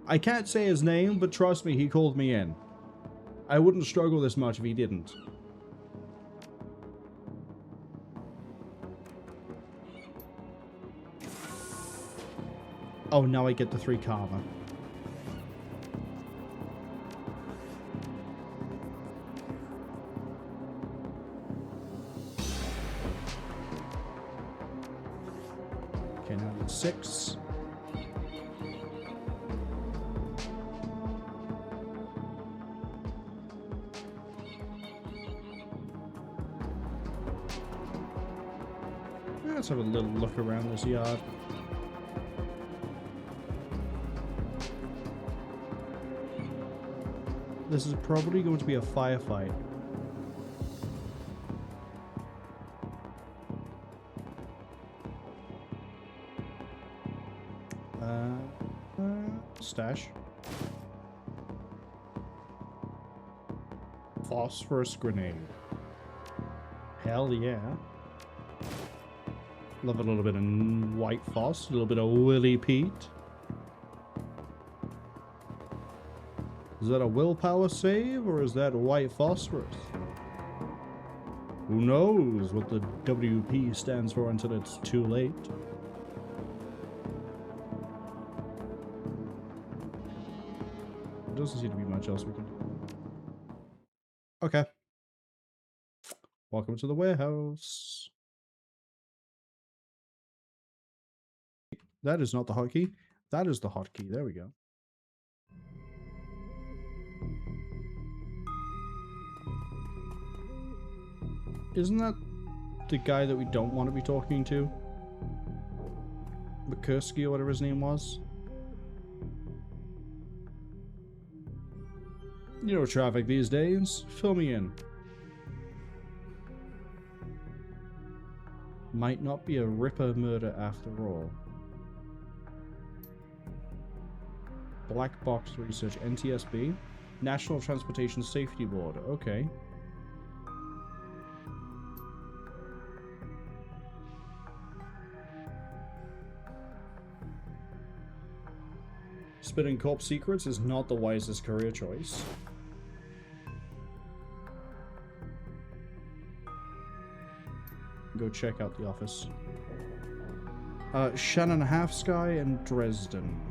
I can't say his name, but trust me, he called me in. I wouldn't struggle this much if he didn't. Oh, now I get the 3 karma. Okay, now it's 6. Let's have a little look around this yard. This is probably going to be a firefight. Stash. Phosphorus grenade. Hell yeah. Love a little bit of white phos, a little bit of Willy Pete. Is that a willpower save, or is that white phosphorus? Who knows what the WP stands for until it's too late. There doesn't seem to be much else we can do. Okay. Welcome to the warehouse. That is not the hotkey. That is the hotkey. There we go. Isn't that the guy that we don't want to be talking to? Mikursky or whatever his name was? You know traffic these days. Fill me in. Might not be a Ripper murder after all. Black Box Research, NTSB. National Transportation Safety Board. Okay. Spitting corpse secrets is not the wisest career choice. Go check out the office. Shannon Halfsky and Dresden.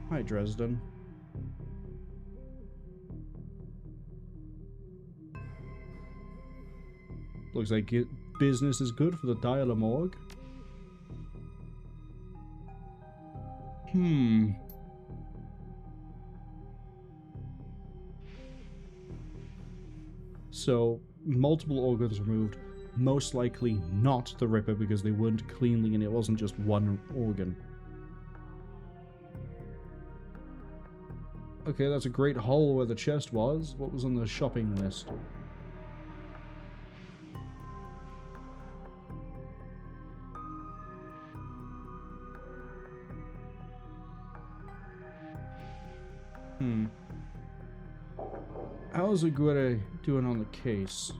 Hi, Dresden. Looks like business is good for the Dialer Morgue. So, multiple organs removed. Most likely not the Ripper because they weren't cleanly and it wasn't just one organ. Okay, that's a great hole where the chest was. What was on the shopping list? How's Aguirre doing on the case?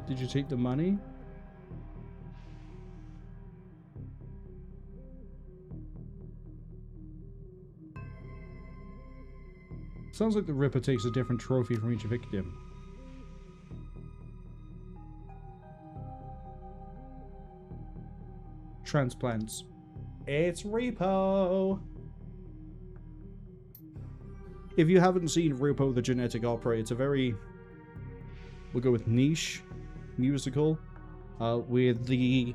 Did you take the money? Sounds like the Ripper takes a different trophy from each victim. Transplants. It's Repo! If you haven't seen Repo the Genetic Opera, it's a very, we'll go with niche musical, with the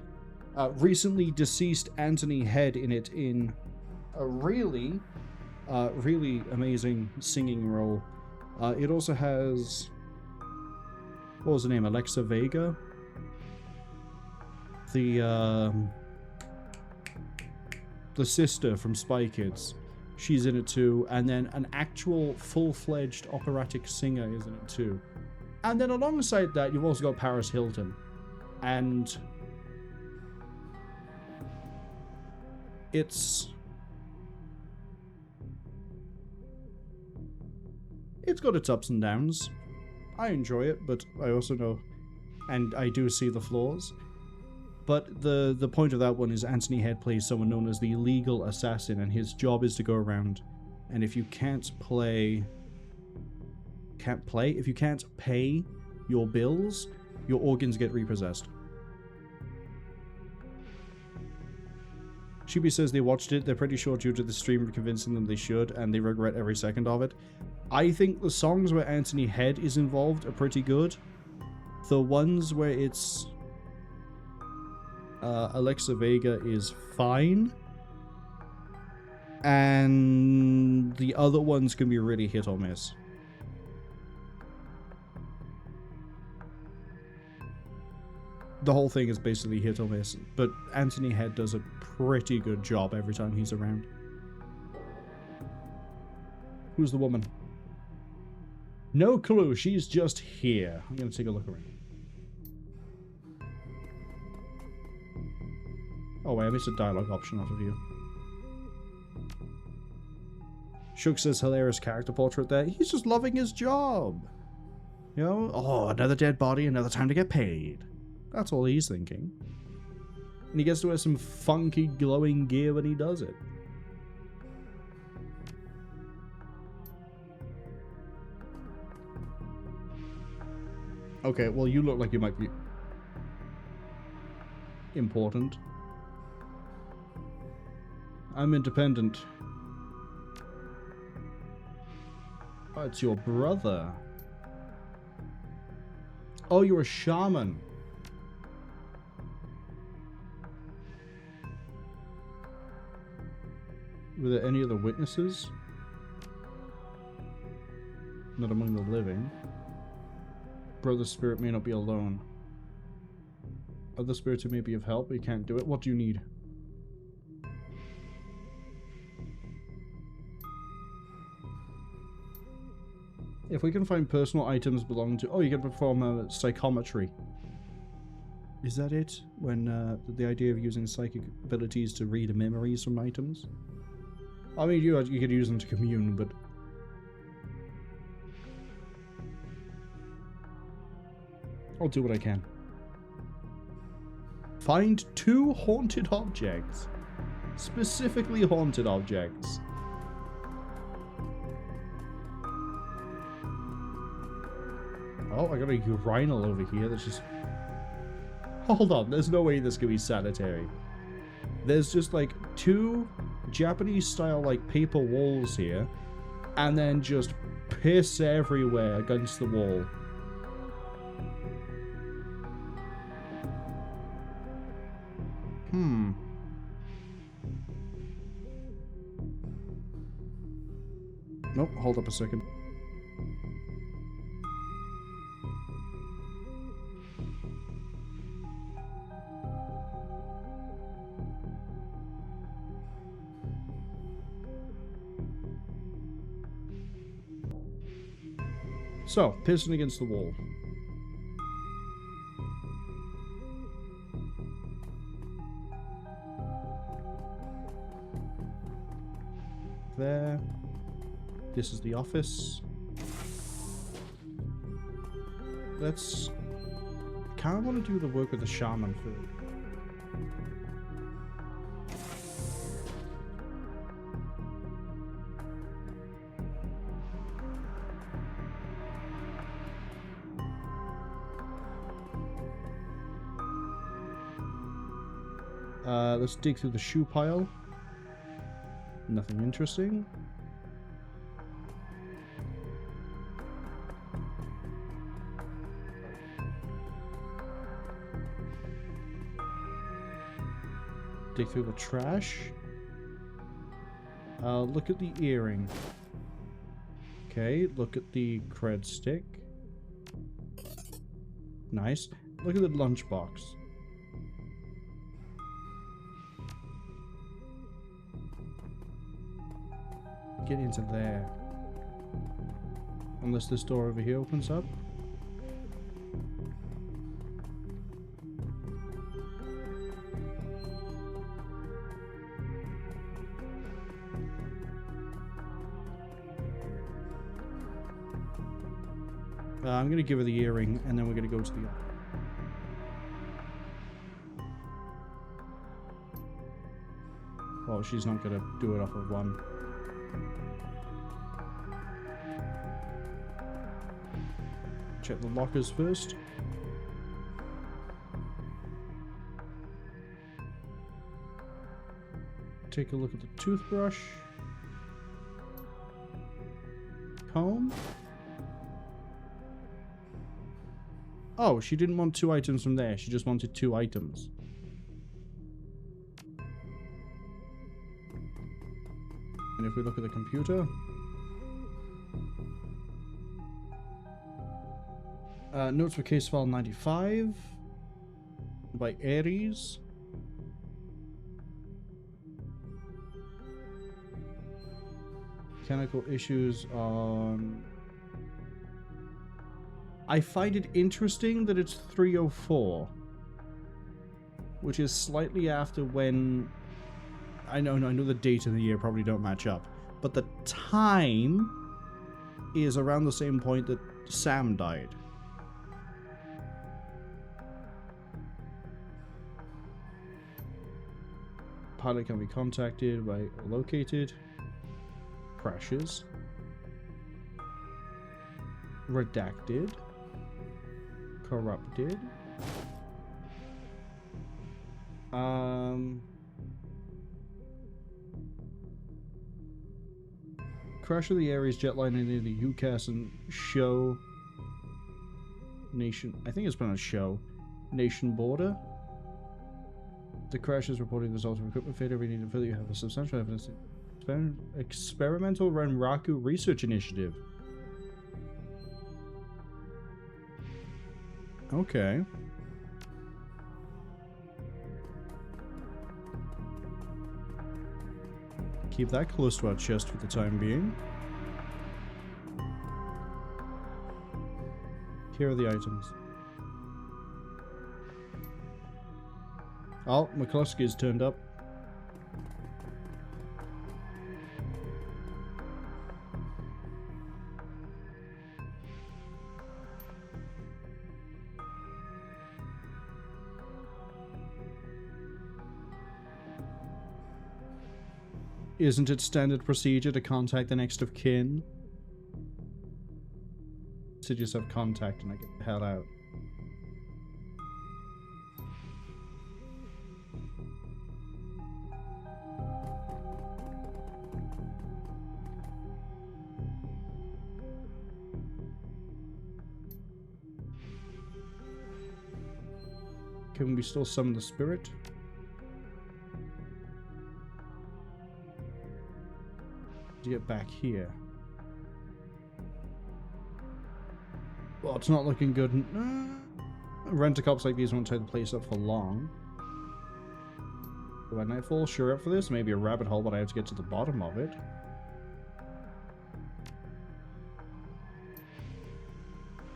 recently deceased Anthony Head in it in a really amazing singing role. It also has, what was the name, Alexa Vega? The sister from Spy Kids. She's in it too. And then an actual full-fledged operatic singer is in it too. And then alongside that, you've also got Paris Hilton. And it's got its ups and downs. I enjoy it, but I also know, and I do see the flaws. But the point of that one is Anthony Head plays someone known as the legal assassin, and his job is to go around, and if you can't pay your bills, your organs get repossessed. Shibi says they watched it, they're pretty sure due to the streamer convincing them they should, and they regret every second of it. I think the songs where Anthony Head is involved are pretty good. The ones where it's Alexa Vega is fine, and the other ones can be really hit or miss. The whole thing is basically hit or miss, but Anthony Head does a pretty good job every time he's around. Who's the woman? No clue, she's just here. I'm gonna take a look around. Oh wait, I missed a dialogue option off of you. Shook says hilarious character portrait there. He's just loving his job. You know? Oh, another dead body, another time to get paid. That's all he's thinking. And he gets to wear some funky glowing gear when he does it. Okay, well you look like you might be important. I'm independent. Oh, it's your brother. Oh, you're a shaman. Were there any other witnesses? Not among the living. Brother's spirit may not be alone. Other spirits who may be of help, but you can't do it. What do you need? If we can find personal items belonging to... Oh, you can perform psychometry. Is that it? When the idea of using psychic abilities to read memories from items? I mean, you could use them to commune, but... I'll do what I can. Find 2 haunted objects. Specifically haunted objects. Oh, I got a urinal over here that's just... Hold on, there's no way this could be sanitary. There's just like 2 Japanese style like paper walls here, and then just piss everywhere against the wall. Nope, hold up a second. So, pissing against the wall. there. This is the office. Let's... kind of want to do the work with the shaman first. Let's dig through the shoe pile. Nothing interesting. Dig through the trash. Look at the earring. Okay, look at the cred stick. Nice. Look at the lunchbox. Get into there. Unless this door over here opens up. I'm going to give her the earring, and then we're going to go to the... Well, she's not going to do it off of one. Check the lockers first. Take a look at the toothbrush. Comb. Oh, she didn't want 2 items from there. She just wanted 2 items. And if we look at the computer... notes for case file 95 by Aries. Mechanical issues on... I find it interesting that it's 304, which is slightly after when... I know the date of the year probably don't match up, but the time is around the same point that Sam died. Pilot can be contacted by located. Crashes. Redacted. Corrupted. Crash of the Ares jetliner near the UCAS and Show Nation. I think it's pronounced Show Nation border. The crash is reporting the result of equipment failure. We need to further. You have a substantial evidence. Experimental Renraku Research Initiative. Okay. Keep that close to our chest for the time being. Here are the items. Oh, McCluskey's turned up. Isn't it standard procedure to contact the next of kin? To just have contact and I get the hell out. Can we still summon the spirit? To get back here. Well, it's not looking good. Rent-a-cops like these won't tie the place up for long. By nightfall, sure up for this. Maybe a rabbit hole, but I have to get to the bottom of it.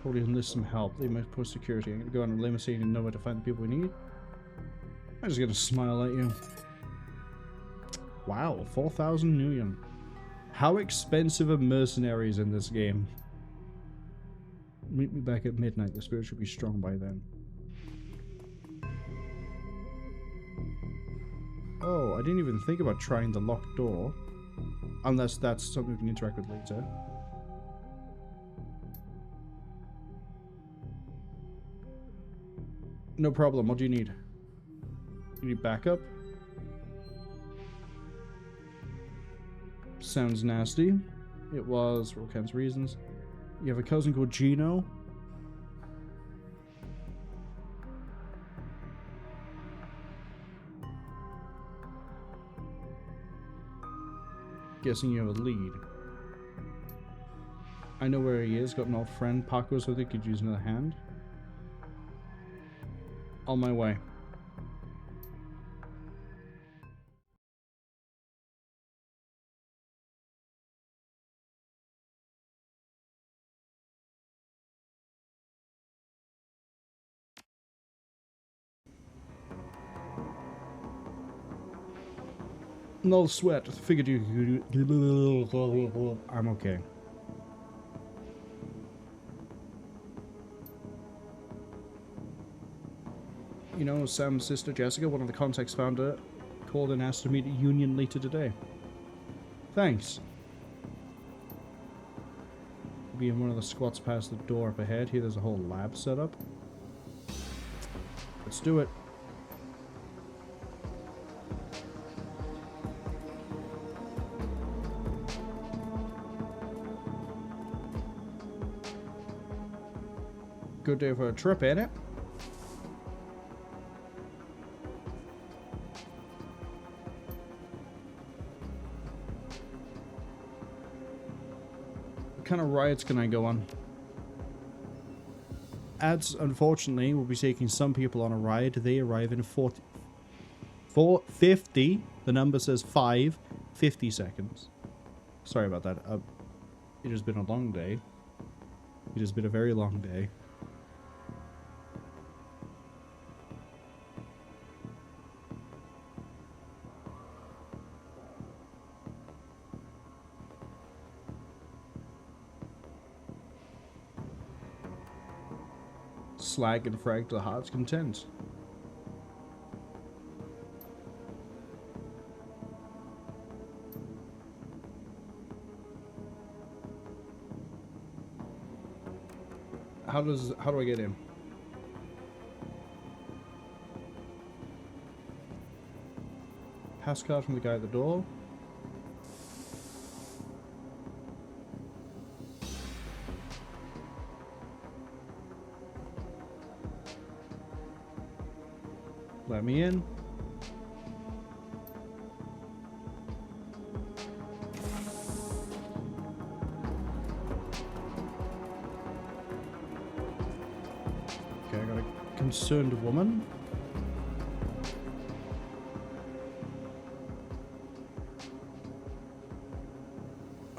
Probably enlist some help. They might post security. I'm gonna go on a limousine and know where to find the people we need. I'm just gonna smile at you. Wow, 4,000 million. How expensive are mercenaries in this game? Meet me back at midnight. The spirit should be strong by then. Oh, I didn't even think about trying the locked door. Unless that's something we can interact with later. No problem. What do you need? You need backup? Sounds nasty. It was for all kinds of reasons. You have a cousin called Gino? Guessing you have a lead. I know where he is. Got an old friend. Paco's with it. Could use another hand. On my way. No sweat. Figured you. I'm okay. You know, Sam's sister Jessica, one of the contacts, found her, called and asked to meet at Union later today. Thanks. Be in one of the squats past the door up ahead. Here, there's a whole lab set up. Let's do it. Good day for a trip, ain't it? What kind of riots can I go on? Ads, unfortunately, will be taking some people on a ride. They arrive in 50. The number says 50 seconds. Sorry about that. It has been a long day. It has been a very long day. Slag and frag to the heart's content. How do I get in? Pass card from the guy at the door. Let me in. Okay, I got a concerned woman.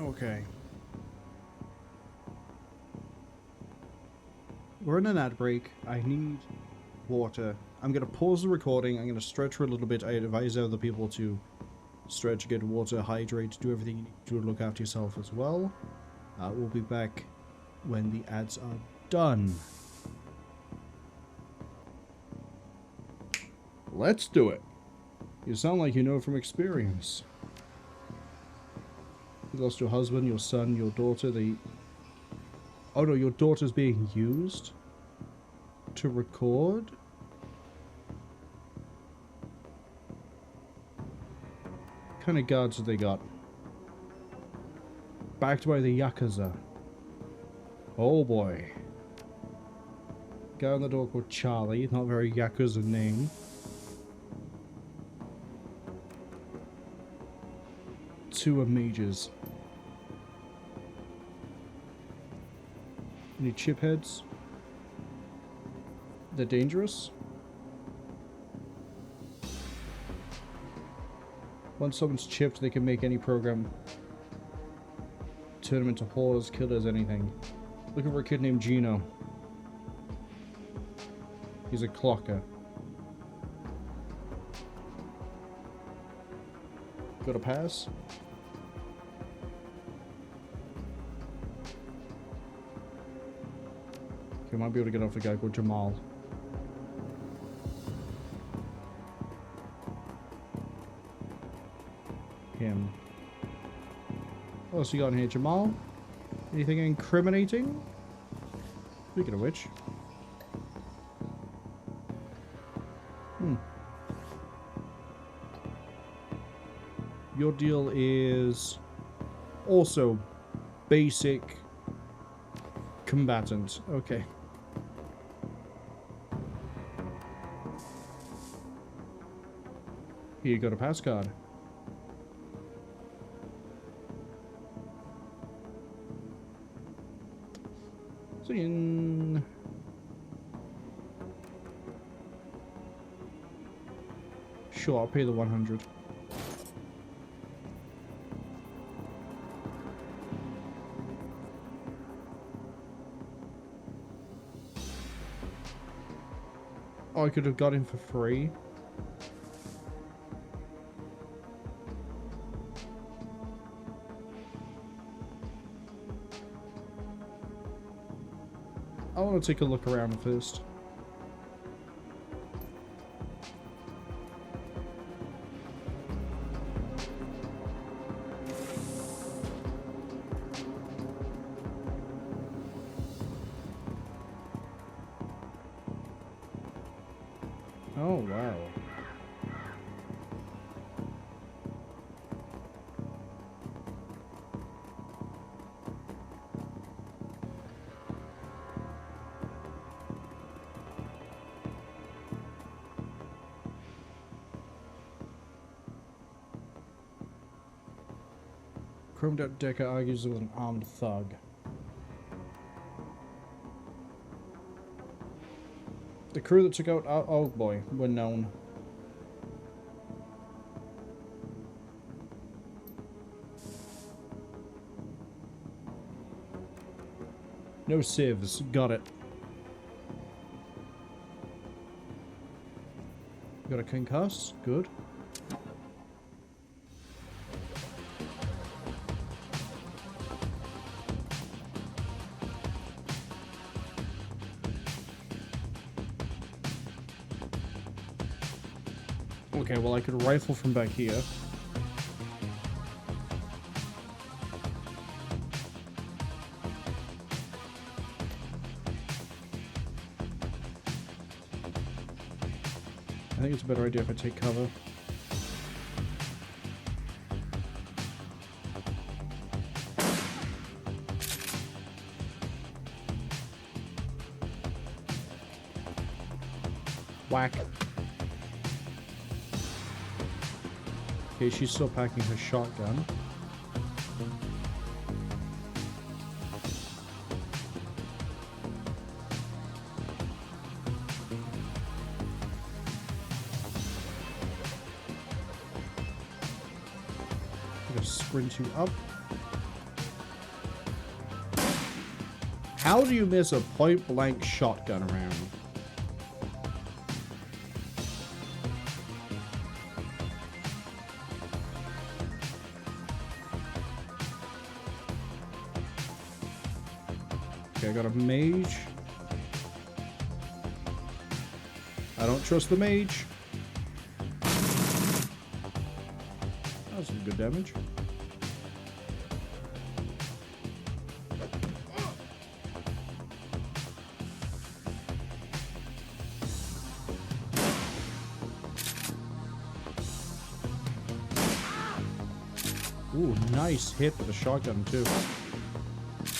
Okay. We're in an ad break. I need water. I'm going to pause the recording. I'm going to stretch for a little bit. I advise other people to stretch, get water, hydrate, do everything you need to look after yourself as well. We'll be back when the ads are done. Let's do it. You sound like you know from experience. You lost your husband, your son, your daughter. Oh no, your daughter's being used to record? What kind of guards have they got? Backed by the Yakuza. Oh boy. Guy on the door called Charlie, not very Yakuza name. Two are mages. Any chip heads? They're dangerous. Once someone's chipped, they can make any program. Turn them into whores, killers, anything. Looking for a kid named Gino. He's a clocker. Got a pass? We might be able to get off a guy called Jamal. Him. What else you got in here, Jamal? Anything incriminating? Speaking of which. Your deal is also basic combatant. Okay. Here you got a pass card. Sure, I'll pay the 100. Oh, I could have got him for free. I want to take a look around first. Oh, wow. Chromed out Dekker argues with an armed thug. The crew that took out our old boy were known. No civs. Got it. Got a concuss. Good. Okay, well I could rifle from back here. I think it's a better idea if I take cover. Whack. Okay, she's still packing her shotgun. I'm gonna sprint you up. How do you miss a point-blank shotgun round? Okay, I got a mage. I don't trust the mage. That was some good damage. Ooh, nice hit with a shotgun too.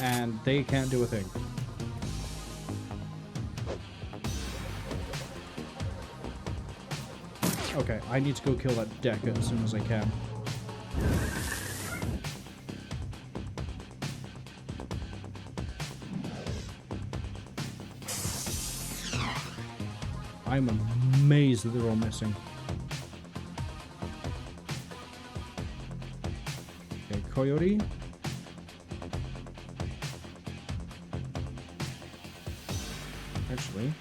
And they can't do a thing. Okay, I need to go kill that Dekker as soon as I can. I'm amazed that they're all missing. Okay, Coyote. Actually.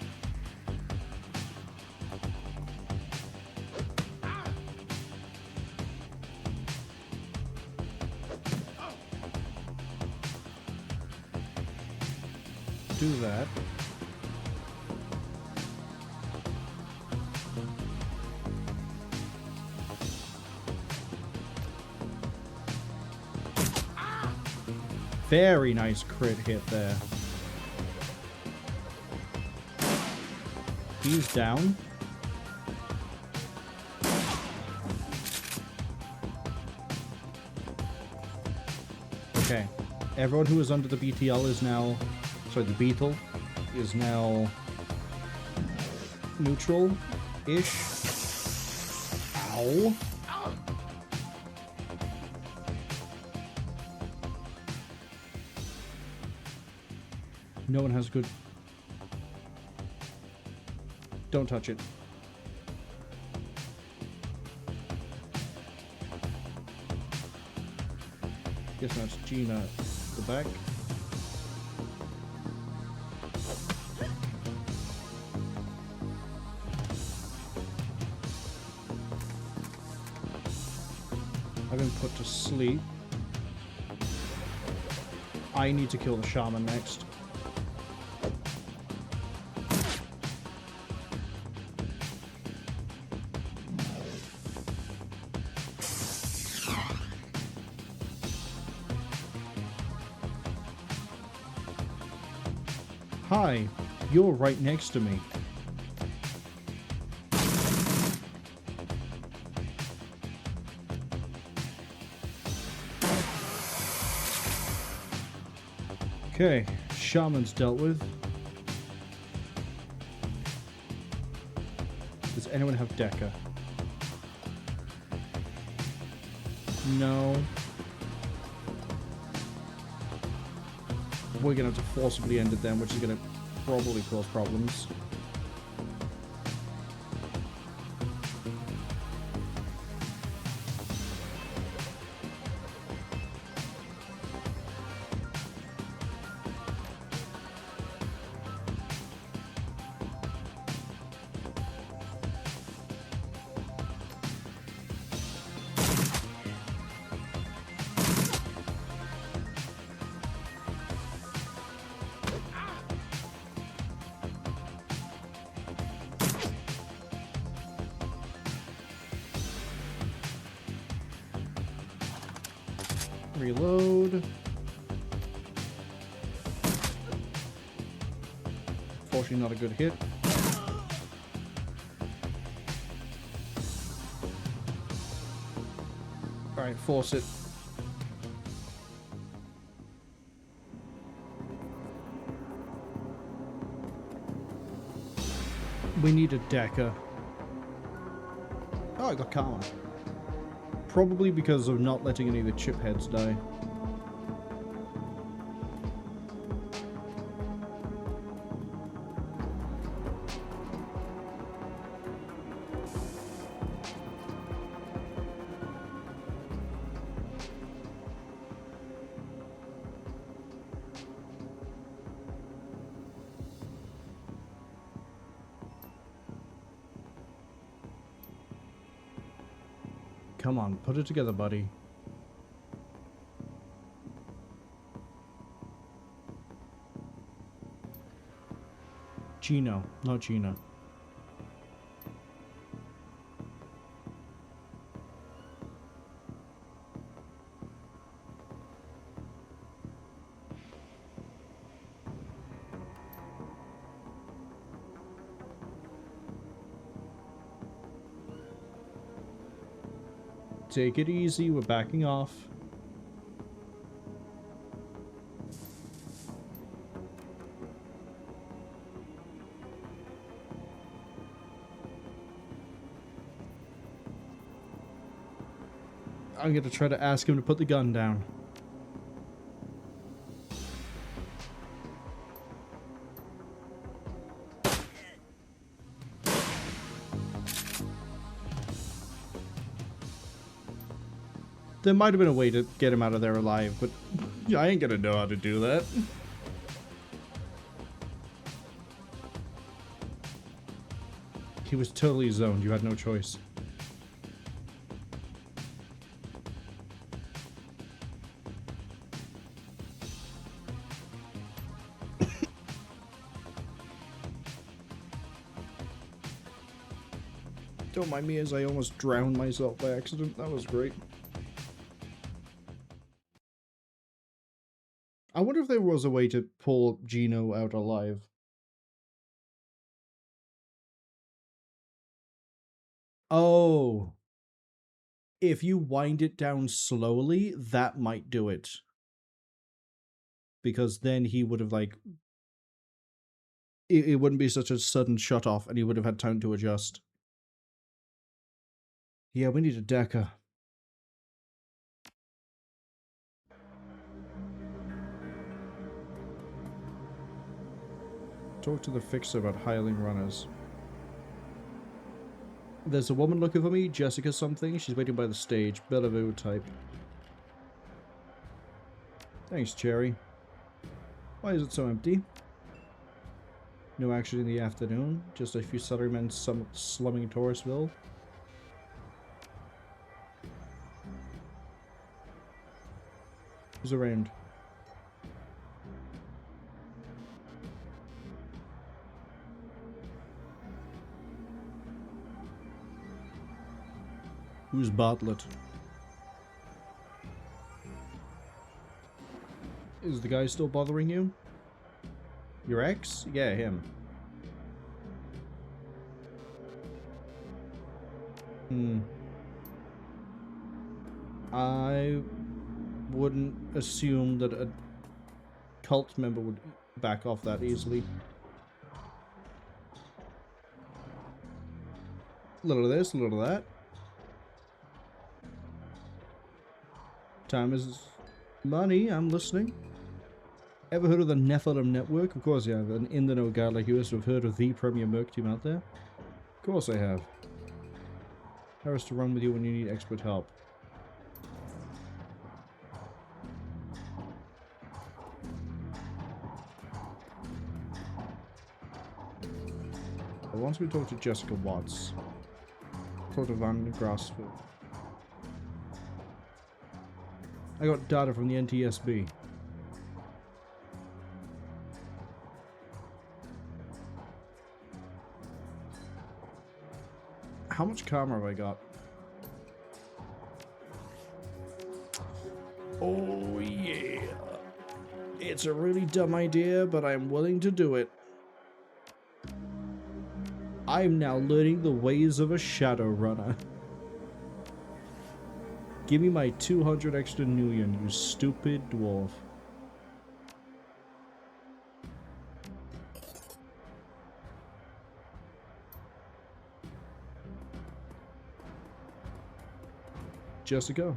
Do that. Very nice crit hit there. He's down. Okay. Everyone who is under the BTL is now... Sorry, the Beetle is now... neutral-ish. Ow. No one has good... Don't touch it. Guess that's Gina at the back. I've been put to sleep. I need to kill the shaman next. Hi, you're right next to me. Okay, shaman's dealt with. Does anyone have Dekker? No. We're gonna have to forcibly end it then, which is gonna probably cause problems. Reload. Fortunately not a good hit. Alright, force it. We need a Dekker. Oh, I got Karma. Probably because of not letting any of the chip heads die. Come on, put it together, buddy. Gino, not Gina. Take it easy, we're backing off. I'm gonna try to ask him to put the gun down. There might have been a way to get him out of there alive, but I ain't gonna know how to do that. He was totally zoned, you had no choice. Don't mind me as I almost drowned myself by accident. That was great. I wonder if there was a way to pull Gino out alive. Oh. If you wind it down slowly, that might do it. Because then he would have, like... It wouldn't be such a sudden shut off, and he would have had time to adjust. Yeah, we need a Dekker. Talk to the fixer about hiring runners. There's a woman looking for me, Jessica something. She's waiting by the stage. Bellevue type. Thanks, Cherry. Why is it so empty? No action in the afternoon. Just a few salarymen slumming Touristville. Who's around? Who's Bartlett? Is the guy still bothering you? Your ex? Yeah, him. I wouldn't assume that a cult member would back off that easily. A little of this, a little of that. Time is money, I'm listening. Ever heard of the Nephilim Network? Of course you have. An in-the-know guy like you must have heard of the premier merc team out there. Of course I have. How is to run with you when you need expert help? But once we talk to Jessica Watts, talk to Van Grassfield. I got data from the NTSB. How much karma have I got? Oh yeah. It's a really dumb idea, but I'm willing to do it. I'm now learning the ways of a Shadowrunner. Give me my 200 extra million, you stupid dwarf. Jessica.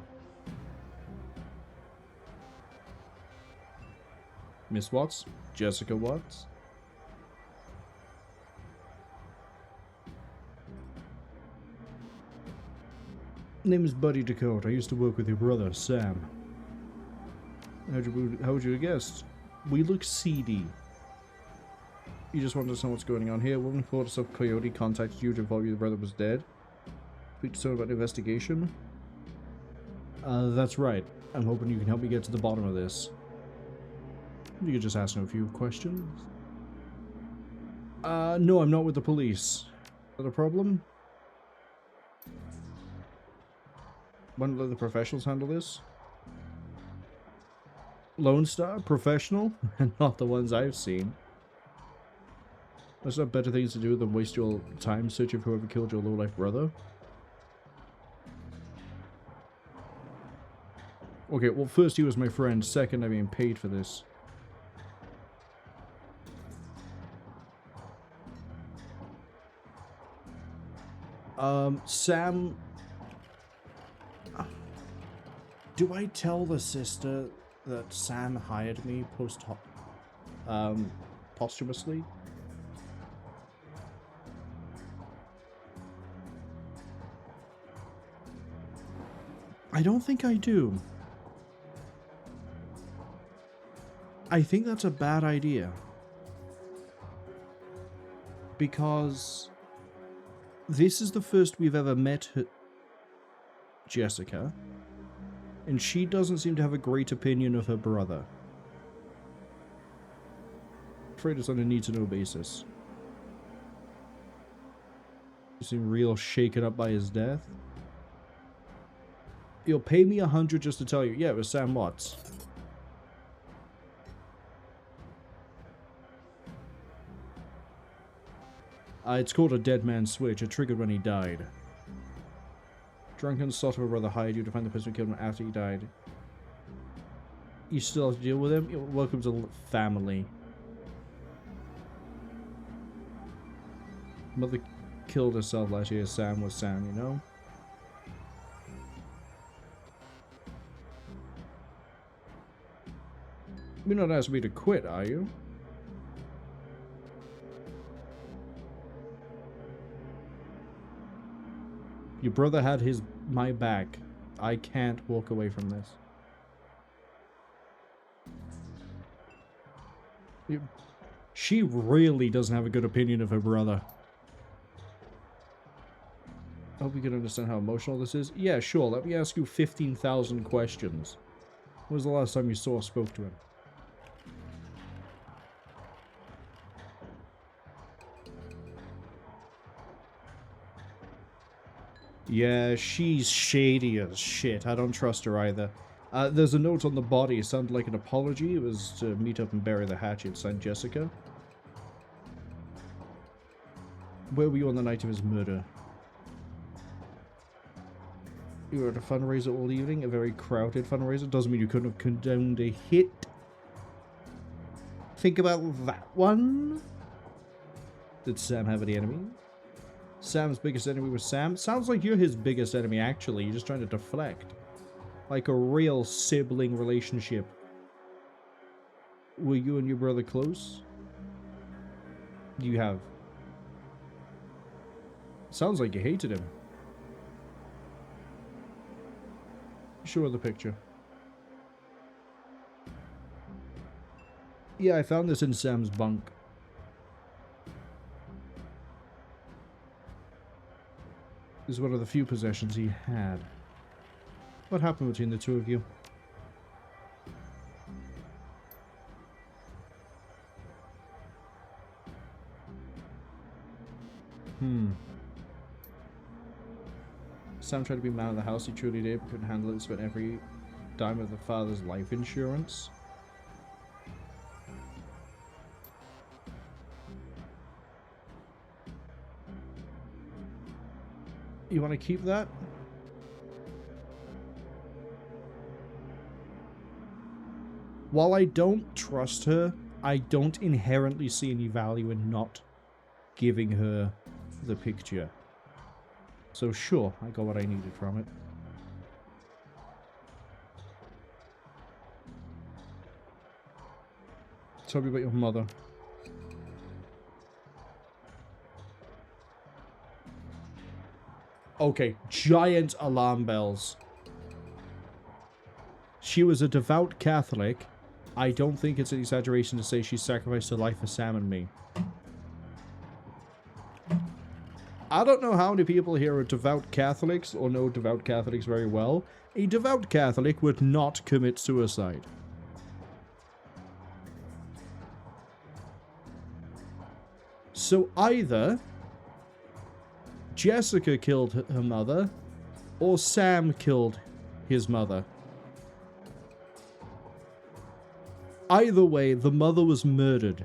Miss Watts? Jessica Watts? Name is Buddy Dakota. I used to work with your brother, Sam. How would you have guessed? We look seedy. You just wanted to know what's going on here. Woman called herself Coyote contacted you to inform you the brother was dead. Speak to someone about investigation. That's right. I'm hoping you can help me get to the bottom of this. You could just ask him a few questions. No, I'm not with the police. Is that a problem? Why don't let the professionals handle this? Lone Star? Professional? And not the ones I've seen. There's not better things to do than waste your time searching for whoever killed your low-life brother. Okay, well first he was my friend, second I'm being paid for this. Sam... Do I tell the sister that Sam hired me posthumously? I don't think I do. I think that's a bad idea. Because this is the first we've ever met Jessica. And she doesn't seem to have a great opinion of her brother. I'm afraid it's on a need-to-know basis. You seem real shaken up by his death. You'll pay me 100 just to tell you. Yeah, it was Sam Watts. It's called a dead man's switch. It triggered when he died. Drunken sort of a brother hired you to find the person who killed him after he died. You still have to deal with him? Welcome to family. Mother killed herself last year. Sam was Sam, you know? You're not asking me to quit, are you? Your brother had my back. I can't walk away from this. She really doesn't have a good opinion of her brother. I hope you can understand how emotional this is. Yeah, sure. Let me ask you 15,000 questions. When was the last time you saw or spoke to him? Yeah, she's shady as shit. I don't trust her either. There's a note on the body. It sounded like an apology. It was to meet up and bury the hatchet. Signed, Jessica. Where were you on the night of his murder? You were at a fundraiser all evening. A very crowded fundraiser. Doesn't mean you couldn't have condoned a hit. Think about that one. Did Sam have any enemies? Sam's biggest enemy was Sam? Sounds like you're his biggest enemy, actually. You're just trying to deflect. Like a real sibling relationship. Were you and your brother close? You have. Sounds like you hated him. Show her the picture. Yeah, I found this in Sam's bunk. This is one of the few possessions he had. What happened between the two of you? Sam tried to be man of the house. He truly did, but couldn't handle it. Spent every dime of the father's life insurance. You want to keep that? While I don't trust her, I don't inherently see any value in not giving her the picture. So sure, I got what I needed from it. Tell me about your mother. Okay, giant alarm bells. She was a devout Catholic. I don't think it's an exaggeration to say she sacrificed her life for Sam and me. I don't know how many people here are devout Catholics or know devout Catholics very well. A devout Catholic would not commit suicide. So either Jessica killed her mother, or Sam killed his mother. Either way, the mother was murdered.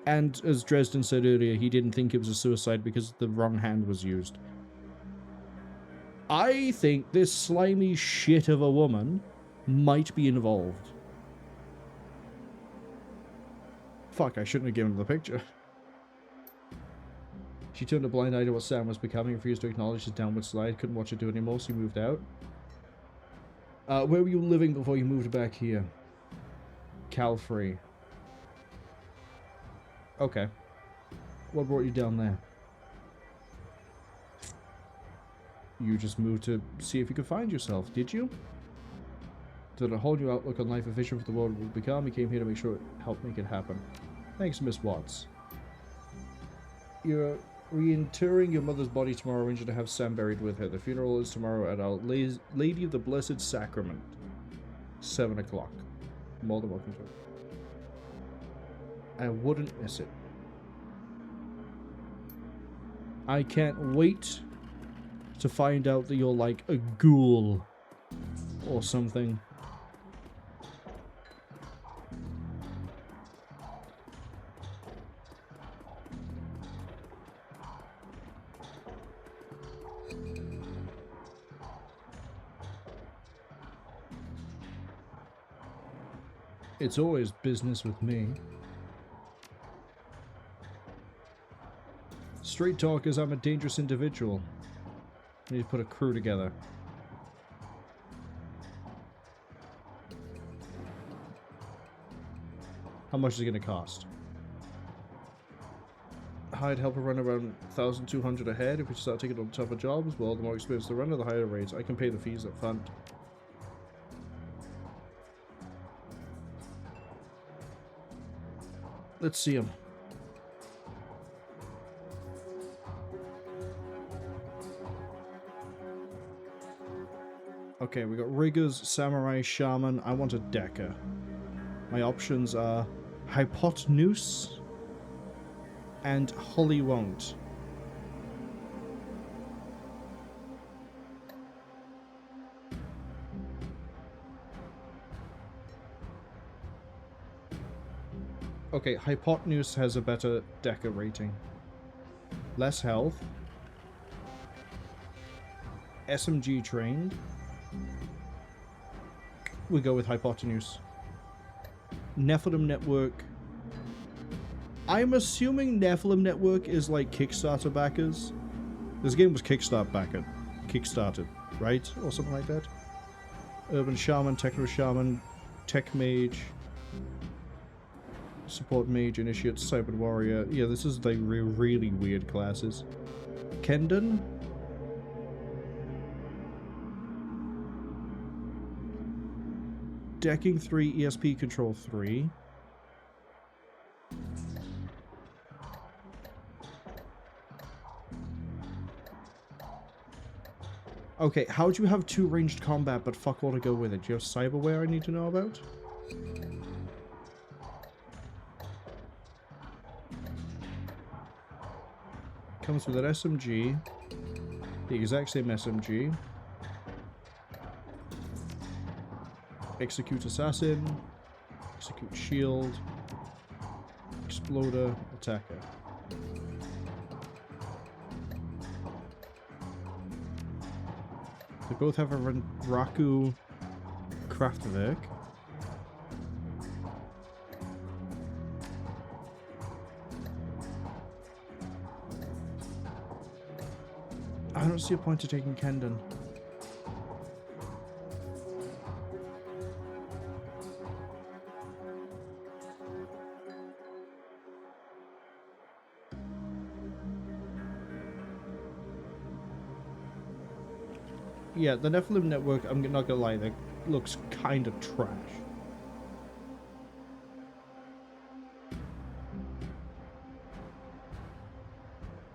And as Dresden said earlier, he didn't think it was a suicide because the wrong hand was used. I think this slimy shit of a woman might be involved. Fuck, I shouldn't have given him the picture. She turned a blind eye to what Sam was becoming, refused to acknowledge his downward slide, couldn't watch it do anymore, so he moved out. Where were you living before you moved back here? Calfrey. Okay. What brought you down there? You just moved to see if you could find yourself, did you? Did a whole new outlook on life, a vision for the world will become? You came here to make sure it helped make it happen. Thanks, Miss Watts. You're reinterring your mother's body tomorrow, arranging to have Sam buried with her. The funeral is tomorrow at Our Lady of the Blessed Sacrament. 7 o'clock. More than welcome to it. I wouldn't miss it. I can't wait to find out that you're like a ghoul or something. It's always business with me. Straight talk is I'm a dangerous individual. I need to put a crew together. How much is it going to cost? Hired helper run around 1,200 a head. If we start taking on tougher jobs, well, the more experience the runner, the higher rates. I can pay the fees up front. Let's see them. Okay, we got riggers, samurai, shaman. I want a Dekker. My options are hypotenuse and Holly won't. Okay, hypotenuse has a better Dekker rating. Less health. SMG trained. We go with hypotenuse. Nephilim Network. I'm assuming Nephilim Network is like Kickstarter backers. This game was Kickstarted, right? Or something like that. Urban Shaman, Techno Shaman, Tech Mage, Support Mage, Initiate, Cyber Warrior. Yeah, this is like really weird classes. Kendon. Decking 3, ESP Control 3. Okay, how do you have 2 ranged combat but fuck all to go with it? Do you have cyberware I need to know about? Comes with an SMG. The exact same SMG. Execute Assassin. Execute Shield. Exploder. Attacker. They both have a Raku Kraftwerk. I don't see a point to taking Kendon. Yeah, the Nephilim Network, I'm not gonna lie, that looks kind of trash.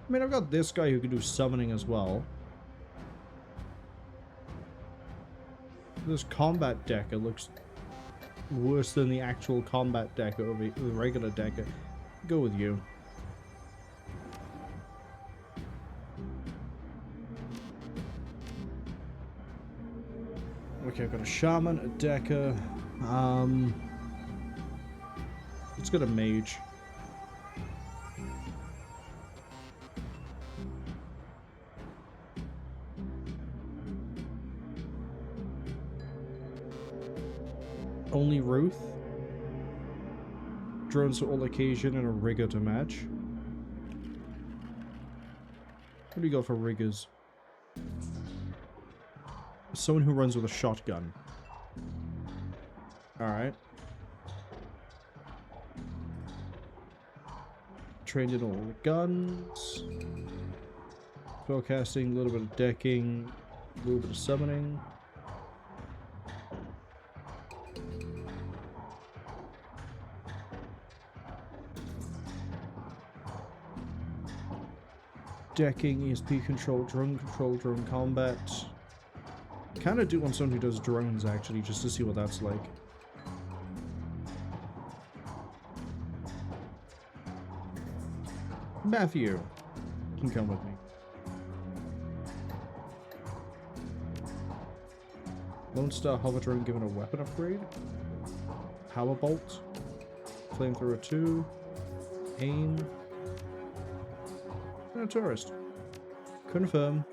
I mean, I've got this guy who can do summoning as well. This combat Dekker looks worse than the actual combat Dekker over the regular Dekker. Go with you. Okay, I've got a shaman, a Dekker. Let's get a mage. Only Ruth. Drones for all occasion and a rigger to match. What do you got for riggers? Someone who runs with a shotgun. Alright. Trained in all the guns. Spellcasting, a little bit of decking, a little bit of summoning. Decking, ESP control, drone combat. Kind of do want someone who does drones actually, just to see what that's like. Matthew, you can come with me. Lone Star Hover Drone given a weapon upgrade. Power Bolt. Flamethrower 2. Aim. And a tourist. Confirm.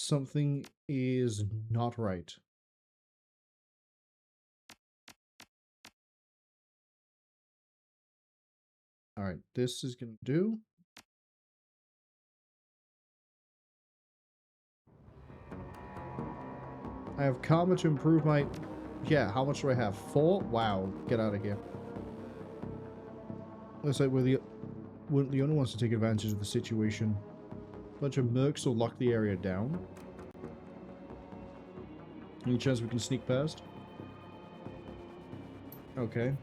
something is not right. Alright, this is gonna do. I have karma to improve my... Yeah, how much do I have? 4? Wow, get out of here. Looks like we're the only ones to take advantage of the situation. Bunch of mercs will lock the area down. Any chance we can sneak past? Okay.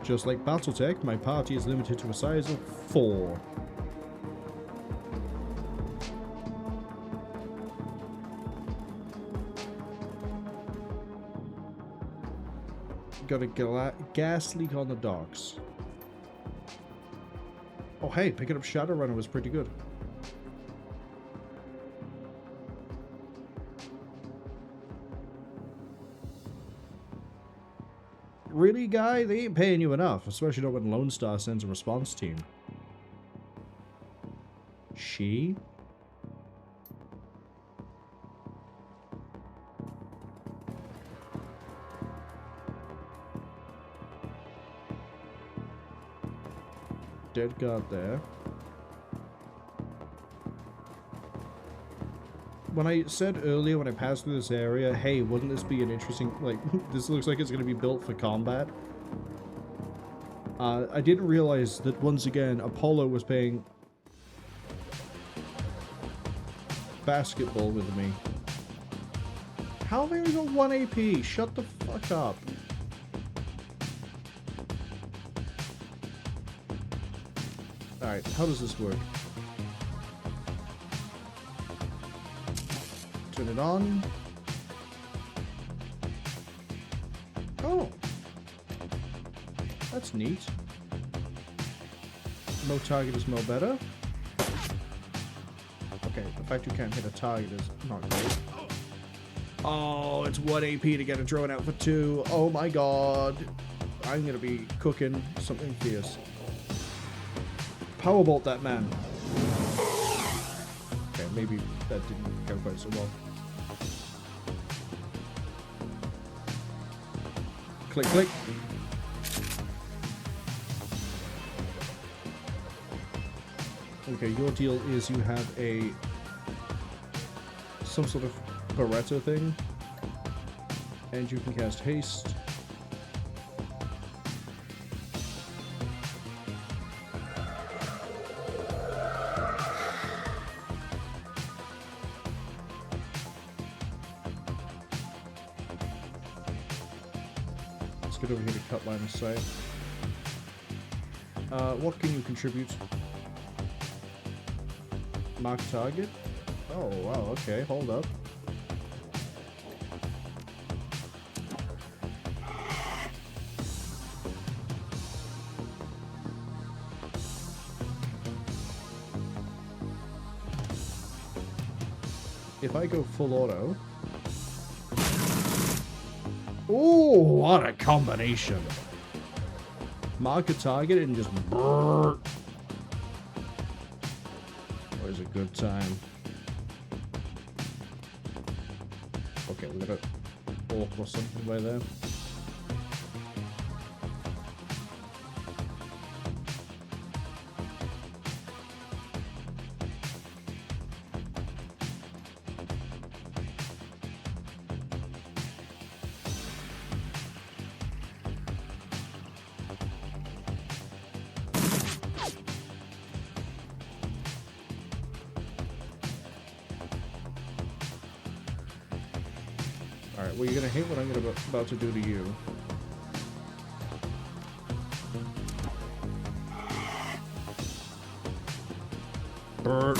Just like Battletech, my party is limited to a size of 4. Got a gas leak on the docks. Oh hey, picking up Shadowrunner was pretty good. Really, guy? They ain't paying you enough, especially not when Lone Star sends a response team. She? Dead guard there. When I said earlier when I passed through this area, hey, wouldn't this be an interesting, like, this looks like it's going to be built for combat. I didn't realize that once again, Apollo was playing basketball with me. How have I only got 1 AP? Shut the fuck up. Alright, how does this work? Turn it on. Oh. That's neat. No target is no better. Okay, the fact you can't hit a target is not great. Oh, it's 1 AP to get a drone out for 2. Oh my god. I'm gonna be cooking something fierce. Powerbolt that man. Okay, maybe that didn't go quite so well. Click, click. Okay, your deal is you have some sort of Barretto thing, and you can cast haste. Let's get over here to cut line of sight. What can you contribute? Mark target? Oh, wow, okay, hold up. If I go full auto... Ooh, what a combination! Mark a target and just brrr. Always a good time. Okay, we got a orc or something by there. Alright, well, you're gonna hate what I'm about to do to you. Brr.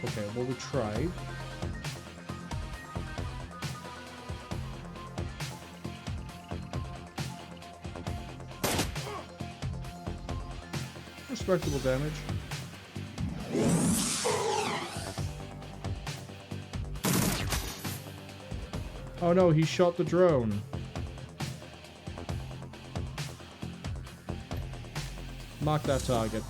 Okay, well, we tried. Respectable damage. Oh no, he shot the drone. Mark that target.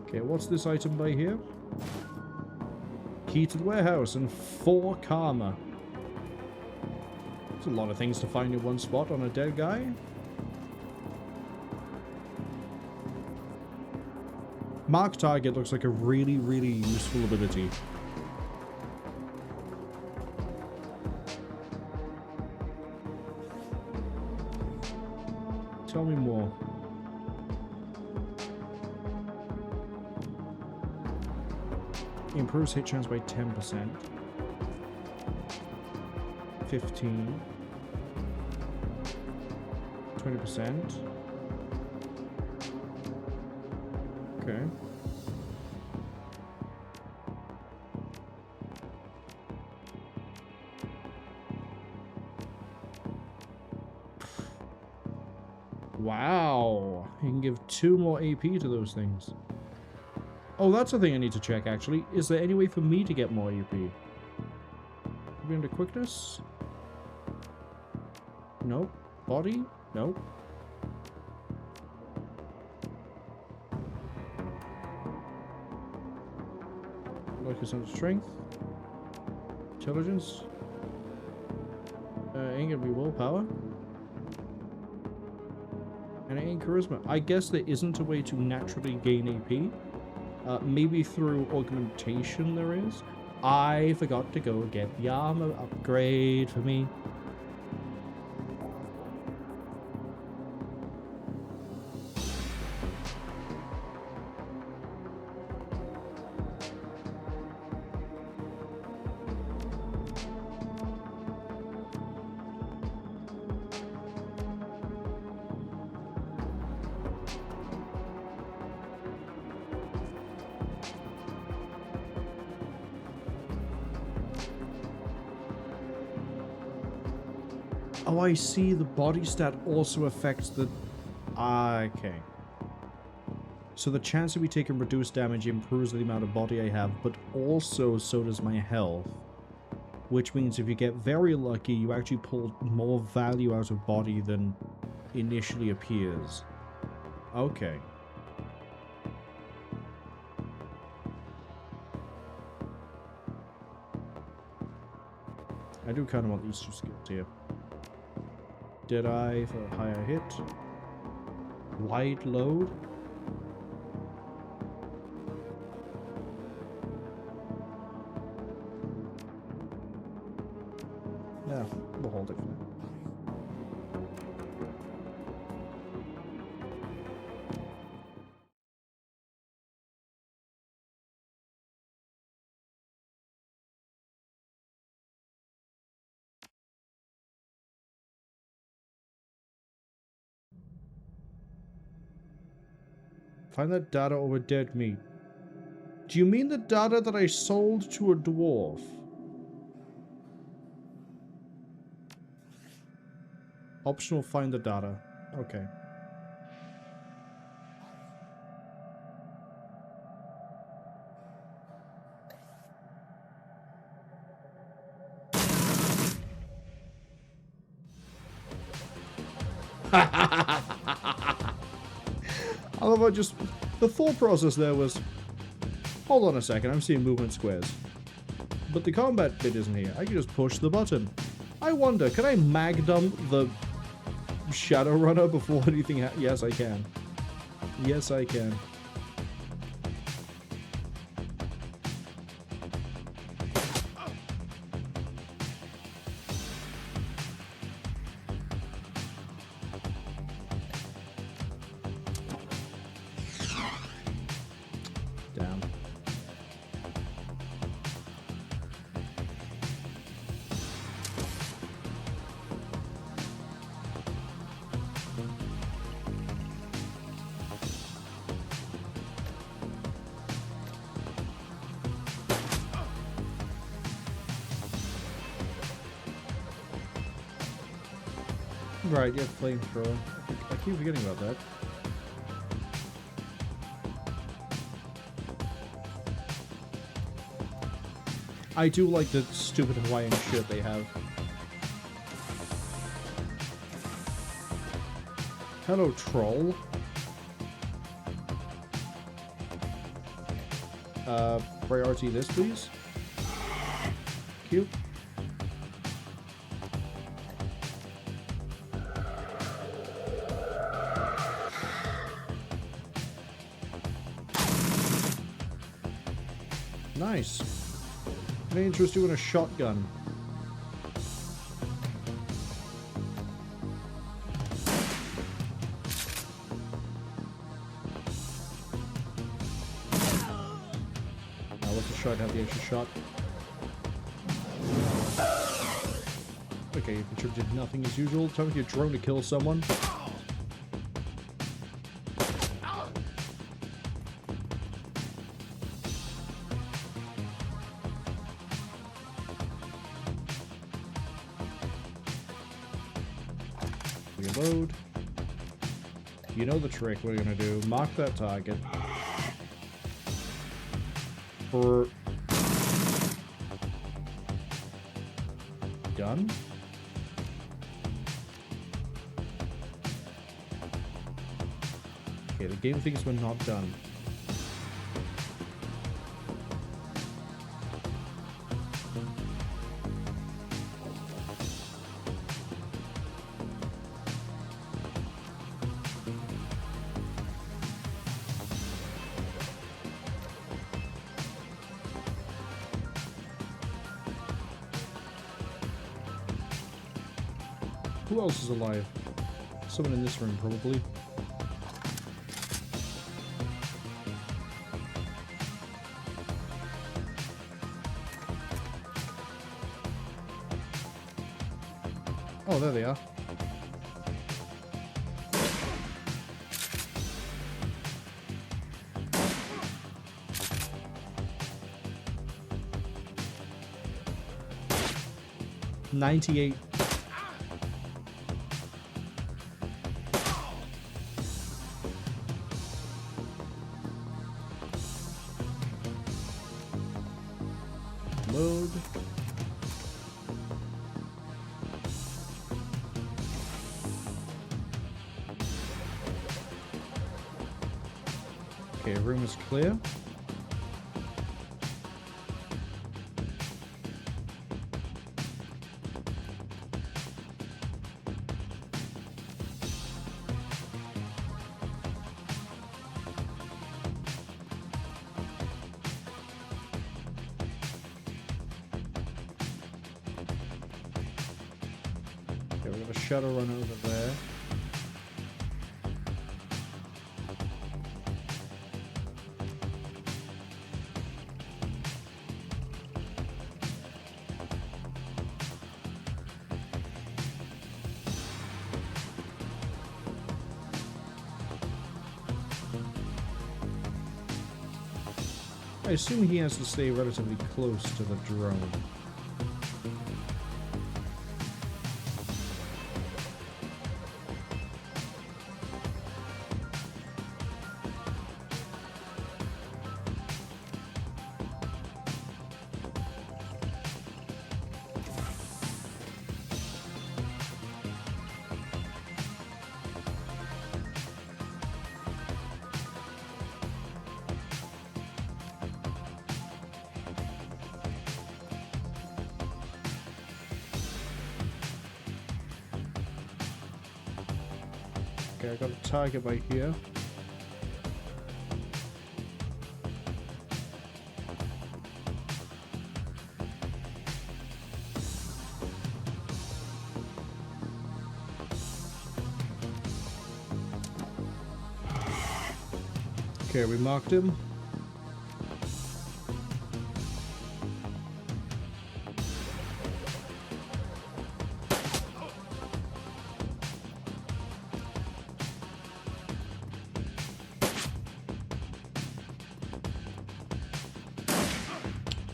Okay, what's this item by here? Key to the warehouse and 4 karma. There's a lot of things to find in one spot on a dead guy. Mark target looks like a really, really useful ability. Tell me more. Improves hit chance by 10%. 15. 20%. Okay. Wow. You can give 2 more AP to those things. Oh, that's a thing I need to check, actually. Is there any way for me to get more AP? Are we under quickness? Nope. Body? Nope. Like it's under strength. Intelligence. Ain't gonna be willpower. And it ain't charisma. I guess there isn't a way to naturally gain AP. Maybe through augmentation there is. I forgot to go get the armor upgrade for me. Oh, I see. The body stat also affects the... okay. So the chance of me taking reduced damage improves the amount of body I have, but also so does my health. Which means if you get very lucky, you actually pull more value out of body than initially appears. Okay. I do kind of want these 2 skills here. Deadeye for a higher hit. Wide load. Yeah, we'll hold it for now. Find that data over dead meat. Do you mean the data that I sold to a dwarf? Optional find the data. Okay. I love how just the thought process there was, hold on a second, I'm seeing movement squares. But the combat bit isn't here. I can just push the button. I wonder, can I mag dump the Shadowrunner before anything yes, I can. Yes, I can. Damn. Right, yeah, flamethrower. I keep forgetting about that. I do like the stupid Hawaiian shirt they have. Hello, troll. Priority this, please. Cute. Nice. Any interest you in a shotgun? Now let's try to have the extra shot. Okay, you contributed nothing as usual. Time with your drone to kill someone. Reload. You know the trick. What are you gonna do? Mark that target. For done. Okay, the game thinks we're not done. Who else is alive? Someone in this room, probably. Oh, there they are. $98. Load. Okay, room is clear. Okay, we got a Shadowrun over there. I assume he has to stay relatively close to the drone. Okay, I got a target by here. Okay, we marked him.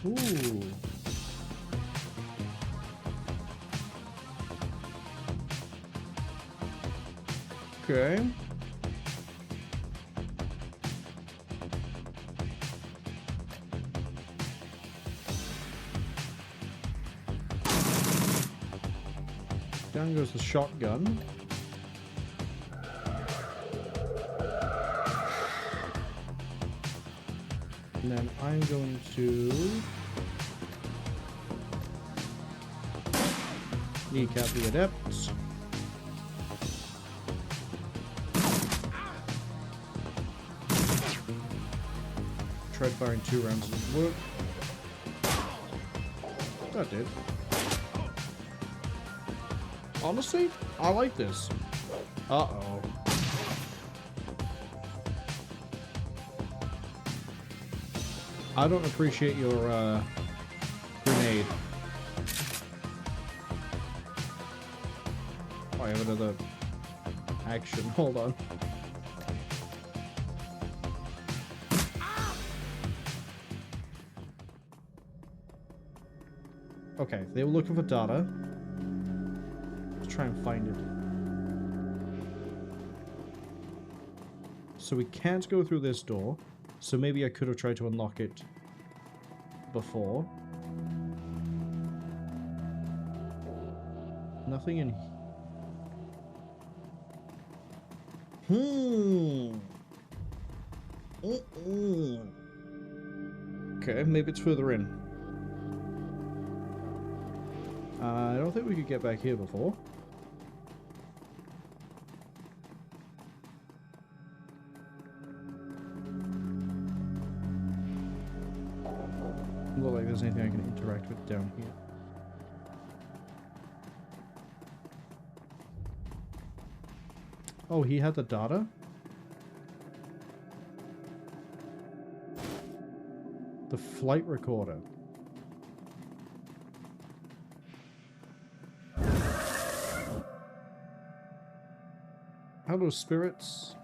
Ooh. Okay. Down goes the shotgun. And then I'm going to kneecap the adepts. Tried firing 2 rounds, it didn't work. That did. Honestly, I like this. Uh-oh. I don't appreciate your, grenade. Oh, I have another action. Hold on. Okay, they were looking for data. Let's try and find it. So we can't go through this door. So maybe I could have tried to unlock it before. Nothing in here. Okay, maybe it's further in. I don't think we could get back here before. Doesn't look like there's anything I can interact with down here. Oh, he had the data? The flight recorder. Hello, spirits.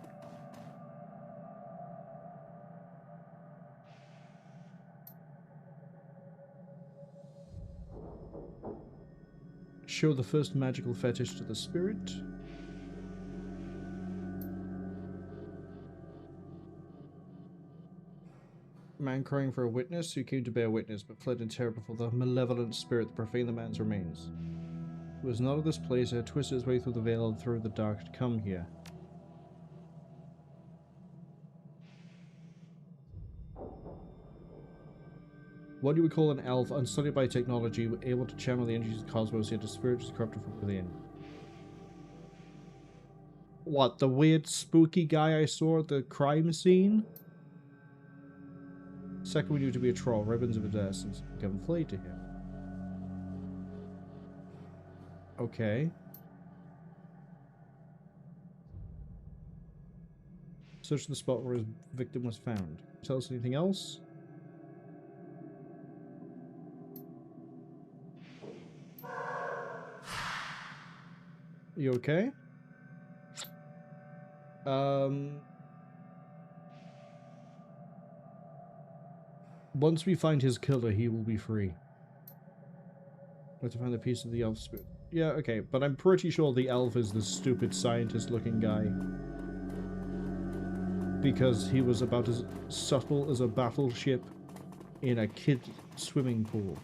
Show the first magical fetish to the spirit. Man crying for a witness who came to bear witness but fled in terror before the malevolent spirit that profaned the man's remains. It was not of this place, he had twisted his way through the veil and through the dark to come here. What do we call an elf unstudied by technology, able to channel the energies of the cosmos, yet the spirit is corrupted from within? What, the weird spooky guy I saw at the crime scene? Second, we knew to be a troll, ribbons of his essence become flayed to him. Okay. Search the spot where his victim was found. Tell us anything else? You okay? Once we find his killer, he will be free. We have to find the piece of the elf spirit. Yeah, okay, but I'm pretty sure the elf is the stupid scientist-looking guy. Because he was about as subtle as a battleship in a kid's swimming pool.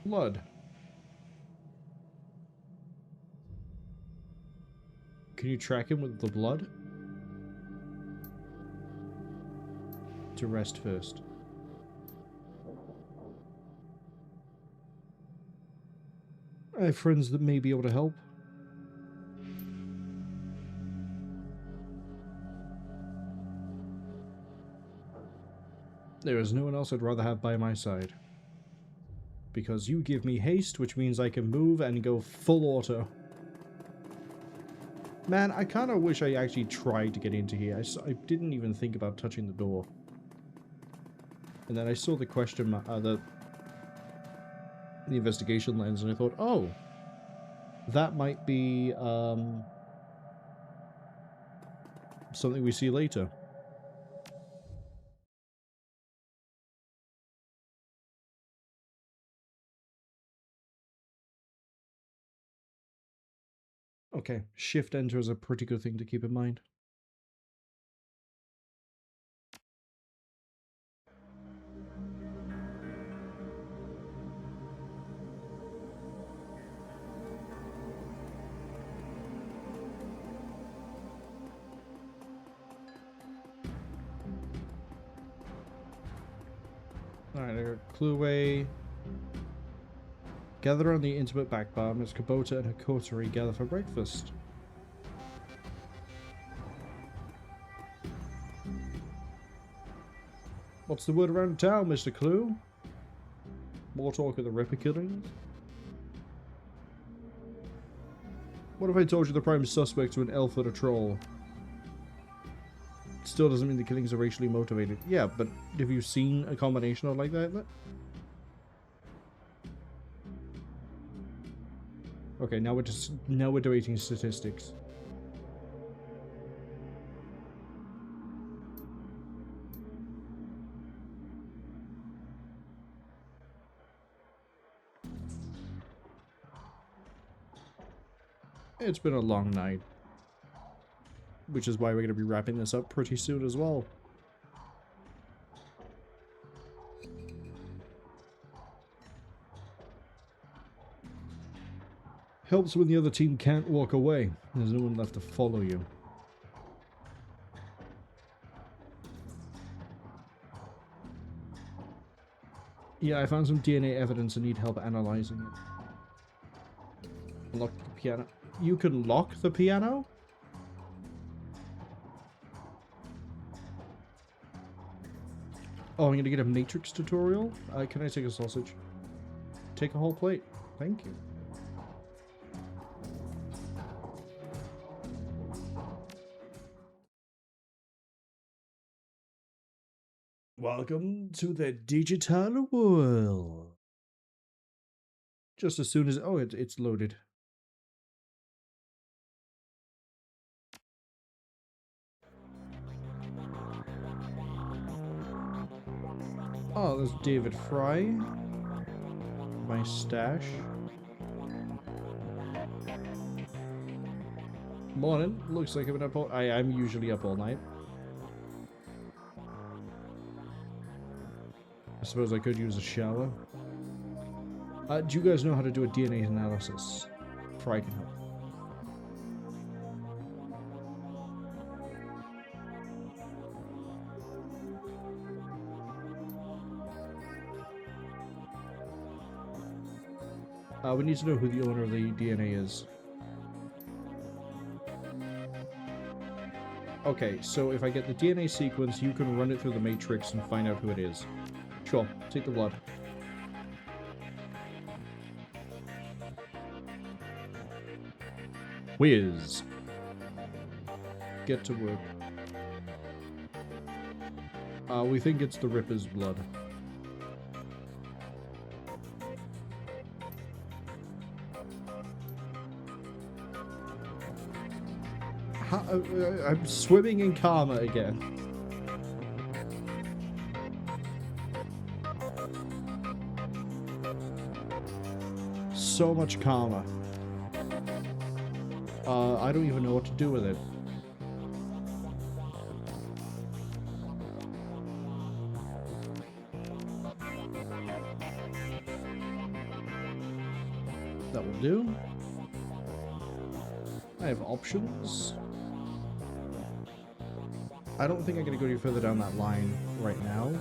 Blood. Can you track him with the blood? To rest first. I have friends that may be able to help. There is no one else I'd rather have by my side. Because you give me haste, which means I can move and go full auto. Man, I kind of wish I actually tried to get into here. I didn't even think about touching the door. And then I saw the question mark, the investigation lens, and I thought, oh, that might be something we see later. Okay, shift enter is a pretty good thing to keep in mind. Alright, I got Cwningen. Gather on the intimate back bar as Kubota and her coterie gather for breakfast. What's the word around town, Mr. Clue? More talk of the Ripper killings? What if I told you the prime suspects were an elf or a troll? Still doesn't mean the killings are racially motivated. Yeah, but have you seen a combination of like that? Okay, now we're debating statistics. It's been a long night, which is why we're going to be wrapping this up pretty soon as well. Helps when the other team can't walk away. There's no one left to follow you. Yeah, I found some DNA evidence and need help analyzing it. Unlock the piano. You can lock the piano? Oh, I'm gonna get a Matrix tutorial? Can I take a sausage? Take a whole plate. Thank you. Welcome to the digital world. Just as soon as... Oh, it's loaded. Oh, there's David Fry. My stash. Morning. Looks like I've been up all... I'm usually up all night. I suppose I could use a shower. Do you guys know how to do a DNA analysis? Fry can help. We need to know who the owner of the DNA is. Okay, so if I get the DNA sequence, you can run it through the matrix and find out who it is. Sure, take the blood. Whiz. Get to work. We think it's the Ripper's blood. I'm swimming in karma again. So much karma. I don't even know what to do with it. That will do. I have options. I don't think I'm going to go any further down that line right now.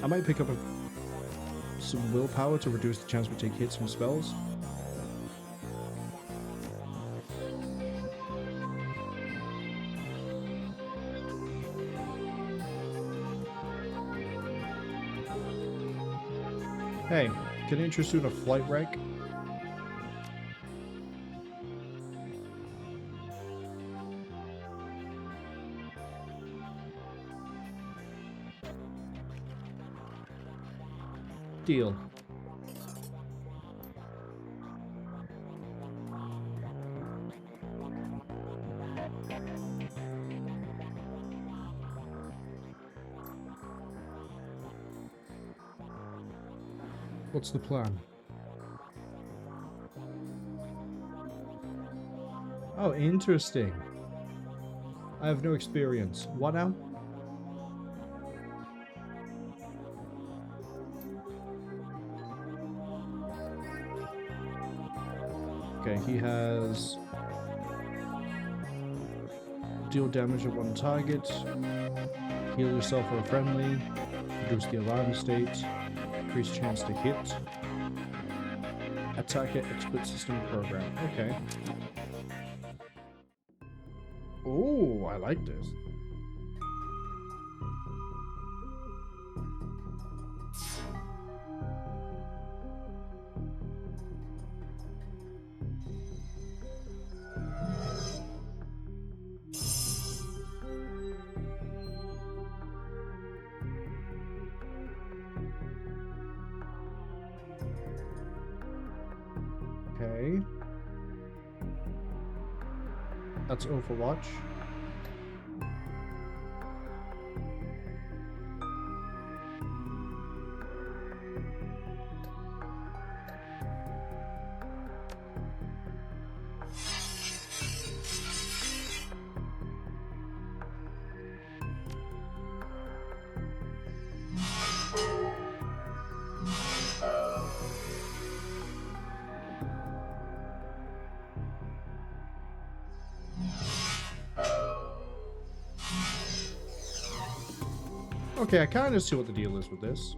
I might pick up some willpower to reduce the chance we take hits from spells. Hey, can I interest you in a flight wreck? Deal. What's the plan? Oh, interesting. I have no experience. What now? Okay, he has deal damage at one target, heal yourself or a friendly, reduce the alarm state, increase chance to hit, attacker expert system program. Okay. Oh, I like this. Okay. That's Overwatch. Okay, I kind of see what the deal is with this.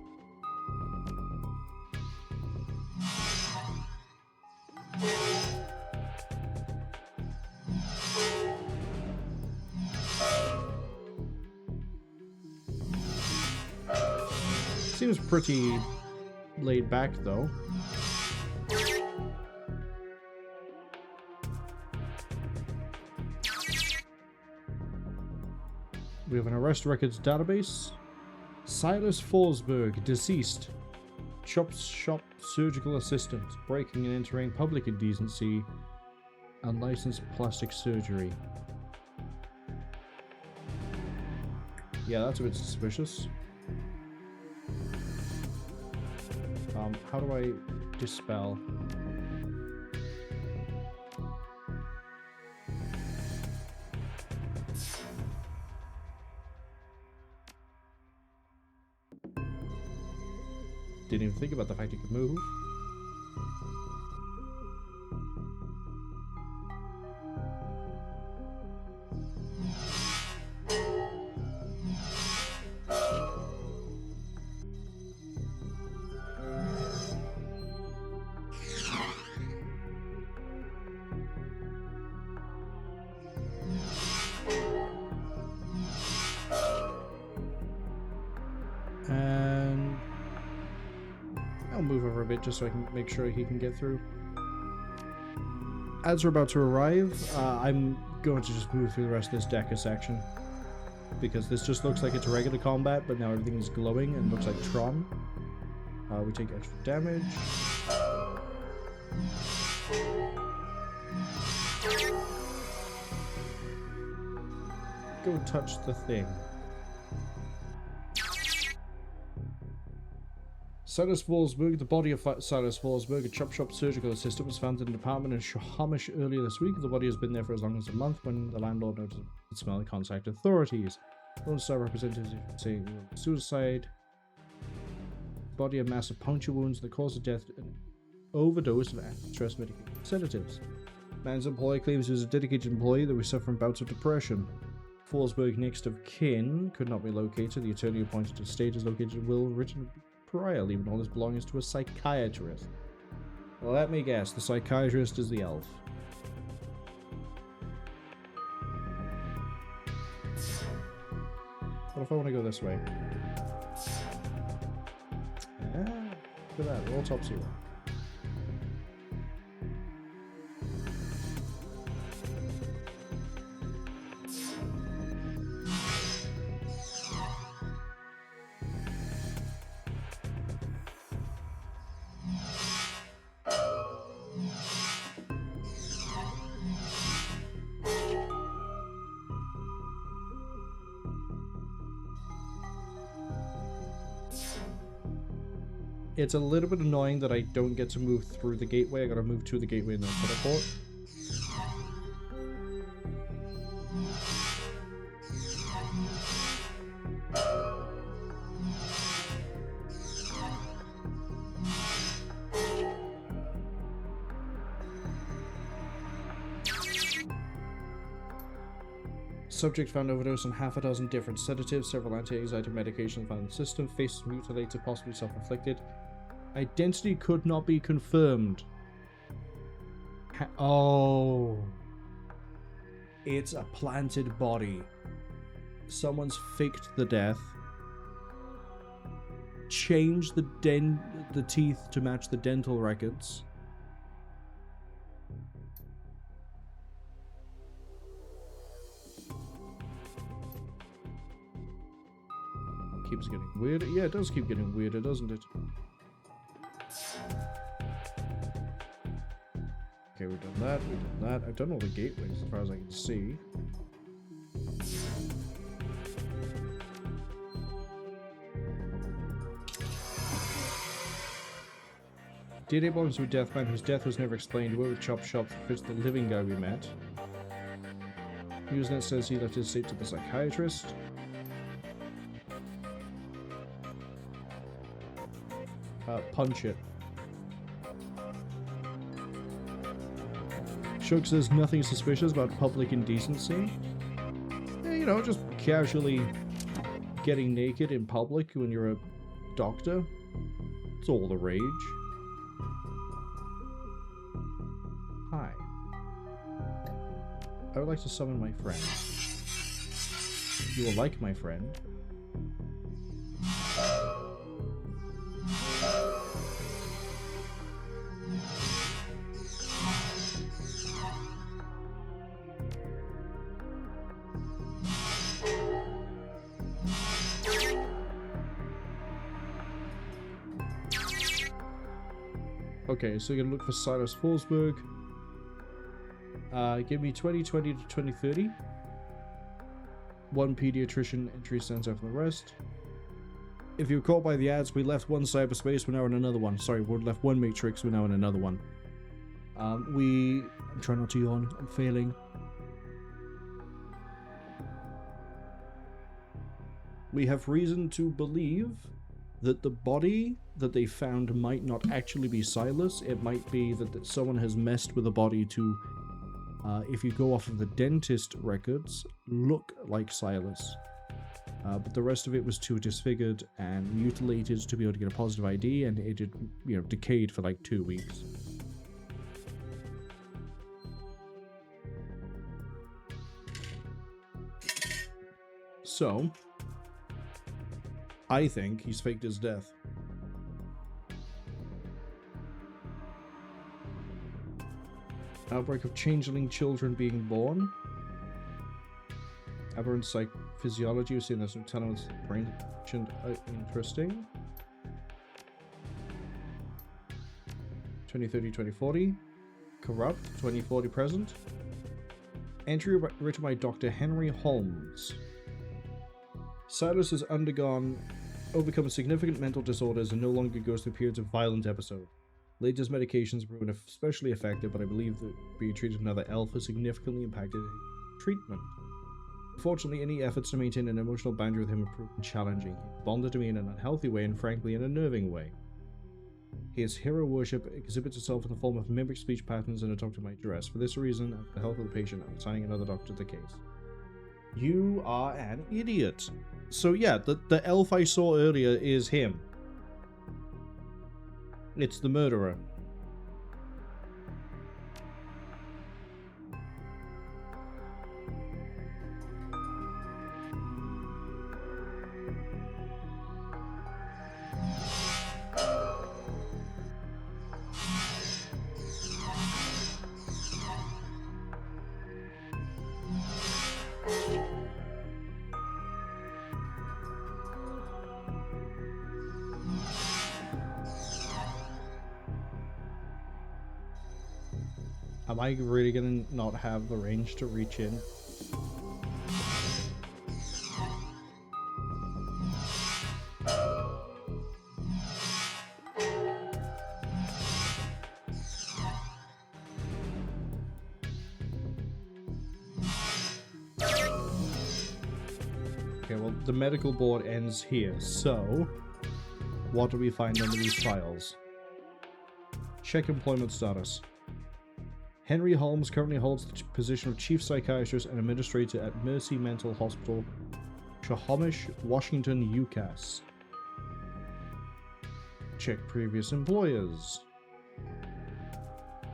Seems pretty laid back, though. We have an arrest records database. Silas Forsberg, deceased. Shop surgical assistant, breaking and entering public indecency, unlicensed plastic surgery. Yeah, that's a bit suspicious. How do I dispel? Didn't even think about the fact you could move. And I'll move over a bit just so I can make sure he can get through. As we're about to arrive, I'm going to just move through the rest of this Dekkers section, because this just looks like it's regular combat, but now everything is glowing and looks like Tron. We take extra damage. Go touch the thing. Silas Forsberg, the body of Silas Forsberg, a chop shop surgical assistant, was found in an apartment in Snohomish earlier this week. The body has been there for as long as a month. When the landlord noticed the smell, he contacted authorities. Lone Star representatives say suicide. Body of massive puncture wounds. The cause of death, an overdose of anti-stress medication sedatives. Man's employer claims he was a dedicated employee that was suffering bouts of depression. Forsberg, next of kin, could not be located. The attorney appointed to the state is located in will written prior, leaving all his belongings to a psychiatrist. Well, let me guess, the psychiatrist is the elf. What if I want to go this way? Look at that, roll top zero. It's a little bit annoying that I don't get to move through the gateway. I gotta move to the gateway and then teleport. Subject found overdose on half a dozen different sedatives, several anti-anxiety medications found in the system, faces mutilated, possibly self-inflicted. Identity could not be confirmed. Oh. It's a planted body. Someone's faked the death. Changed the teeth to match the dental records. Keeps getting weirder. Yeah, it does keep getting weirder, doesn't it? Okay, we've done that, we've done that. I've done all the gateways as far as I can see. DNA belongs to a death man whose death was never explained. Where with Chop Shop fits the living guy we met. Usenet says he left his seat to the psychiatrist. Punch it. Shug says nothing suspicious about public indecency. Yeah, you know, just casually getting naked in public when you're a doctor. It's all the rage. Hi. I would like to summon my friend. You will like my friend. Okay, so you're gonna look for Silas Forsberg. Give me 2020 to 2030. One pediatrician entry stands out from the rest. If you were caught by the ads, we left one cyberspace, we're now in another one. Sorry, we left one matrix, we're now in another one. I'm trying not to yawn, I'm failing. We have reason to believe that the body that they found might not actually be Silas. It might be that someone has messed with the body to, if you go off of the dentist records, look like Silas. But the rest of it was too disfigured and mutilated to be able to get a positive ID, and it had, you know, decayed for like 2 weeks. So, I think he's faked his death. Outbreak of changeling children being born. Aberrant physiology, we've seen this in Tunnel's brain. Interesting. 2030, 2040. Corrupt, 2040 present. Entry written by Dr. Henry Holmes. Silas has overcome significant mental disorders and no longer goes through periods of violent episode. Latest medications have proven especially effective, but I believe that being treated with another elf has significantly impacted treatment. Unfortunately, any efforts to maintain an emotional boundary with him have proven challenging. He bonded to me in an unhealthy way and frankly an unnerving way. His hero worship exhibits itself in the form of mimic speech patterns and a doctor might duress. For this reason, and for the health of the patient, I'm assigning another doctor to the case. You are an idiot. So yeah, the elf I saw earlier is him. It's the murderer. Am I really gonna not have the range to reach in? Okay, well, the medical board ends here, so what do we find under these files? Check employment status. Henry Holmes currently holds the position of Chief Psychiatrist and Administrator at Mercy Mental Hospital, Snohomish, Washington, UCAS. Check previous employers.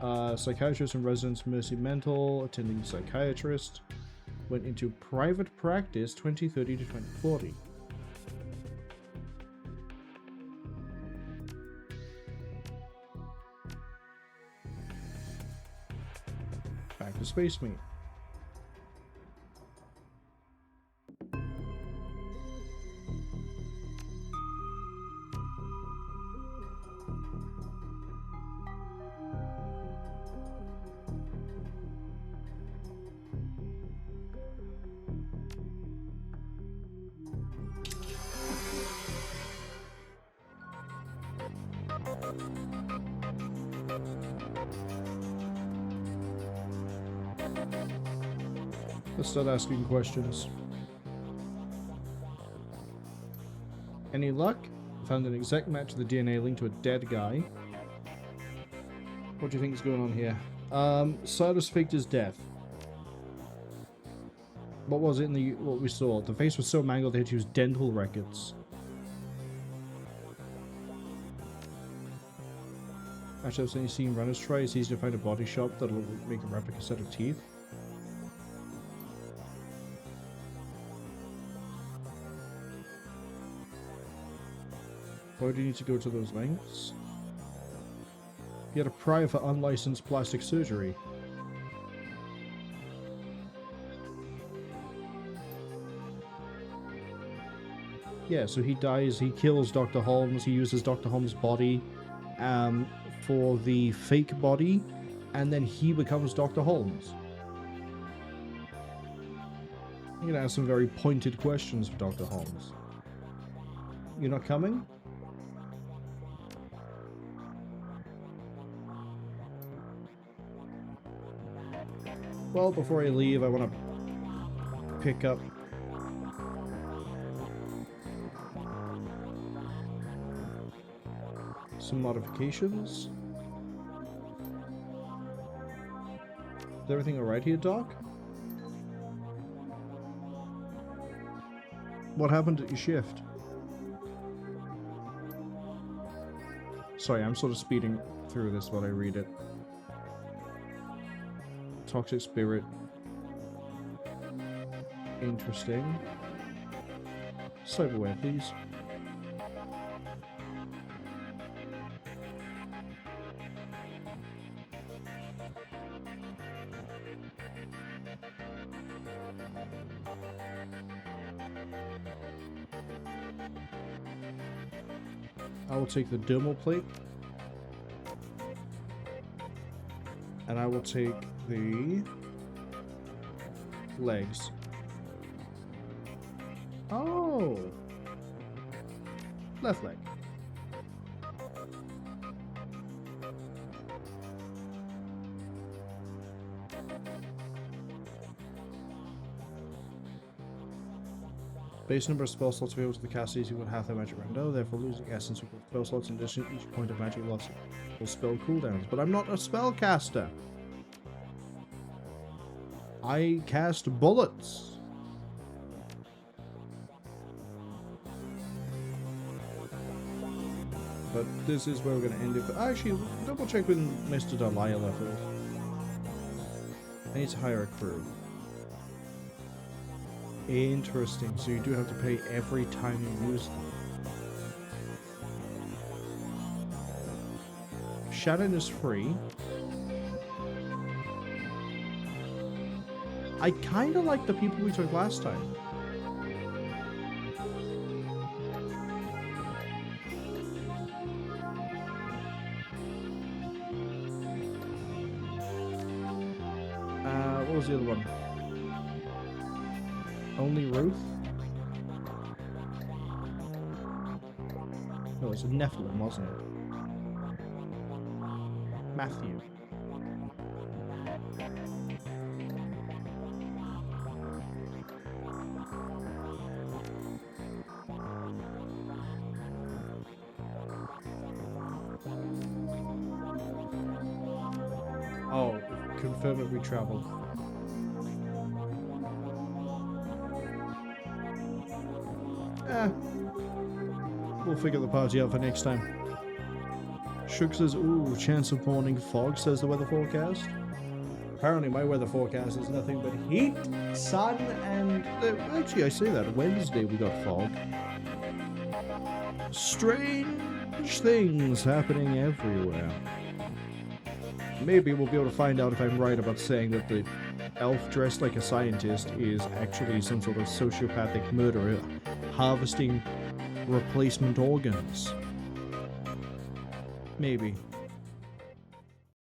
Psychiatrist in residence, Mercy Mental, attending psychiatrist. Went into private practice 2030 to 2040. Back to Space Meat. Let's start asking questions. Any luck? Found an exact match of the DNA linked to a dead guy. What do you think is going on here? Cyrus faked his death. What was it in the what we saw? The face was so mangled they had to use dental records. Actually, I've only seen runners try. It's easy to find a body shop that'll make a replica set of teeth. Why do you need to go to those lengths? He had a prior for unlicensed plastic surgery. Yeah, so he dies, he kills Dr. Holmes, he uses Dr. Holmes' body for the fake body, and then he becomes Dr. Holmes. You're gonna ask some very pointed questions for Dr. Holmes. You're not coming? Well, before I leave, I want to pick up some modifications. Is everything alright here, Doc? What happened at your shift? Sorry, I'm sort of speeding through this while I read it. Toxic spirit. Interesting. Cyberware, please. I will take the dermal plate. And I will take the legs. Oh! Left leg. Base number of spell slots available to the caster is equal to half their magic window, therefore losing essence equals spell slots. In addition, each point of magic loss will spell cooldowns. But I'm not a spellcaster. I cast bullets. But this is where we're going to end it. But actually, double check with Mr. Delilah first. I need to hire a crew. Interesting. So you do have to pay every time you use them. Shadowrun is free. I kind of like the people we took last time. What was the other one? Only Ruth? No, it was a Nephilim, wasn't it? Matthew. Oh, confirm it, we travel. We'll figure the party out for next time. Shook says, ooh, chance of morning fog, says the weather forecast. Apparently my weather forecast is nothing but heat, sun, and... actually, I say that. Wednesday we got fog. Strange things happening everywhere. Maybe we'll be able to find out if I'm right about saying that the elf dressed like a scientist is actually some sort of sociopathic murderer harvesting replacement organs. Maybe.